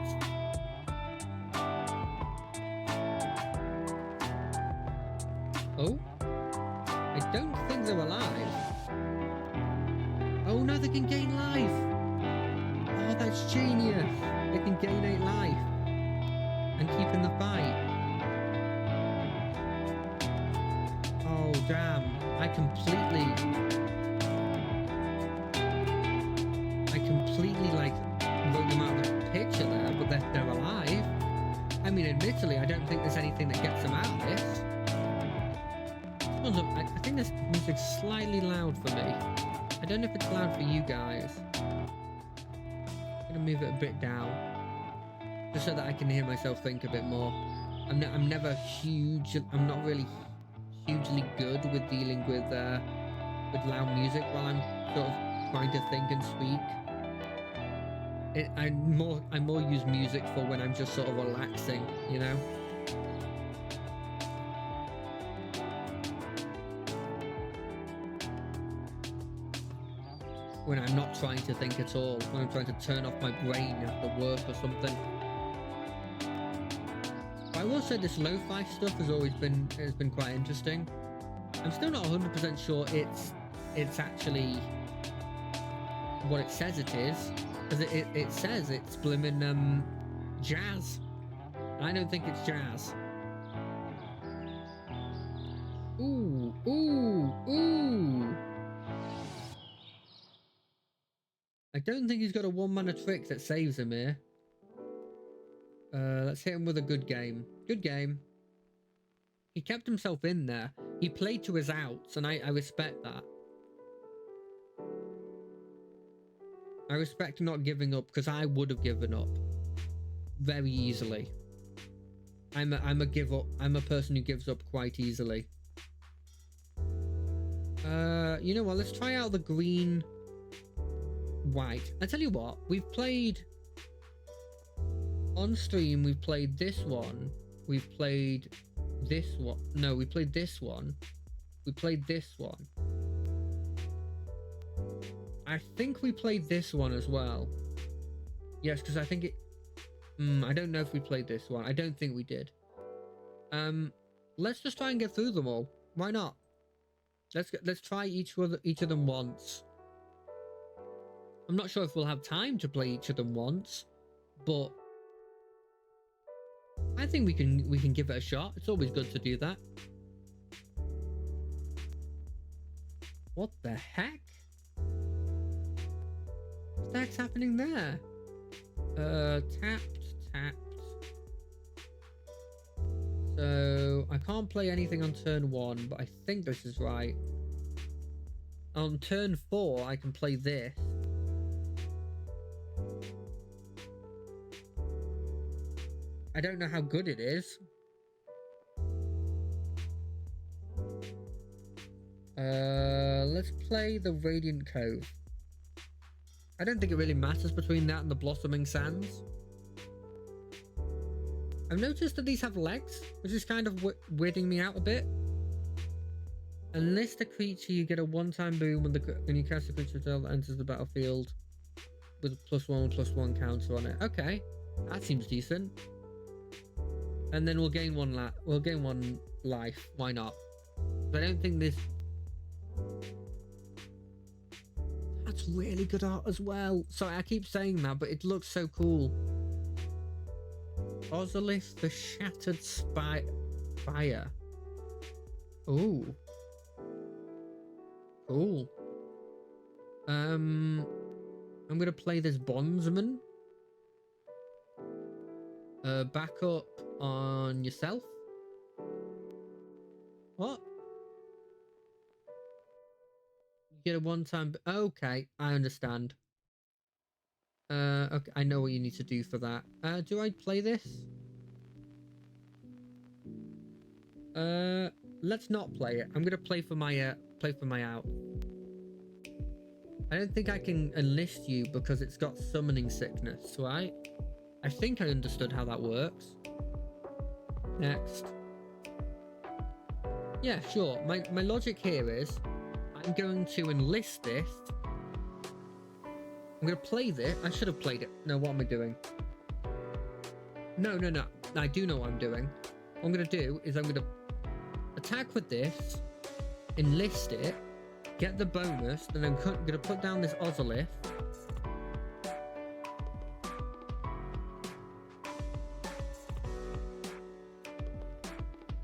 Oh? I don't think they're alive. Oh no, they can gain life! Oh, that's genius! They can gain 8 life and keep in the fight. Oh damn, I completely like wrote them out of the picture there, but they're alive. I mean, admittedly, I don't think there's anything that gets them out of this. I think this music's slightly loud for me. I don't know if it's loud for you guys. I'm gonna move it a bit down, just so that I can hear myself think a bit more. I'm never huge. I'm not really hugely good with dealing with loud music while I'm sort of trying to think and speak. I more use music for when I'm just sort of relaxing, you know. When I'm not trying to think at all, when I'm trying to turn off my brain after work or something. But I will say this lo-fi stuff has been quite interesting. I'm still not 100% sure it's actually what it says it is, because it says it's blimmin' jazz. I don't think it's jazz. Ooh, ooh, ooh. I don't think he's got a 1-mana trick that saves him here. Let's hit him with a good game. Good game. He kept himself in there. He played to his outs, and I respect that. I respect not giving up, because I would have given up very easily. I'm a person who gives up quite easily. You know what? Let's try out the green white. I tell you what, we've played on stream. We've played this one. We've played this one. No, we played this one. We played this one. I think we played this one as well. Yes, because I think it. I don't know if we played this one. I don't think we did. Let's just try and get through them all. Why not? Let's try each of them once. I'm not sure if we'll have time to play each of them once, but I think we can give it a shot. It's always good to do that. What the heck? What the heck's happening there? Tapped. So I can't play anything on turn 1, but I think this is right. On turn 4, I can play this. I don't know how good it is. Let's play the Radiant Cove. I don't think it really matters between that and the Blossoming Sands. I've noticed that these have legs, which is kind of weirding me out a bit. Enlist a creature, you get a one-time boom when you cast a creature that enters the battlefield with a +1/+1 counter on it. Okay, that seems decent. And then we'll gain one life. Why not? But I don't think this. That's really good art as well. Sorry, I keep saying that, but it looks so cool. Ozolith, the Shattered Spire. Ooh. Cool. I'm gonna play this Bondsman. Back up on yourself. What? You get a one-time. Okay, I understand. Okay, I know what you need to do for that. Do I play this? Let's not play it. I'm gonna play for my out. I don't think I can enlist you because it's got summoning sickness, right? I think I understood how that works. Next. Yeah, sure. My logic here is I'm going to enlist this. I'm going to play this. I should have played it. No, what am I doing? No. I do know what I'm doing. What I'm going to do is I'm going to attack with this, enlist it, get the bonus, then I'm going to put down this Ozolith.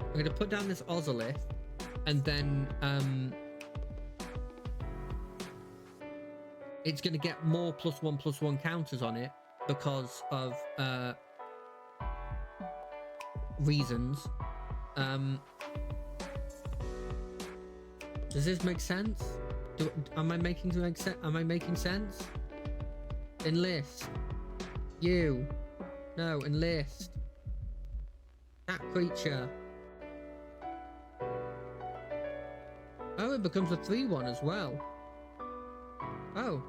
I'm going to put down this Ozolith, and then it's going to get more +1/+1 counters on it because of reasons. Does this make sense? Am I making sense? Enlist. You. No, enlist. That creature. Oh, it becomes a 3/1 as well. Oh.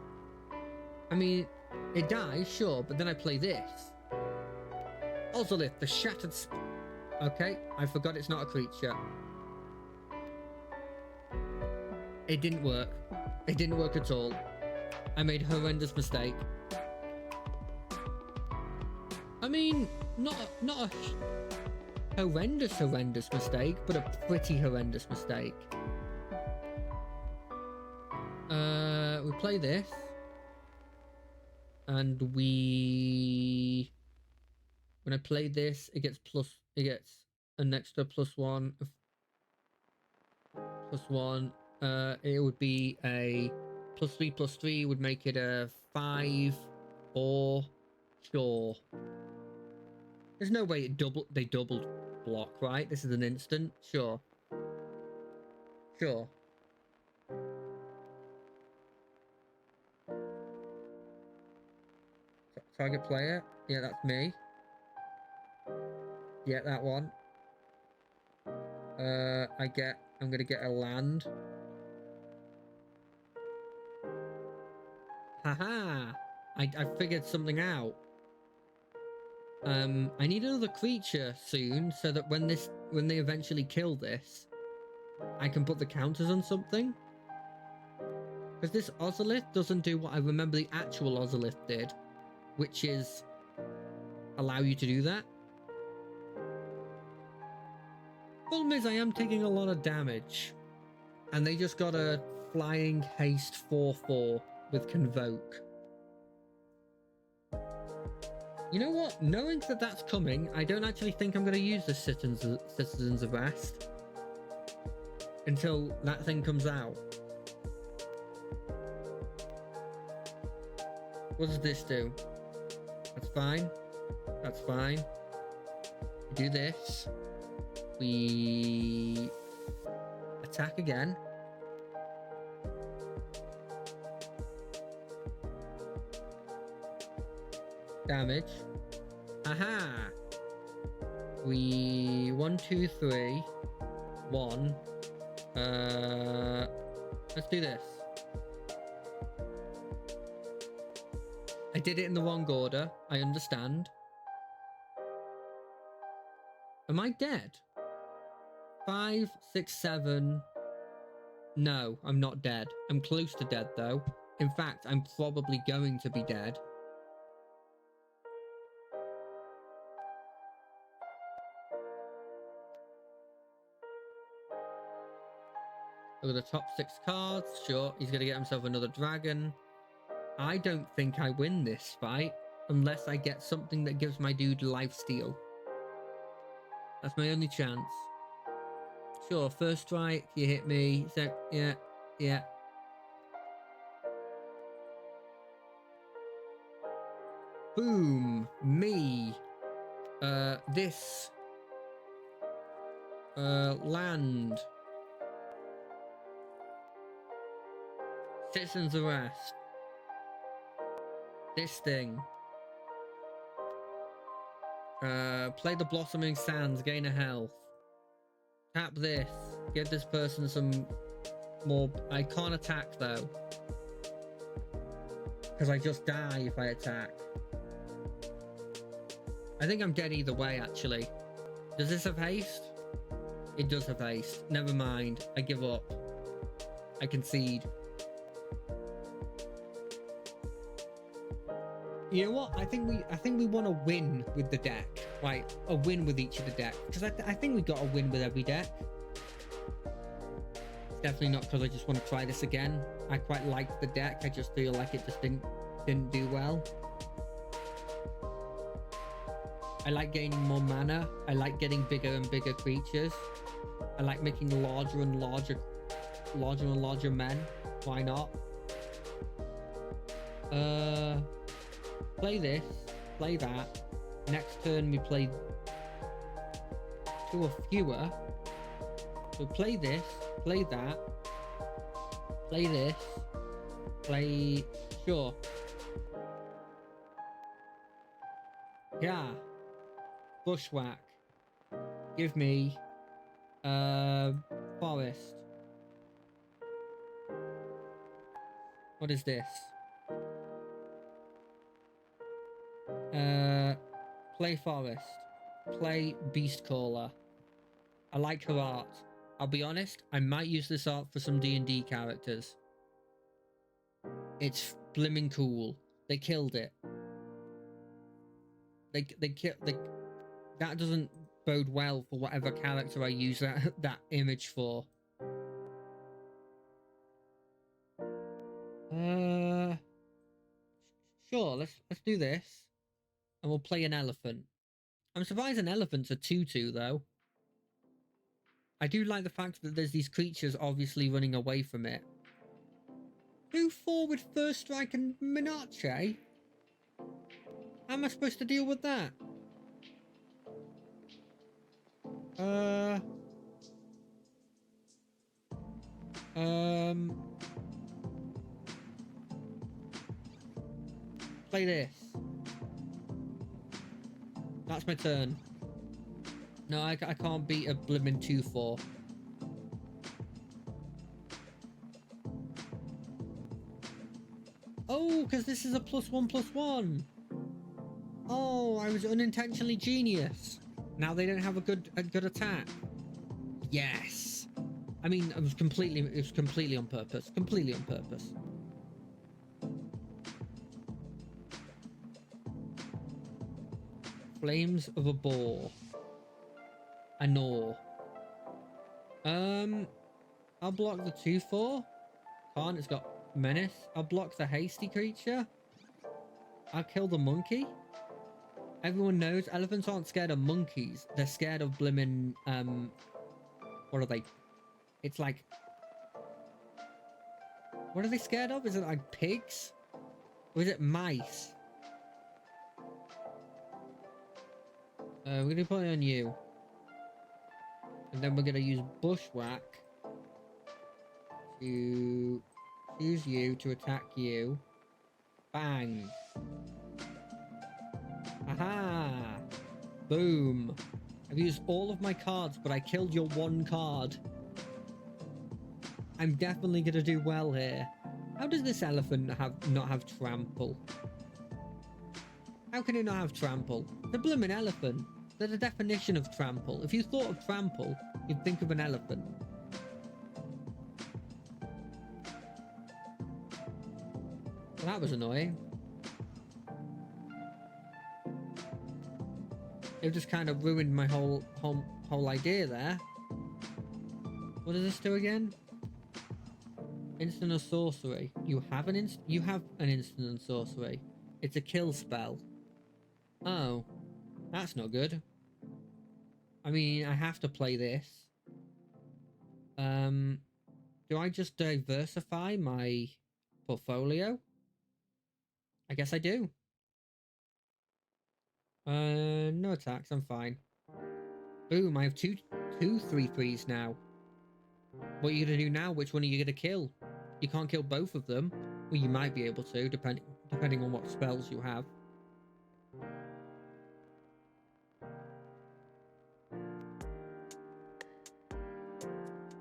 I mean, it dies, sure, but then I play this. Ozolith, the Shattered... Okay, I forgot it's not a creature. It didn't work. It didn't work at all. I made a horrendous mistake. I mean, not a horrendous mistake, but a pretty horrendous mistake. We play this, and when I play this, it gets an extra +1. +1. It would be a +3/+3 would make it a 5/4. Sure. There's no way they doubled block, right? This is an instant. Sure. Target player. Yeah, that's me. Yeah, that one. I'm gonna get a land. Haha! I figured something out. I need another creature soon so that when they eventually kill this, I can put the counters on something. Because this Ozolith doesn't do what I remember the actual Ozolith did, which is allow you to do that. Problem is I am taking a lot of damage, and they just got a flying haste 4/4 with Convoke. You know what? Knowing that that's coming, I don't actually think I'm going to use the Citizens of Rest until that thing comes out. What does this do? That's fine. That's fine. We do this. We attack again. Damage. Aha! We 1, 2, 3. 1. Let's do this. I did it in the wrong order. I understand. Am I dead? 5, 6, 7. No, I'm not dead. I'm close to dead, though. In fact, I'm probably going to be dead. Look at the top 6 cards. Sure, he's going to get himself another dragon. I don't think I win this fight unless I get something that gives my dude lifesteal. That's my only chance. Sure, first strike, you hit me. So, yeah, yeah. Boom. Me. This. Land. Citizen's arrest. This thing. Play the Blossoming Sands, gain a health. Tap this. Give this person some more. I can't attack though. Because I just die if I attack. I think I'm dead either way, actually. Does this have haste? It does have haste. Never mind. I give up. I concede. You know what? I think we want to win with the deck. Right, a win with each of the decks. Because I think we got a win with every deck. It's definitely not because I just want to try this again. I quite liked the deck. I just feel like it just didn't do well. I like gaining more mana. I like getting bigger and bigger creatures. I like making larger and larger men. Why not? Play this, play that. Next turn we play 2 or fewer. So play this, play that, play this, play... Sure. Yeah. Bushwhack. Give me... forest. What is this? Play forest. Play beast caller. I like her art. I'll be honest, I might use this art for some D&D characters. It's blimmin' cool. They killed it. That doesn't bode well for whatever character I use that image for. Sure, let's do this. And we'll play an elephant. I'm surprised an elephant's a 2/2 though. I do like the fact that there's these creatures obviously running away from it. 2/4 with first strike and Minache? How am I supposed to deal with that? Play this. That's my turn. No, I can't beat a blimmin' 2/4. Oh, because this is a +1/+1. Oh, I was unintentionally genius. Now they don't have a good attack. Yes. I mean, it was completely on purpose. Completely on purpose. Flames of a boar. A gnaw. I'll block the 2/4. Can't, it's got menace. I'll block the hasty creature. I'll kill the monkey. Everyone knows elephants aren't scared of monkeys. They're scared of blimmin', what are they? It's like... What are they scared of? Is it like pigs? Or is it mice? We're gonna put it on you. And then we're gonna use Bushwhack to choose you to attack you. Bang. Aha! Boom. I've used all of my cards, but I killed your one card. I'm definitely gonna do well here. How does this elephant not have trample? How can it not have trample? The bloomin' elephant. They're the definition of trample. If you thought of trample, you'd think of an elephant. Well, that was annoying. It just kind of ruined my whole idea there. What does this do again? Instant or sorcery. You have an instant and sorcery. It's a kill spell. Oh, that's not good. I mean, I have to play this. Do I just diversify my portfolio? I guess I do. No attacks. I'm fine. Boom! I have two 3/3s now. What are you gonna do now? Which one are you gonna kill? You can't kill both of them. Well, you might be able to, depending on what spells you have.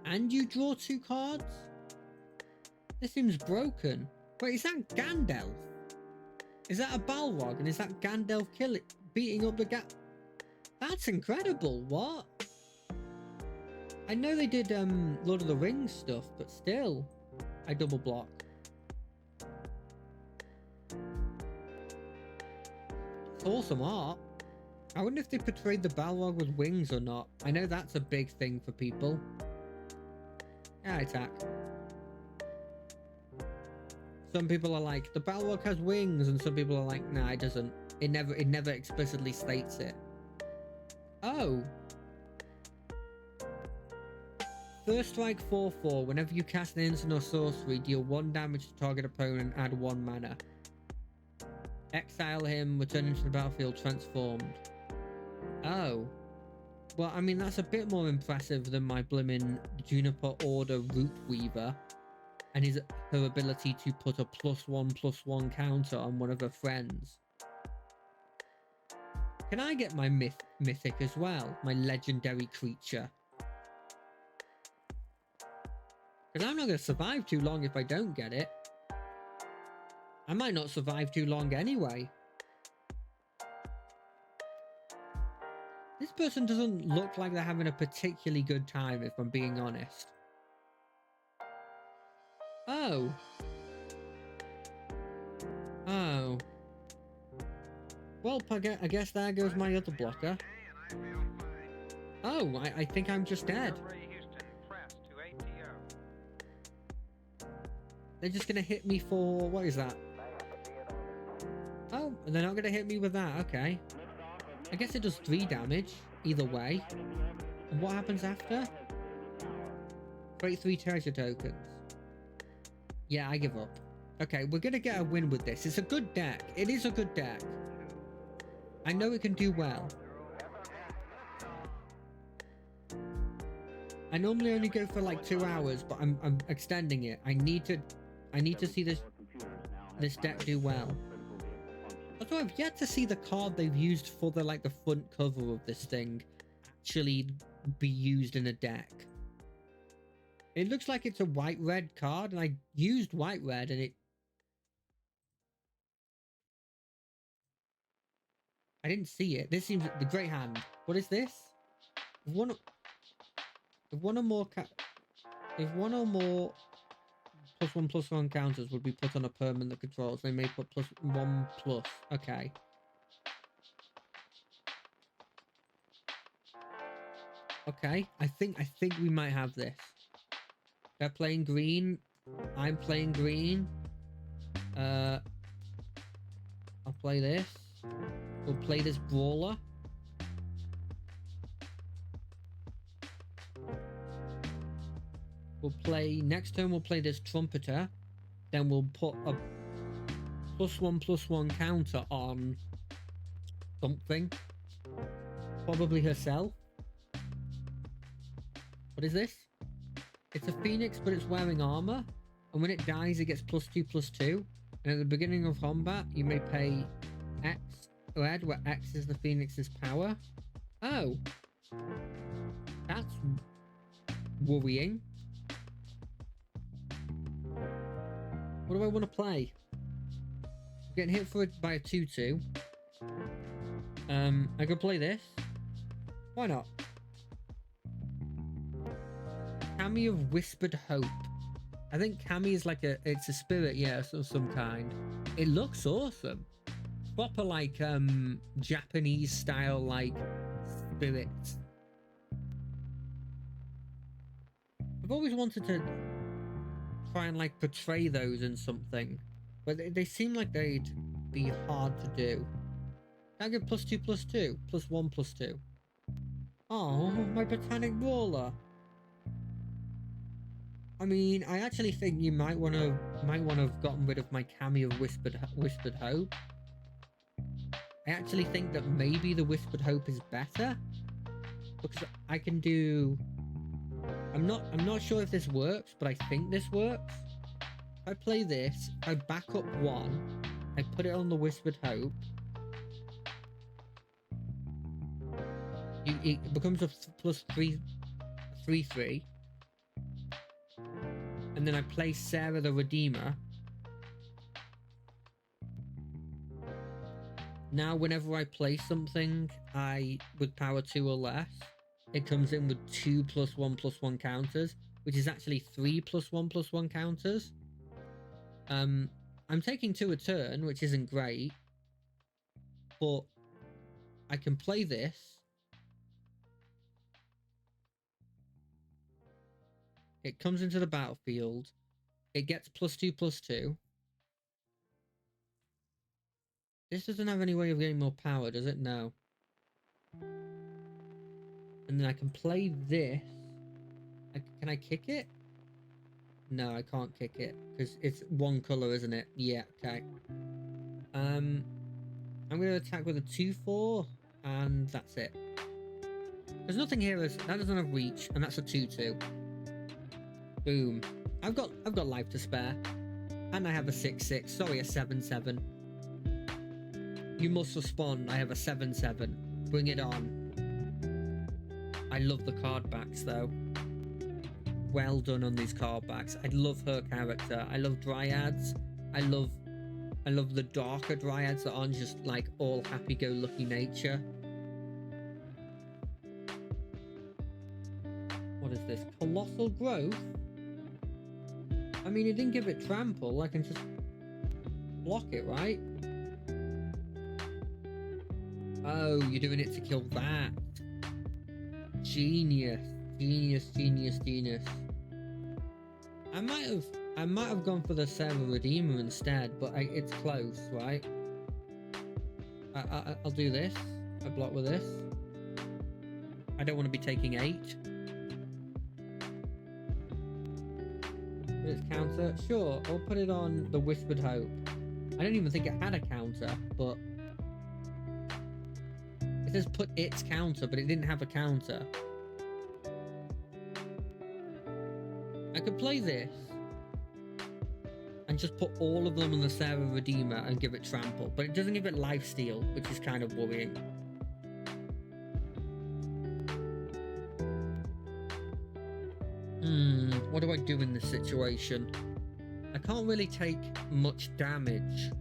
And you draw 2 cards? This seems broken. Wait, is that Gandalf? Is that a Balrog? And is that Gandalf beating up the That's incredible. What? I know they did Lord of the Rings stuff, but still. I double block. It's awesome art. I wonder if they portrayed the Balrog with wings or not. I know that's a big thing for people. Yeah, attack. Some people are like, the Balrog has wings, and some people are like, nah, it doesn't. It never explicitly states it. Oh. First strike 4/4. Whenever you cast an instant or sorcery, deal 1 damage to target opponent, add 1 mana. Exile him, return into the battlefield transformed. Oh. Well, I mean, that's a bit more impressive than my blimmin' Juniper Order Root Weaver and her ability to put a +1/+1 counter on one of her friends. Can I get my mythic as well? My legendary creature? Because I'm not going to survive too long if I don't get it. I might not survive too long anyway. This person doesn't look like they're having a particularly good time, if I'm being honest. Oh. Oh. Well, I guess there goes my other blocker. Oh, I think I'm just dead. They're just going to hit me for... What is that? Oh, they're not going to hit me with that. Okay. I guess it does 3 damage, either way. And what happens after? Create 3 treasure tokens. Yeah, I give up. Okay, we're going to get a win with this. It's a good deck. It is a good deck. I know it can do well. I normally only go for like 2 hours, but I'm extending it. I need to see this deck do well. Although I've yet to see the card they've used for the front cover of this thing actually be used in a deck. It looks like it's a white-red card, and I used white-red, and I didn't see it. This seems the Great Hand. What is this? If one or more +1/+1 counters would be put on a permanent that controls, they may put +1/+. Okay. Okay, I think we might have this. They're playing green. I'm playing green. I'll play this. We'll play this brawler. We'll play next turn. We'll play this trumpeter. Then we'll put a +1/+1 counter on something. Probably herself. What is this? It's a phoenix, but it's wearing armor. And when it dies, it gets +2/+2. And at the beginning of combat, you may pay X red, where X is the phoenix's power. Oh. That's worrying. What do I want to play? I'm getting hit by a 2/2. I could play this. Why not? Cami of Whispered Hope. I think Cami is like it's a spirit, yes, of some kind. It looks awesome. Proper like Japanese style like spirits. I've always wanted to try and like portray those in something, but they seem like they'd be hard to do. Can I get +2/+2, +1/+2? Oh, my botanic brawler. I mean, I actually think you might want to have gotten rid of my Cami of Whispered Hope. I actually think that maybe the Whispered Hope is better because I can do. I'm not sure if this works, but I think this works. If I play this, I back up one, I put it on the Whispered Hope. It becomes a +3/3/3. And then I play Sarah the Redeemer. Now whenever I play something with power 2 or less, it comes in with 2 +1/+1 counters, which is actually 3 +1/+1 counters. I'm taking 2 a turn, which isn't great, but I can play this. It comes into the battlefield. It gets +2/+2. This doesn't have any way of getting more power, does it? No. And then I can play this. Can I kick it? No, I can't kick it because it's one color, isn't it? Yeah, okay. I'm going to attack with a 2/4 and that's it. There's nothing here. That doesn't have reach, and that's a 2/2. Boom. I've got life to spare. And I have a 6/6. Sorry, a 7/7. You must respond. I have a 7/7. Bring it on. I love the card backs though. Well done on these card backs. I love her character. I love dryads. I love the darker dryads that aren't just like all happy-go-lucky nature. What is this? Colossal Growth? I mean, it didn't give it trample. I can just block it, right? Oh, you're doing it to kill that. Genius. Genius, genius, genius. I might have gone for the Sarah Redeemer instead, but it's close, right? I'll do this. I block with this. I don't want to be taking 8. Put its counter. Sure, I'll put it on the Whispered Hope. I don't even think it had a counter, but it says put its counter, but it didn't have a counter. I could play this and just put all of them on the Sarah Redeemer and give it trample, but it doesn't give it lifesteal, which is kind of worrying. What do I do in this situation? I can't really take much damage.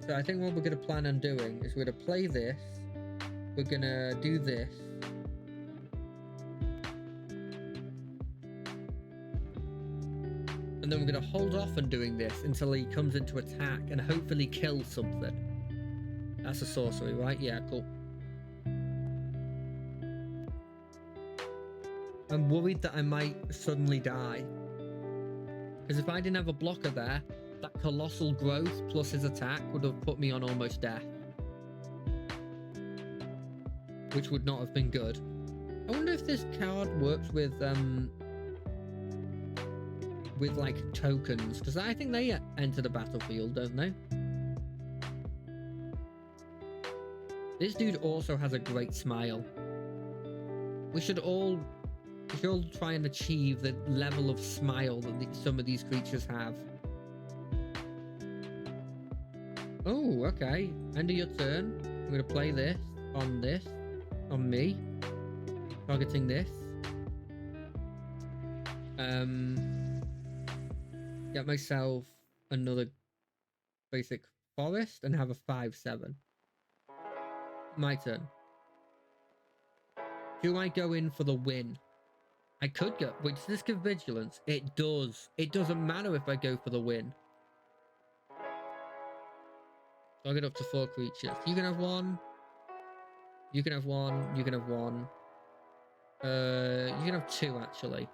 So I think what we're going to plan on doing is we're going to play this. We're going to do this. And then we're going to hold off on doing this until he comes into attack and hopefully kill something. That's a sorcery, right? Yeah, cool. I'm worried that I might suddenly die. Because if I didn't have a blocker there, that Colossal Growth plus his attack would have put me on almost death. Which would not have been good. I wonder if this card works with like tokens, because I think they enter the battlefield, don't they? This dude also has a great smile. We should all try and achieve the level of smile that some of these creatures have. Oh, okay. End of your turn. I'm going to play this, on me. Targeting this. Get myself another basic forest and have a 5/7. My turn. Do I go in for the win? I could go. Wait, does this give vigilance? It does. It doesn't matter if I go for the win. I'll get up to 4 creatures. You can have 1. You can have 1. You can have 1. You can have 2, actually.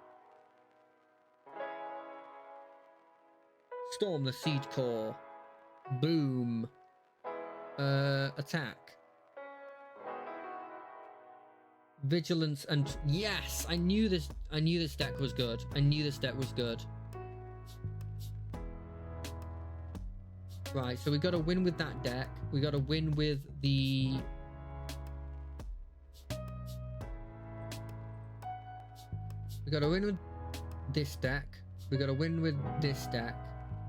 Storm the Seed Core. Boom. Attack. Vigilance and yes, I knew this deck was good. I knew this deck was good. Right, so we got to win with that deck. We got to win with the we got to win with this deck. We got to win with this deck.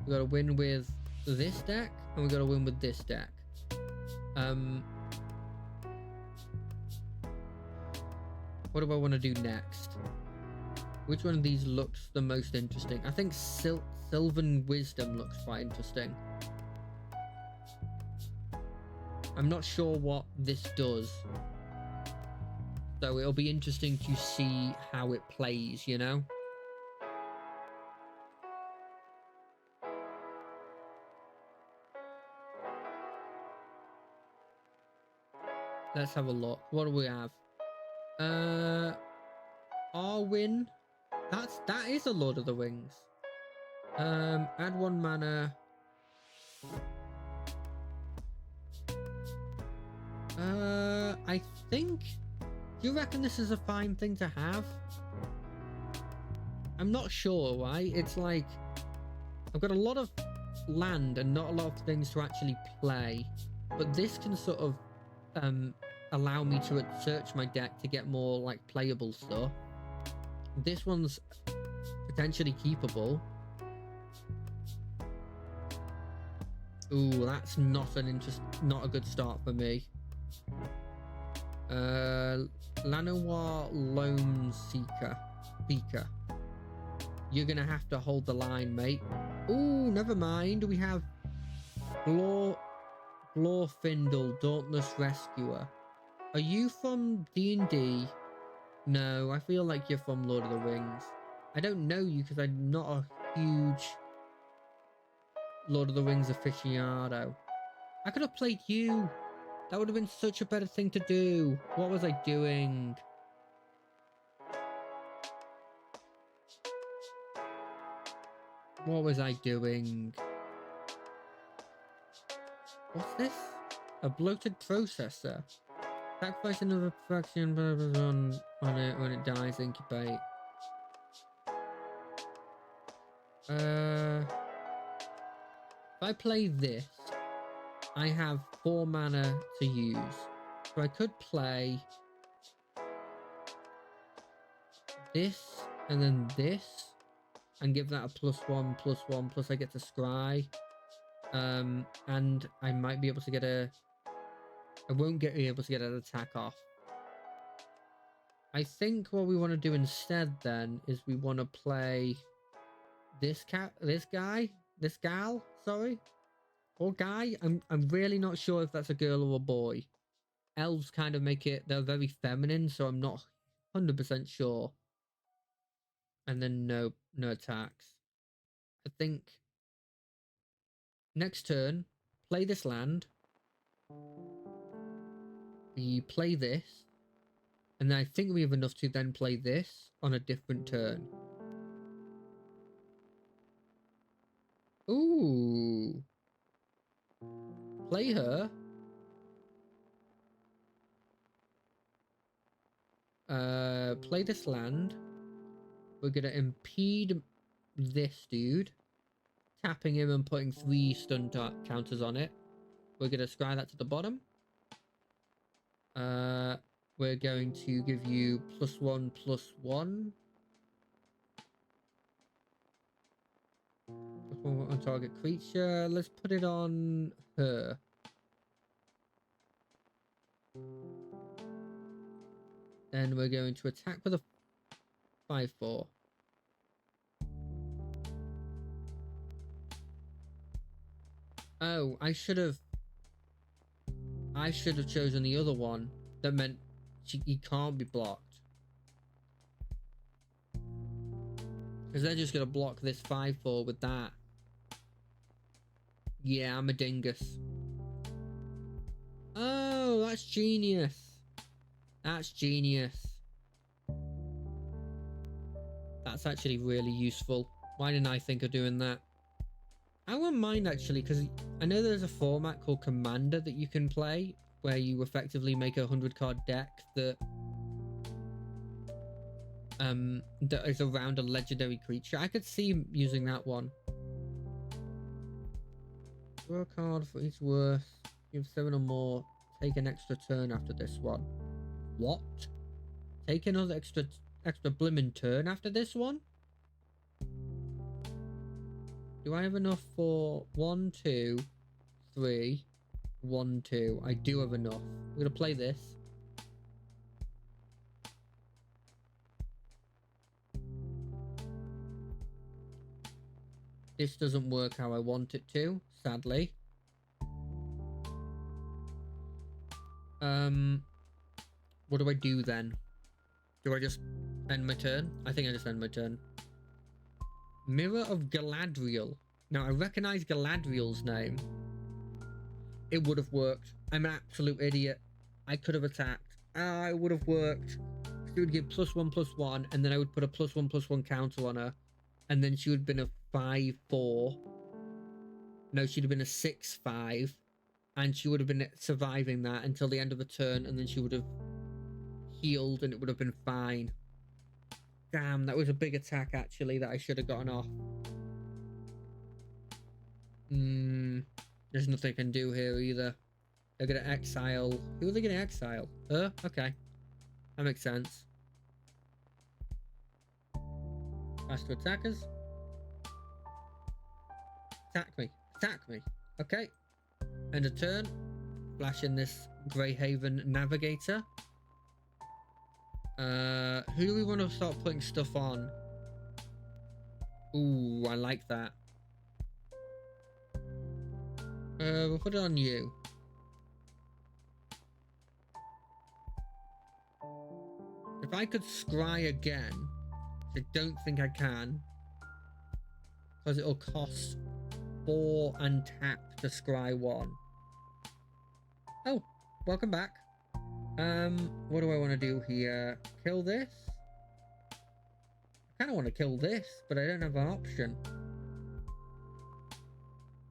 We got to win with this deck, and we got to win with this deck. What do I want to do next? Which one of these looks the most interesting? I think Sylvan Wisdom looks quite interesting. I'm not sure what this does. So it'll be interesting to see how it plays, you know? Let's have a look. What do we have? Arwin. That is a Lord of the Rings. Add 1 mana. I think. Do you reckon this is a fine thing to have? I'm not sure, right? It's like I've got a lot of land and not a lot of things to actually play, but this can sort of allow me to search my deck to get more like playable stuff. This one's potentially keepable. Ooh, that's not a good start for me. Llanowar Loam Seeker. You're gonna have to hold the line, mate. Ooh, never mind. We have Glorfindel, Dauntless Rescuer. Are you from D&D? No, I feel like you're from Lord of the Rings. I don't know you because I'm not a huge Lord of the Rings aficionado. I could have played you. That would have been such a better thing to do. What was I doing? What was I doing? What's this? A bloated processor. Sacrifice another fraction on it when it dies. Incubate. If I play this, I have 4 mana to use. So I could play this and then this and give that a +1/+1 plus I get to scry. And I might be able to get I won't be able to get an attack off. I think what we want to do instead then is we want to play this gal, sorry. Or guy. I'm really not sure if that's a girl or a boy. Elves kind of make it, they're very feminine, so I'm not 100% sure. And then no attacks. I think next turn, play this land. We play this. And then I think we have enough to then play this on a different turn. Ooh. Play her. Play this land. We're gonna impede this dude. Tapping him and putting 3 stun counters on it. We're gonna scry that to the bottom. We're going to give you +1/+1. +1 on target creature. Let's put it on her. Then we're going to attack with a 5/4. Oh, I should have chosen the other one. That meant he can't be blocked. Because they're just going to block this 5/4 with that. Yeah, I'm a dingus. Oh, that's genius. That's genius. That's actually really useful. Why didn't I think of doing that? I wouldn't mind actually, because I know there's a format called Commander that you can play where you effectively make a 100-card deck that is around a legendary creature. I could see using that one. Draw a card for each worth. You have 7 or more. Take an extra turn after this one. What? Take another extra blimmin' turn after this one? Do I have enough for 1, 2, 3, 1, 2? I do have enough. I'm gonna play this. This doesn't work how I want it to, sadly. What do I do then? Do I just end my turn? I think I just end my turn. Mirror of Galadriel. Now, I recognize Galadriel's name. It would have worked. I'm an absolute idiot. I could have attacked. Ah, it would have worked. She would give +1/+1, and then I would put a +1/+1 counter on her. And then she would have been a 5/4. No, she'd have been a 6/5. And she would have been surviving that until the end of the turn, and then she would have healed, and it would have been fine. Damn, that was a big attack, actually, that I should have gotten off. There's nothing I can do here, either. They're going to exile... Who are they going to exile? Okay. That makes sense. Pass to attackers. Attack me. Attack me. Okay. End of turn. Flash in this Greyhaven Navigator. Who do we want to start putting stuff on? Ooh, I like that. We'll put it on you. If I could scry again, which I don't think I can, because it'll cost 4 and tap to scry 1. Oh, welcome back. What do I want to do here? Kill this? I kind of want to kill this, but I don't have an option.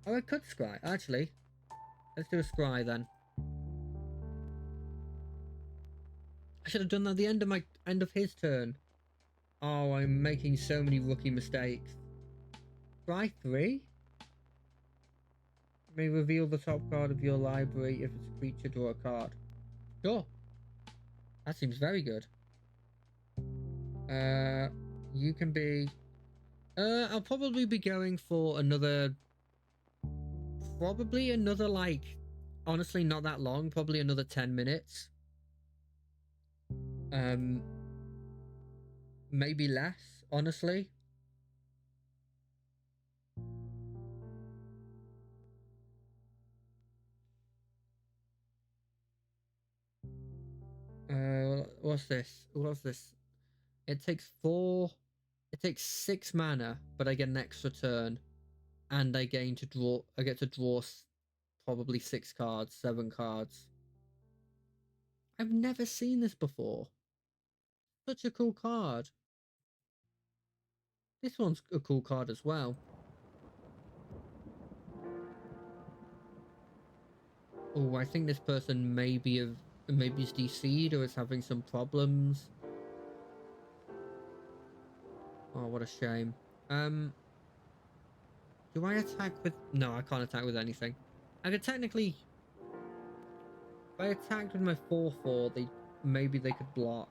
Oh, I could scry. Actually, let's do a scry then. I should have done that at the end of his turn. Oh, I'm making so many rookie mistakes. Scry 3? May reveal the top card of your library. If it's a creature, draw a card. Sure. That seems very good. You can be... I'll probably be going for another... Probably another, like... Honestly, not that long. Probably another 10 minutes. Maybe less, honestly. What's this? What's this? It takes 4... It takes 6 mana, but I get an extra turn. And I get to draw probably 6 cards, 7 cards. I've never seen this before. Such a cool card. This one's a cool card as well. Oh, I think this person maybe is DC'd or is having some problems. Oh, what a shame. Do I attack with... No, I can't attack with anything. I could technically... If I attacked with my 4/4, maybe they could block.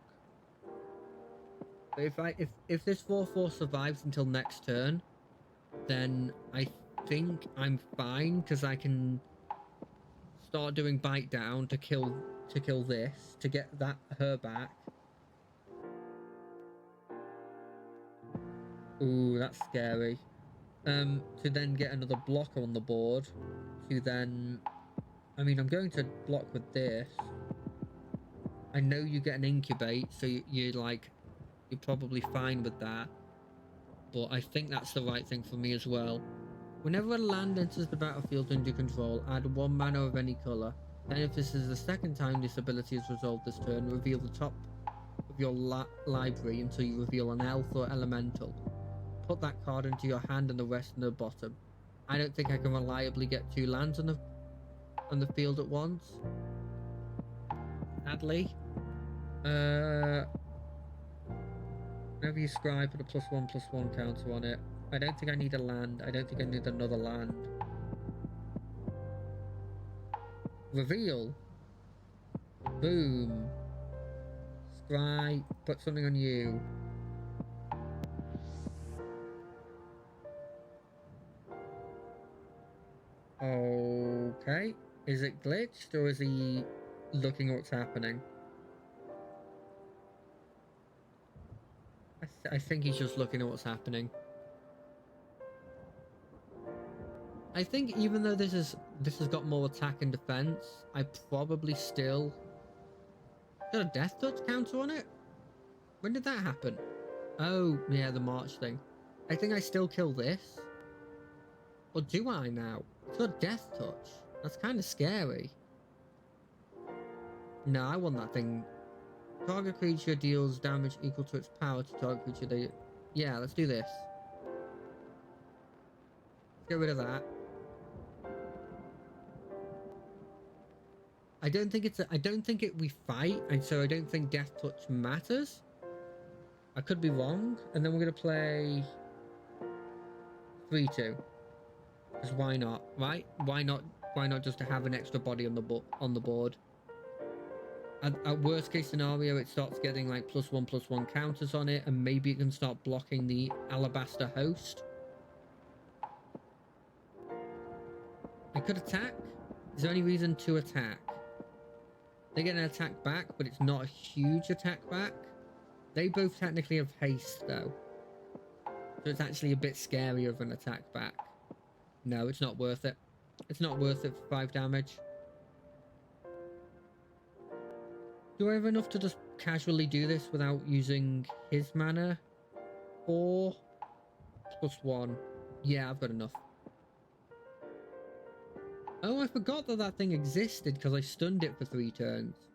But if this 4/4 survives until next turn, then I think I'm fine, because I can start doing bite down to kill this, to get her back. Ooh, that's scary. To then get another blocker on the board to then... I mean, I'm going to block with this. I know you get an incubate, so you're probably fine with that. But I think that's the right thing for me as well. Whenever a land enters the battlefield under control, add 1 mana of any colour. Then if this is the second time this ability is resolved this turn, reveal the top of your library until you reveal an elf or elemental. Put that card into your hand and the rest in the bottom. I don't think I can reliably get 2 lands on the field at once. Sadly. Whenever you scry, put a +1/+1 counter on it. I don't think I need a land. I don't think I need another land. Reveal. Boom. Scry. Put something on you. Okay. Is it glitched or is he looking at what's happening? I think he's just looking at what's happening. I think even though this has got more attack and defense, I probably still got a death touch counter on it. When did that happen? Oh yeah, the March thing. I think I still kill this. Or do I now? It's got death touch. That's kind of scary. No, I want that thing. Target creature deals damage equal to its power to target creature. Yeah, let's do this. Let's get rid of that. I don't think we fight, and so I don't think death touch matters. I could be wrong, and then we're gonna play 3/2. Because why not, right? Why not just to have an extra body on the board? At worst case scenario, it starts getting like +1/+1 counters on it, and maybe it can start blocking the Alabaster Host. I could attack. Is there any reason to attack? They get an attack back, but it's not a huge attack back. They both technically have haste, though. So it's actually a bit scarier of an attack back. No, it's not worth it. It's not worth it for 5 damage. Do I have enough to just casually do this without using his mana? 4/+1. Yeah, I've got enough. Oh, I forgot that thing existed because I stunned it for 3 turns.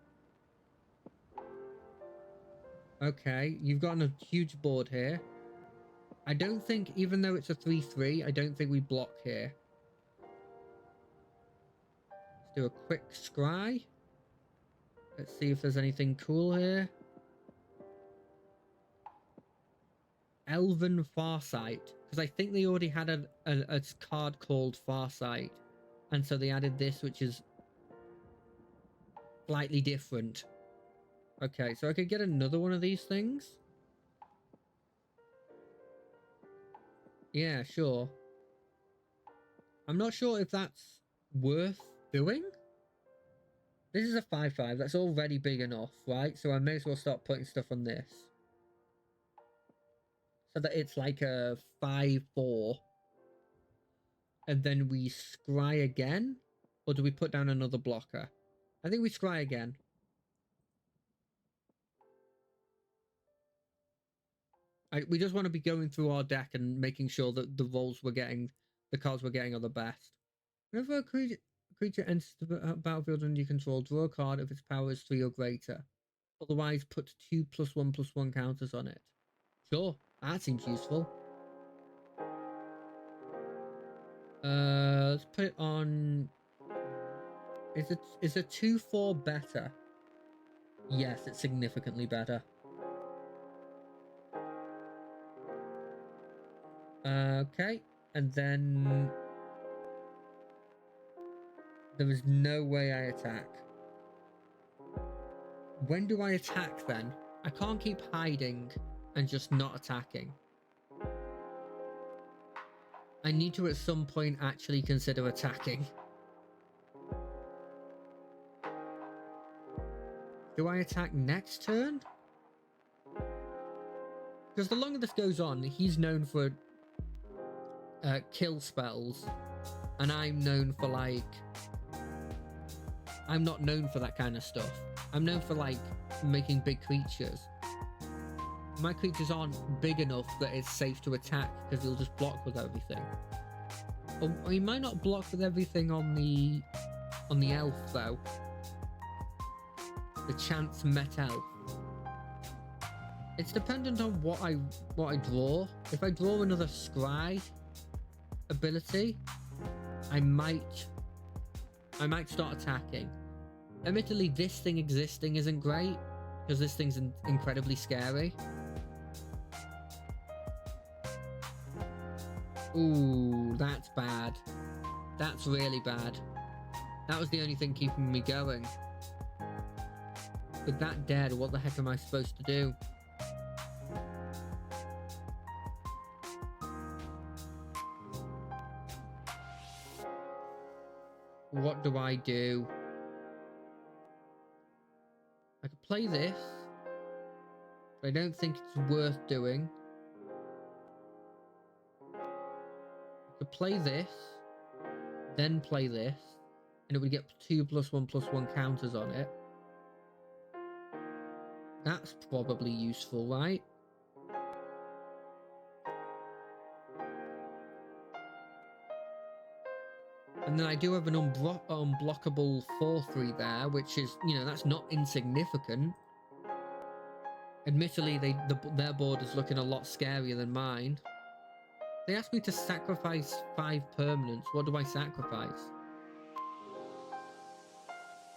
Okay, you've got a huge board here. I don't think, even though it's a 3/3, I don't think we block here. Let's do a quick scry. Let's see if there's anything cool here. Elven Farsight. Because I think they already had a card called Farsight. And so they added this, which is slightly different. Okay, so I could get another one of these things. Yeah, sure. I'm not sure if that's worth doing. This is a 5/5. That's already big enough, right? So I may as well start putting stuff on this. So that it's like a 5/4. And then we scry again? Or do we put down another blocker? I think we scry again. We just want to be going through our deck and making sure that the rolls we're getting, the cards we're getting are the best. Whenever a creature enters the battlefield under your control, draw a card if its power is 3 or greater. Otherwise, put 2 +1/+1 counters on it. Sure, that seems useful. Let's put it on... Is a 2/4 better? Yes, it's significantly better. Okay, and then... There is no way I attack. When do I attack then? I can't keep hiding and just not attacking. I need to at some point actually consider attacking. Do I attack next turn? Because the longer this goes on, he's known for kill spells. And I'm known for like... I'm not known for that kind of stuff. I'm known for like making big creatures. My creatures aren't big enough that it's safe to attack because he'll just block with everything. Or he might not block with everything on the elf though. The chance met elf. It's dependent on what I draw. If I draw another scry ability, I might start attacking. Admittedly, this thing existing isn't great because this thing's incredibly scary. Ooh, that's bad. That's really bad. That was the only thing keeping me going. With that dead, what the heck am I supposed to do? What do I do? I could play this, but I don't think it's worth doing. I could play this, then play this, and it would get 2+1/+1 counters on it. That's probably useful, right? And then I do have an unblockable 4/3 there, which is, you know, that's not insignificant. Admittedly, their board is looking a lot scarier than mine. They asked me to sacrifice 5 permanents. What do I sacrifice?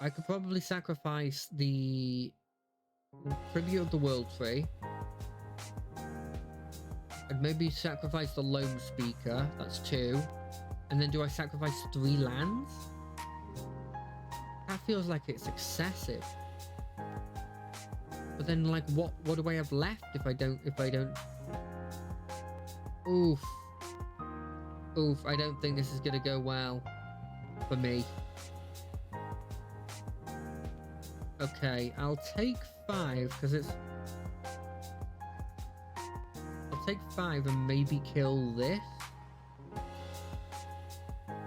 I could probably sacrifice the Tribute of the World Tree. I'd maybe sacrifice the Lone Speaker. That's 2. And then do I sacrifice 3 lands? That feels like it's excessive. But then, like, what do I have left if I don't... Oof. Oof, I don't think this is going to go well for me. Okay, I'll take 5 because it's... I'll take 5 and maybe kill this.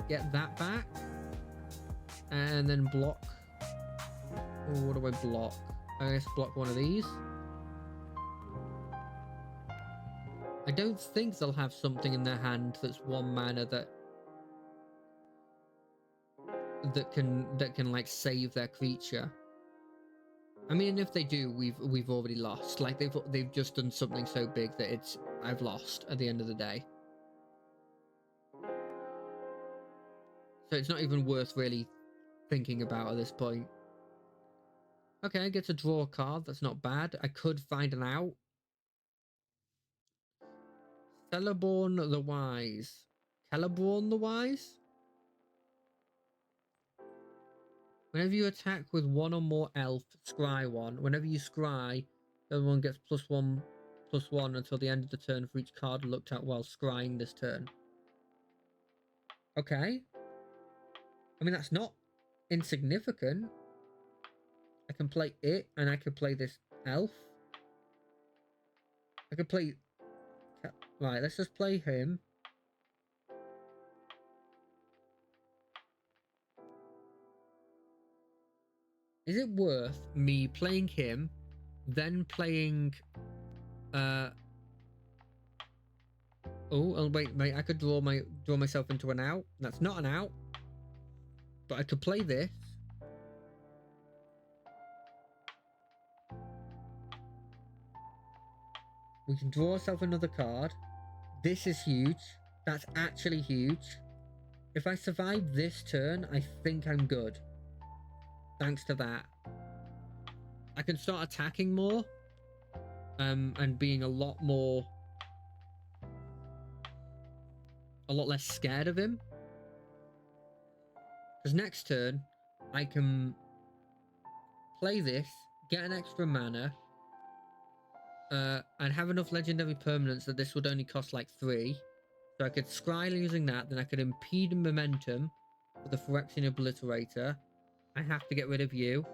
Get that back. And then block. Oh, what do I block? I guess block one of these. I don't think they'll have something in their hand that's 1 mana that can like save their creature. I mean, if they do, we've already lost. Like they've just done something so big that I've lost at the end of the day. So it's not even worth really thinking about at this point. Okay, I get to draw a card. That's not bad. I could find an out. Celeborn the Wise. Celeborn the Wise? Whenever you attack with 1 or more elf, scry 1. Whenever you scry, the other one gets +1/+1 until the end of the turn for each card looked at while scrying this turn. Okay. I mean, that's not insignificant. I can play it, and I could play this elf. I could play... Right, let's just play him. Is it worth me playing him, then playing... Oh, wait, I could draw myself into an out. That's not an out. But I could play this. We can draw ourselves another card. This is huge. That's actually huge. If I survive this turn, I think I'm good. Thanks to that. I can start attacking more. And being a lot less scared of him. Because next turn, I can play this, get an extra mana, and have enough legendary permanents that this would only cost like 3. So I could scry using that, then I could impede momentum with the Phyrexian Obliterator. I have to get rid of you.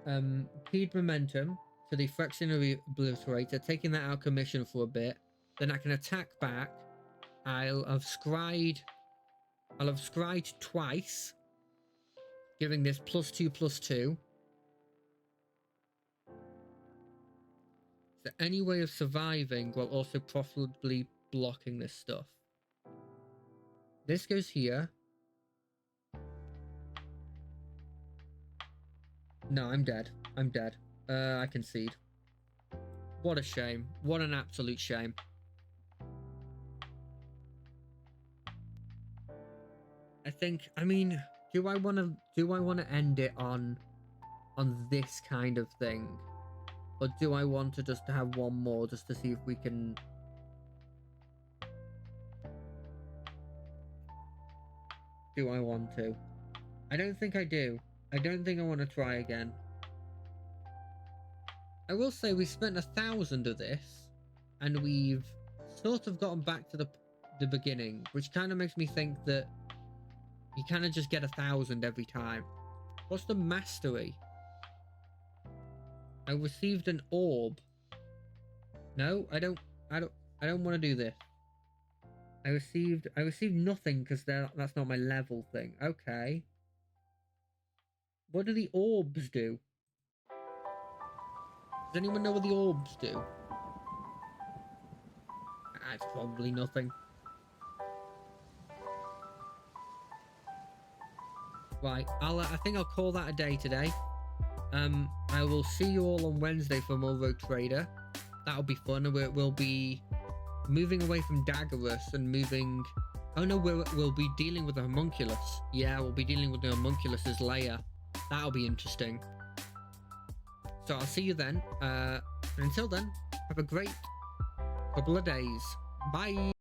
Impede momentum. to the Fractionary Obliterator, taking that out of commission for a bit. Then I can attack back. I'll have scryed twice, giving this +2/+2. Is there any way of surviving while also profitably blocking this stuff? This goes here. No, I'm dead. I'm dead. I concede. What a shame. What an absolute shame. I mean, do I want to end it on this kind of thing? Or do I want to just have one more just to see if we can... Do I want to? I don't think I do. I don't think I want to try again. I will say we spent 1,000 of this, and we've sort of gotten back to the beginning, which kind of makes me think that you kind of just get 1,000 every time. What's the mastery? I received an orb. No, I don't want to do this. I received nothing because that's not my level thing. Okay. What do the orbs do? Does anyone know what the orbs do? It's probably nothing. Right, I think I'll call that a day today. I will see you all on Wednesday for more Rogue Trader. That'll be fun. We'll be moving away from Daggerus and moving... Oh no, we'll be dealing with the Homunculus. Yeah, we'll be dealing with the Homunculus's lair. That'll be interesting. So I'll see you then. Until then, have a great couple of days. Bye!